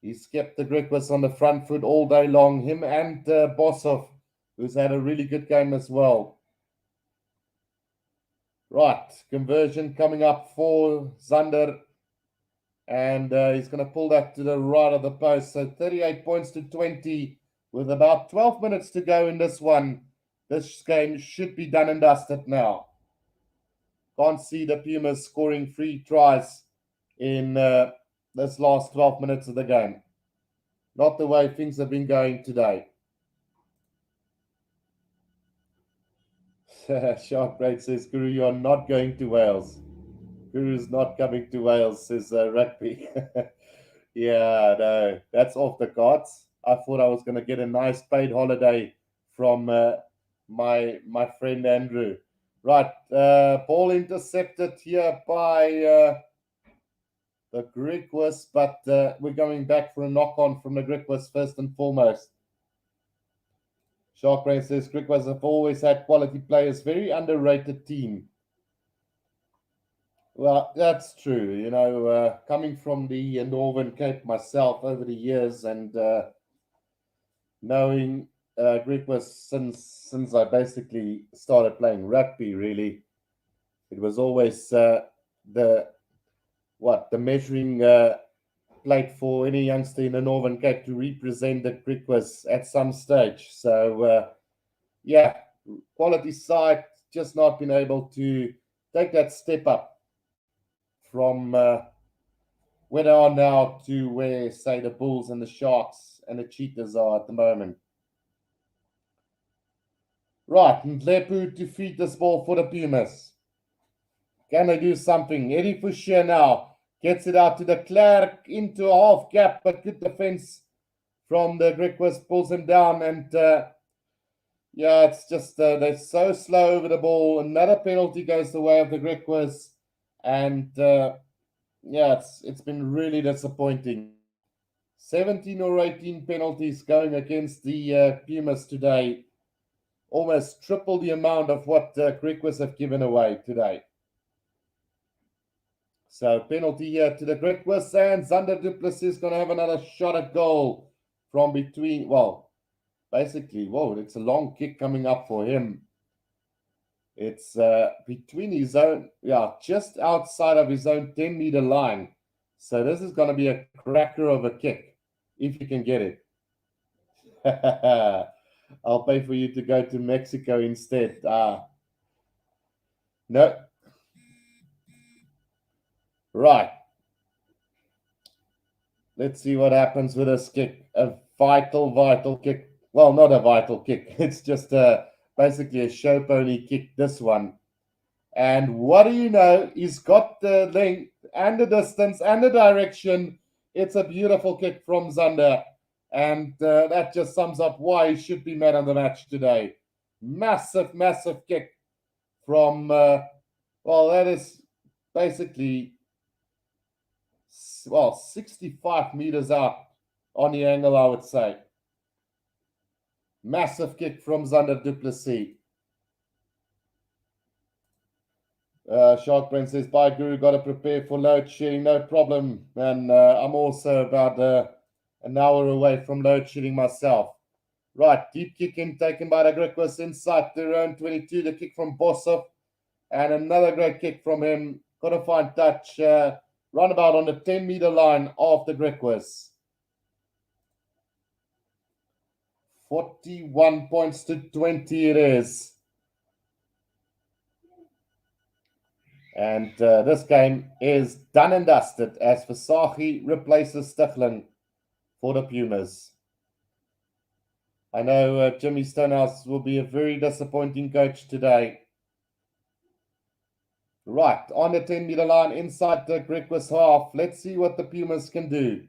He's kept the Griquas on the front foot all day long. Him and Bosov, who's had a really good game as well. Right, conversion coming up for Zander. And he's going to pull that to the right of the post. So 38 points to 20 with about 12 minutes to go in this one. This game should be done and dusted now. Can't see the Pumas scoring 3 tries in this last 12 minutes of the game. Not the way things have been going today. Shark Break says, Guru, you're not going to Wales. Guru's not coming to Wales, says Rugby. Yeah, no, that's off the cards. I thought I was going to get a nice paid holiday from my friend Andrew. Right, ball intercepted here by the Griquas, but we're going back for a knock-on from the Griquas first and foremost. Shark Rain says, Griquas have always had quality players, very underrated team. Well, that's true. You know, coming from the Northern Cape myself over the years and knowing Griquas since I basically started playing rugby, really, it was always the measuring plate for any youngster in the Northern Cape to represent the Griquas at some stage. So, yeah, quality side, just not been able to take that step up from where they are now to where, say, the Bulls and the Sharks and the Cheetahs are at the moment. Right, and Lepu to feed this ball for the Pumas. Can they do something? Eddie Fisher now gets it out to the Clark into a half gap, but good defense from the Griquas, pulls him down. And yeah, it's just they're so slow over the ball. Another penalty goes the way of the Griquas. And yeah, it's been really disappointing. 17 or 18 penalties going against the Pumas today. Almost triple the amount of what Griquas have given away today. So penalty here to the Griquas, and Zander Duplessis is going to have another shot at goal. from between, well, basically, whoa, it's a long kick coming up for him. It's between his own, yeah, just outside of his own 10-meter line. So this is going to be a cracker of a kick, if you can get it. I'll pay for you to go to Mexico instead. No. Right. Let's see what happens with this kick. A vital kick. Well, not a vital kick. It's just basically a show pony kick, this one. And what do you know? He's got the length and the distance and the direction. It's a beautiful kick from Zander. And that just sums up why he should be man of the match today. Massive kick from, well, that is basically, well, 65 meters out on the angle, I would say. Massive kick from Zander du Plessis. Shark Brain says, bye, Guru, got to prepare for load shedding. No problem. And I'm also about an hour away from load shedding myself. Right, deep kick in taken by the Griquas inside their own 22. The kick from Bosov. And another great kick from him. Got to find touch. Roundabout on the 10-meter line of the Griquas. 41 points to 20 it is. And this game is done and dusted as Versace replaces Stichlin for the Pumas. I know Jimmy Stonehouse will be a very disappointing coach today. Right, on the 10-meter line inside the Griquas half. Let's see what the Pumas can do.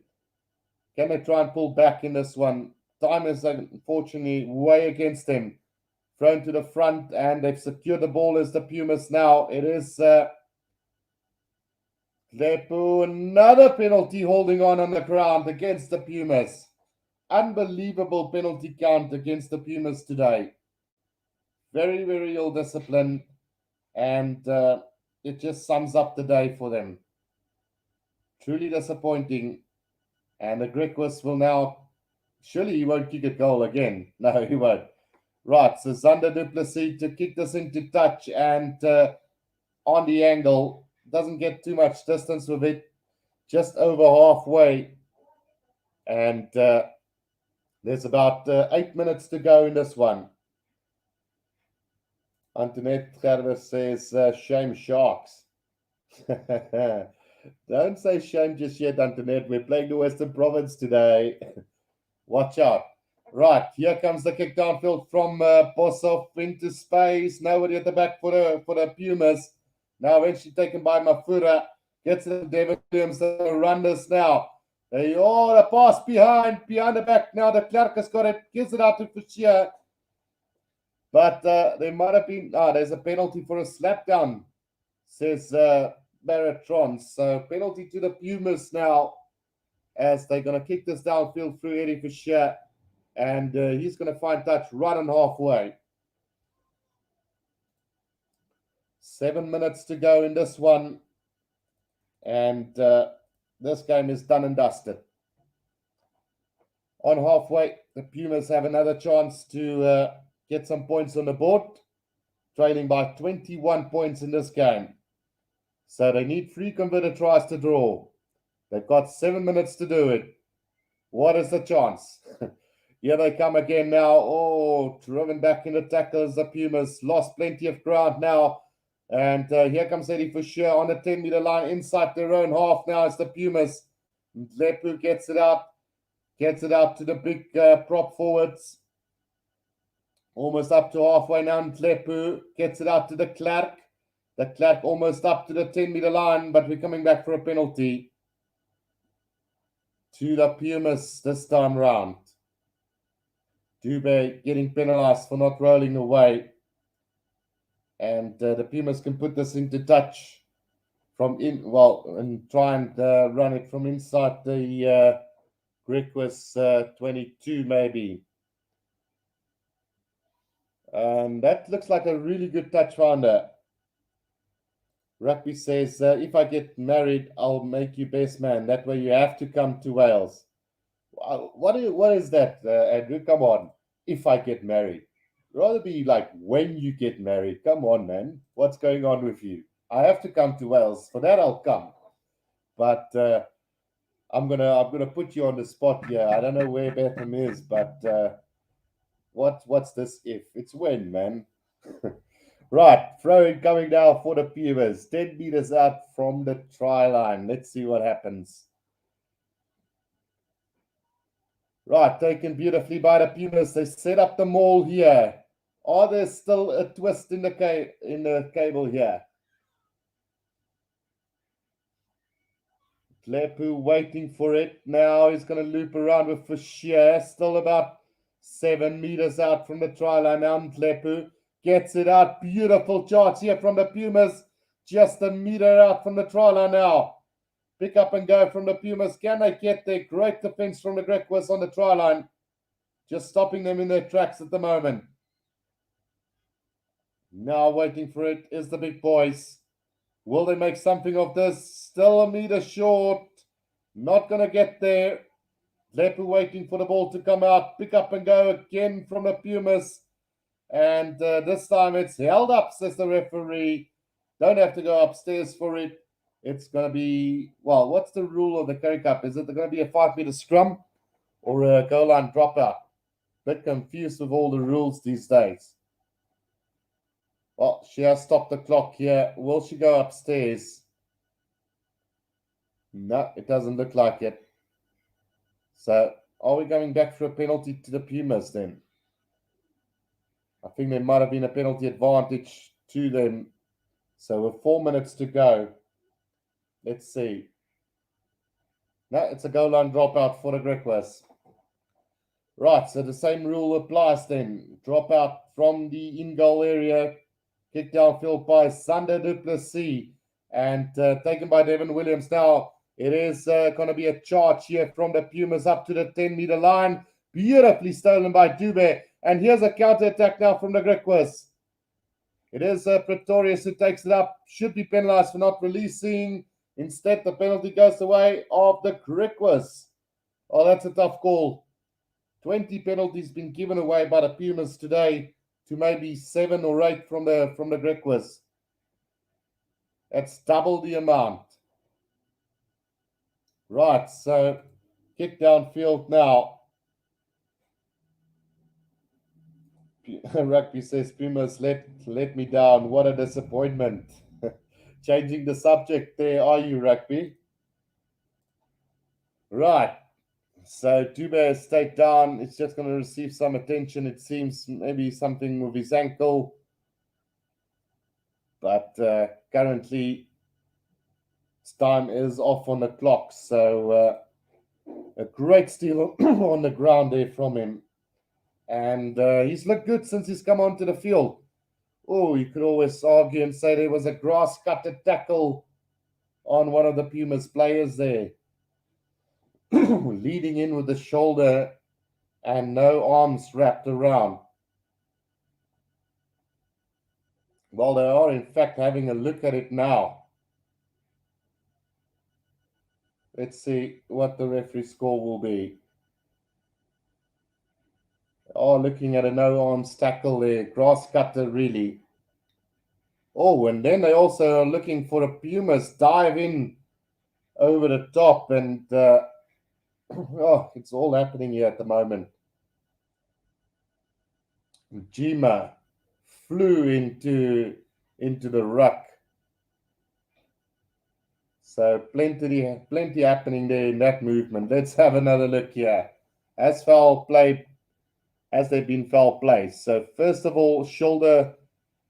Can they try and pull back in this one? Time is unfortunately way against them. Thrown to the front and they've secured the ball as the Pumas now. It is Lepu, another penalty holding on the ground against the Pumas. Unbelievable penalty count against the Pumas today. Very, very ill discipline. And it just sums up the day for them. Truly disappointing. And the Griquas will now, surely he won't kick a goal again. No, he won't. Right, so Zander du Plessis to kick this into touch and on the angle. Doesn't get too much distance with it. Just over halfway. And there's about 8 minutes to go in this one. Antoinette Gerber says, shame Sharks. Don't say shame just yet, Antoinette. We're playing the Western Province today. Watch out. Right, here comes the kick downfield from Bosov into space. Nobody at the back for the Pumas. Now eventually taken by Mafura. Gets it to David Williams. They'll run this now. The pass behind the back. Now the Clark has got it. Gives it out to Fuchsia. But there might have been, there's a penalty for a slap down, says Barretron. So penalty to the Pumas now as they're going to kick this downfield through Eddie Fisher. And he's going to find touch right on halfway. 7 minutes to go in this one. And this game is done and dusted. On halfway, the Pumas have another chance to get some points on the board. Trailing by 21 points in this game. So they need 3 converted tries to draw. They've got 7 minutes to do it. What is the chance? Here they come again now. Oh, driven back in the tackles. The Pumas lost plenty of ground now. And here comes Eddie Fisher on the 10-meter line inside their own half. Now it's the Pumas. Lepu gets it out. Gets it out to the big prop forwards. Almost up to halfway now. Lepu gets it out to the Clark. The Clark almost up to the 10-meter line. But we're coming back for a penalty. To the Pumas this time round. Dubé getting penalized for not rolling away. And the Pumas can put this into touch from and try and run it from inside the Griquas 22 maybe. That looks like a really good touch rounder. Rugby says, if I get married, I'll make you best man. That way you have to come to Wales. What is that, Andrew? Come on. If I get married, rather be like when you get married. Come on, man. What's going on with you? I have to come to Wales. For that, I'll come. But I'm gonna put you on the spot here. I don't know where Bethlehem is, but what's this if? It's when, man. Right, throw it coming down for the Pumas. 10 meters out from the try line. Let's see what happens. Right, taken beautifully by the Pumas. They set up the maul here. Are there still a twist in the cable here? Tlepu waiting for it. Now he's going to loop around with Fischer. Still about 7 meters out from the try line. Now Tlepu gets it out. Beautiful charge here from the Pumas. Just a meter out from the try line now. Pick up and go from the Pumas. Can they get there? Great defense from the Griquas on the try line. Just stopping them in their tracks at the moment. Now waiting for it is the big boys. Will they make something of this? Still a meter short. Not going to get there. Lepu waiting for the ball to come out. Pick up and go again from the Pumas. And this time it's held up, says the referee. Don't have to go upstairs for it. It's going to be, well, what's the rule of the Currie Cup? Is it going to be a 5-meter scrum or a goal line dropout? Bit confused with all the rules these days. Well, she has stopped the clock here. Will she go upstairs? No, it doesn't look like it. So, are we going back for a penalty to the Pumas then? I think there might have been a penalty advantage to them. So, with 4 minutes to go, let's see. No, it's a goal line dropout for the Griquas. Right, so the same rule applies then. Dropout from the in-goal area. Kicked downfield by Sander du Plessis and taken by Devin Williams. Now, it is going to be a charge here from the Pumas up to the 10-meter line. Beautifully stolen by Dube. And here's a counter-attack now from the Griquas. It is Pretorius who takes it up. Should be penalized for not releasing. Instead, the penalty goes the way of the Griquas. Oh, that's a tough call. 20 penalties been given away by the Pumas today to maybe 7 or 8 from the Griquas. That's double the amount. Right, so kick downfield now. Rugby says, Pumas let me down. What a disappointment. Changing the subject there, are you, Rugby? Right. So Dube has stayed down. It's just going to receive some attention. It seems maybe something with his ankle. But currently, time is off on the clock. So a great steal on the ground there from him. And he's looked good since he's come onto the field. Oh, you could always argue and say there was a grass cutter tackle on one of the Pumas players there. Leading in with the shoulder and no arms wrapped around. Well, they are in fact having a look at it now. Let's see what the referee score will be. Oh, looking at a no arms tackle there. Grass cutter, really. Oh, and then they also are looking for a Pumas dive in over the top and oh, it's all happening here at the moment. Jima flew into the ruck. So plenty happening there in that movement. Let's have another look here. Has there been foul play? So first of all, shoulder,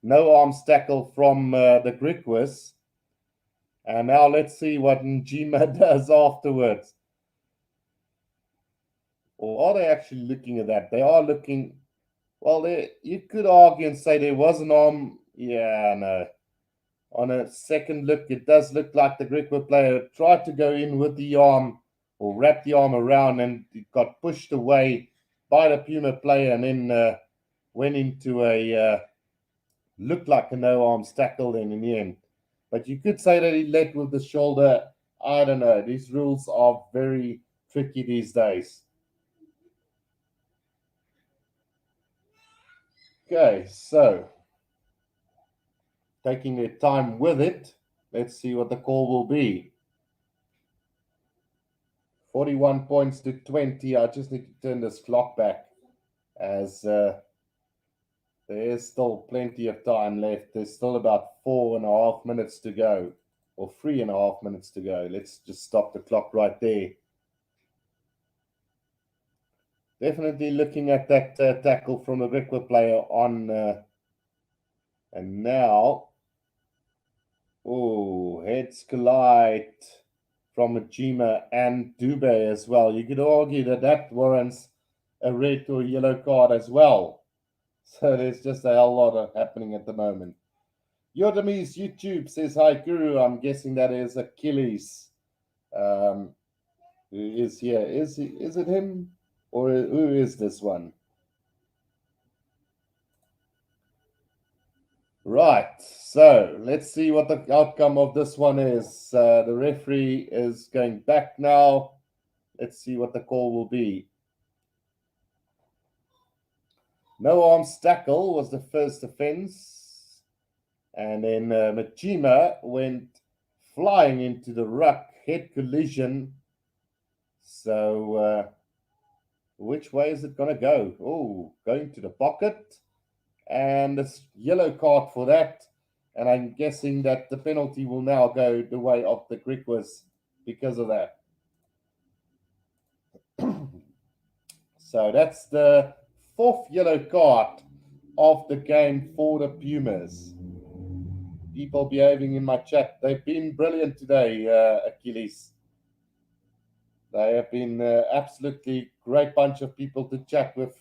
no arms tackle from the Griquas. And now let's see what Njima does afterwards. Or are they actually looking at that? They are looking. Well, you could argue and say there was an arm. Yeah, no. On a second look, it does look like the Griqua player tried to go in with the arm or wrap the arm around, and it got pushed away by the Puma player and then went into a looked like a no arms tackle then in the end. But you could say that he led with the shoulder. I don't know. These rules are very tricky these days. Okay, so taking their time with it. Let's see what the call will be. 41 points to 20. I just need to turn this clock back as there is still plenty of time left. There's still about 4.5 minutes to go, or 3.5 minutes to go. Let's just stop the clock right there. Definitely looking at that tackle from the Griquas player on, and now, oh, heads collide from Majima and Dube as well. You could argue that that warrants a red or yellow card as well. So there's just a hell lot of happening at the moment. Yodamis YouTube says, hi, Guru. I'm guessing that is Achilles. Who is here? Is it him? Or who is this one? Right. So let's see what the outcome of this one is. The referee is going back now. Let's see what the call will be. No arms tackle was the first offense. And then Majima went flying into the ruck, head collision. So which way is it going to go? Oh, going to the pocket. And it's yellow card for that. And I'm guessing that the penalty will now go the way of the Griquas because of that. So that's the 4th yellow card of the game for the Pumas. People behaving in my chat. They've been brilliant today, Achilles. They have been absolutely great bunch of people to chat with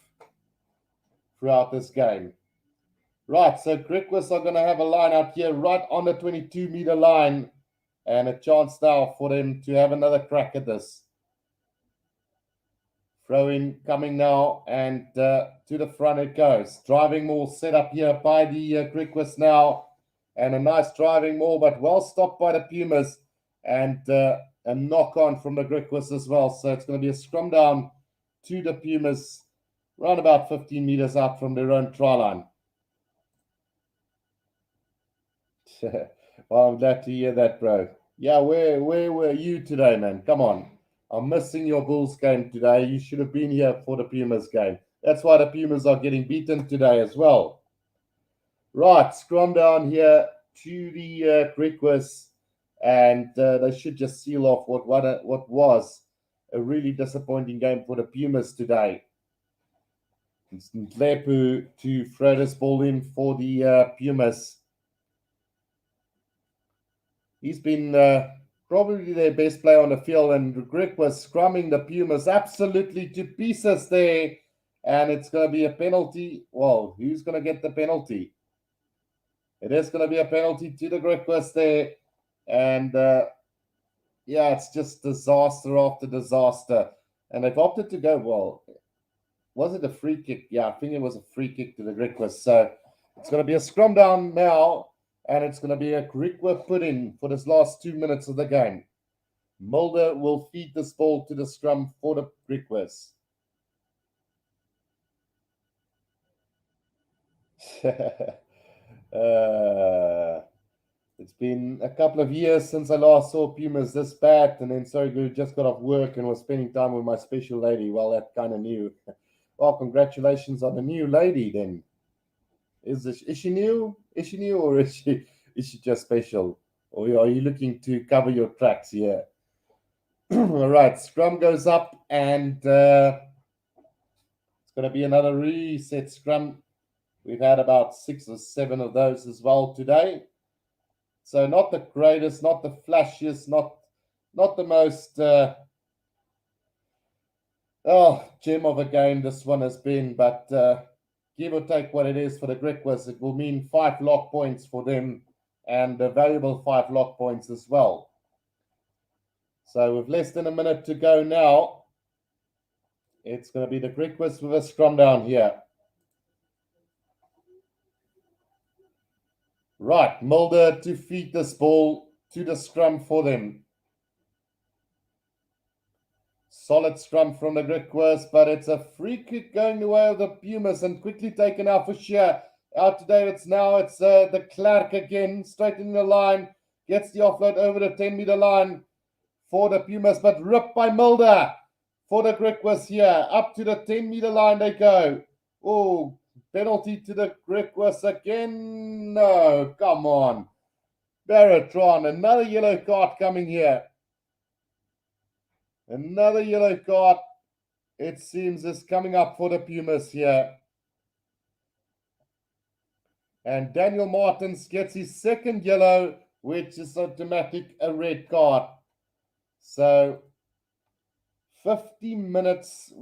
throughout this game. Right, so Griquas are going to have a line out here right on the 22-meter line, and a chance now for them to have another crack at this. Throw in coming now, and to the front it goes. Driving maul set up here by the Griquas now, and a nice driving maul, but well stopped by the Pumas, and a knock on from the Griquas as well. So it's going to be a scrum down to the Pumas, around about 15 meters out from their own try line. Well, I'm glad to hear that, bro. Yeah, where were you today, man? Come on. I'm missing your Bulls game today. You should have been here for the Pumas game. That's why the Pumas are getting beaten today as well. Right, scrum down here to the Griquas, and they should just seal off what was a really disappointing game for the Pumas today. It's Ndlepu to throw this ball in for the Pumas. He's been probably their best player on the field, and Griquas scrumming the Pumas absolutely to pieces there, and it's going to be a penalty. Well, who's going to get the penalty? It is going to be a penalty to the Griquas there, and yeah, it's just disaster after disaster, and they've opted to go, well, was it a free kick? Yeah, I think it was a free kick to the Griquas, so it's going to be a scrum down now. And it's going to be a Griquas put in for this last 2 minutes of the game. Mulder will feed this ball to the scrum for the Griquas. It's been a couple of years since I last saw Pumas this bad, and then sorry, just got off work and was spending time with my special lady. Well, that kind of new. Well, congratulations on the new lady then. Is she new? Is she new, or is she just special? Or are you looking to cover your tracks here? All right, scrum goes up, and it's going to be another reset scrum. We've had about 6 or 7 of those as well today. So not the greatest, not the flashiest, not the most gem of a game this one has been, but give or take what it is for the Griquas, it will mean 5 lock points for them, and a valuable 5 lock points as well. So with less than a minute to go now, it's going to be the Griquas with a scrum down here. Right, Mulder to feed this ball to the scrum for them. Solid scrum from the Griquas, but it's a free kick going the way of the Pumas and quickly taken out for sure. Out today, it's the Clark again, straight in the line, gets the offload over the 10-meter line for the Pumas, but ripped by Mulder for the Griquas here. Up to the 10-meter line they go. Oh, penalty to the Griquas again. No, come on. Baratron, another yellow card coming here. Another yellow card, it seems, is coming up for the Pumas here. And Daniel Martins gets his second yellow, which is automatic a red card. So 50 minutes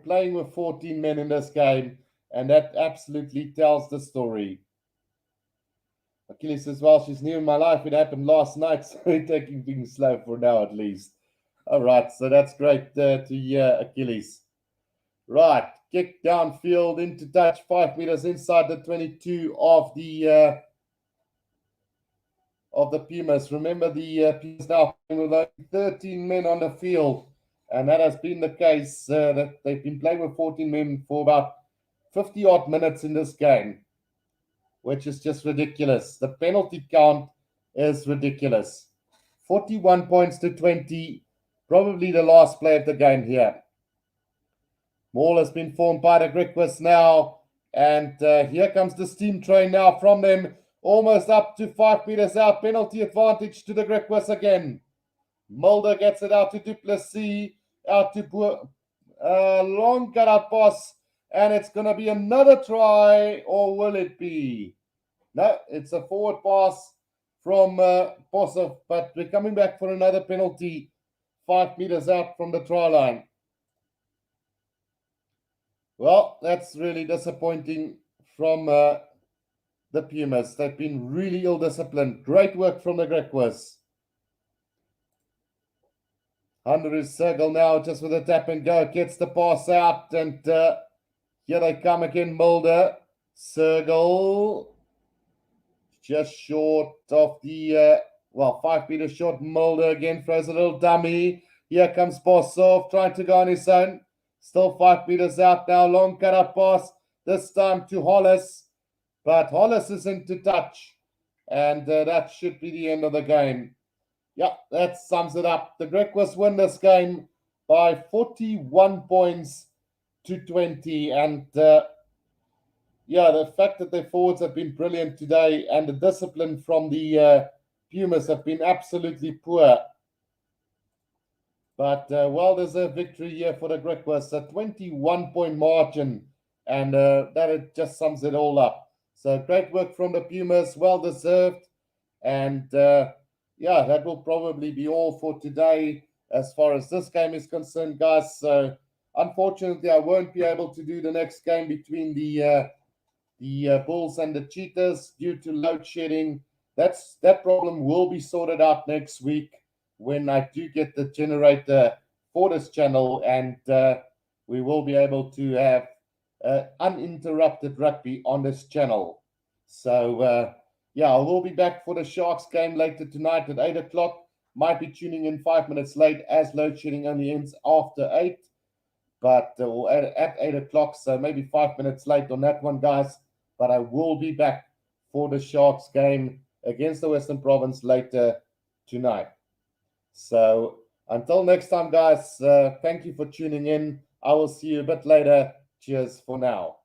playing with 14 men in this game, and that absolutely tells the story. Achilles says, well, she's new in my life. It happened last night, so we're taking things slow for now at least. All right, so that's great to hear, Achilles. Right, kick downfield into touch, 5 meters inside the 22 of the Pumas. Remember, the Pumas now playing with only 13 men on the field, and that has been the case. That they've been playing with 14 men for about 50-odd minutes in this game, which is just ridiculous. The penalty count is ridiculous. 41 points to 20. Probably the last play of the game here. Maul has been formed by the Griquas now. And here comes the steam train now from them. Almost up to 5 meters out. Penalty advantage to the Griquas again. Mulder gets it out to Duplessis. Out to long cut-out pass. And it's going to be another try. Or will it be? No, it's a forward pass from Bosov. But we're coming back for another penalty. 5 meters out from the try line. Well, that's really disappointing from the Pumas. They've been really ill-disciplined. Great work from the Griquas. Under his circle now, just with a tap and go. Gets the pass out, and here they come again, Mulder. Circle. Just short of the... 5 meters short. Mulder again throws a little dummy. Here comes Bosov trying to go on his own. Still 5 meters out now. Long cut-up pass. This time to Hollis. But Hollis is into touch. And that should be the end of the game. Yeah, that sums it up. The Griquas win this game by 41 points to 20. And the fact that their forwards have been brilliant today and the discipline from the Pumas have been absolutely poor. But well-deserved victory here for the Griquas, a 21-point margin, and that just sums it all up. So great work from the Pumas, well-deserved, and that will probably be all for today as far as this game is concerned, guys. So unfortunately, I won't be able to do the next game between the Bulls and the Cheetahs due to load shedding. That problem will be sorted out next week when I do get the generator for this channel, and we will be able to have uninterrupted rugby on this channel. So I will be back for the Sharks game later tonight at 8 o'clock. Might be tuning in 5 minutes late as load shedding only ends after 8, but at 8 o'clock, so maybe 5 minutes late on that one, guys. But I will be back for the Sharks game against the Western Province later tonight. So until next time, guys, thank you for tuning in. I will see you a bit later. Cheers for now.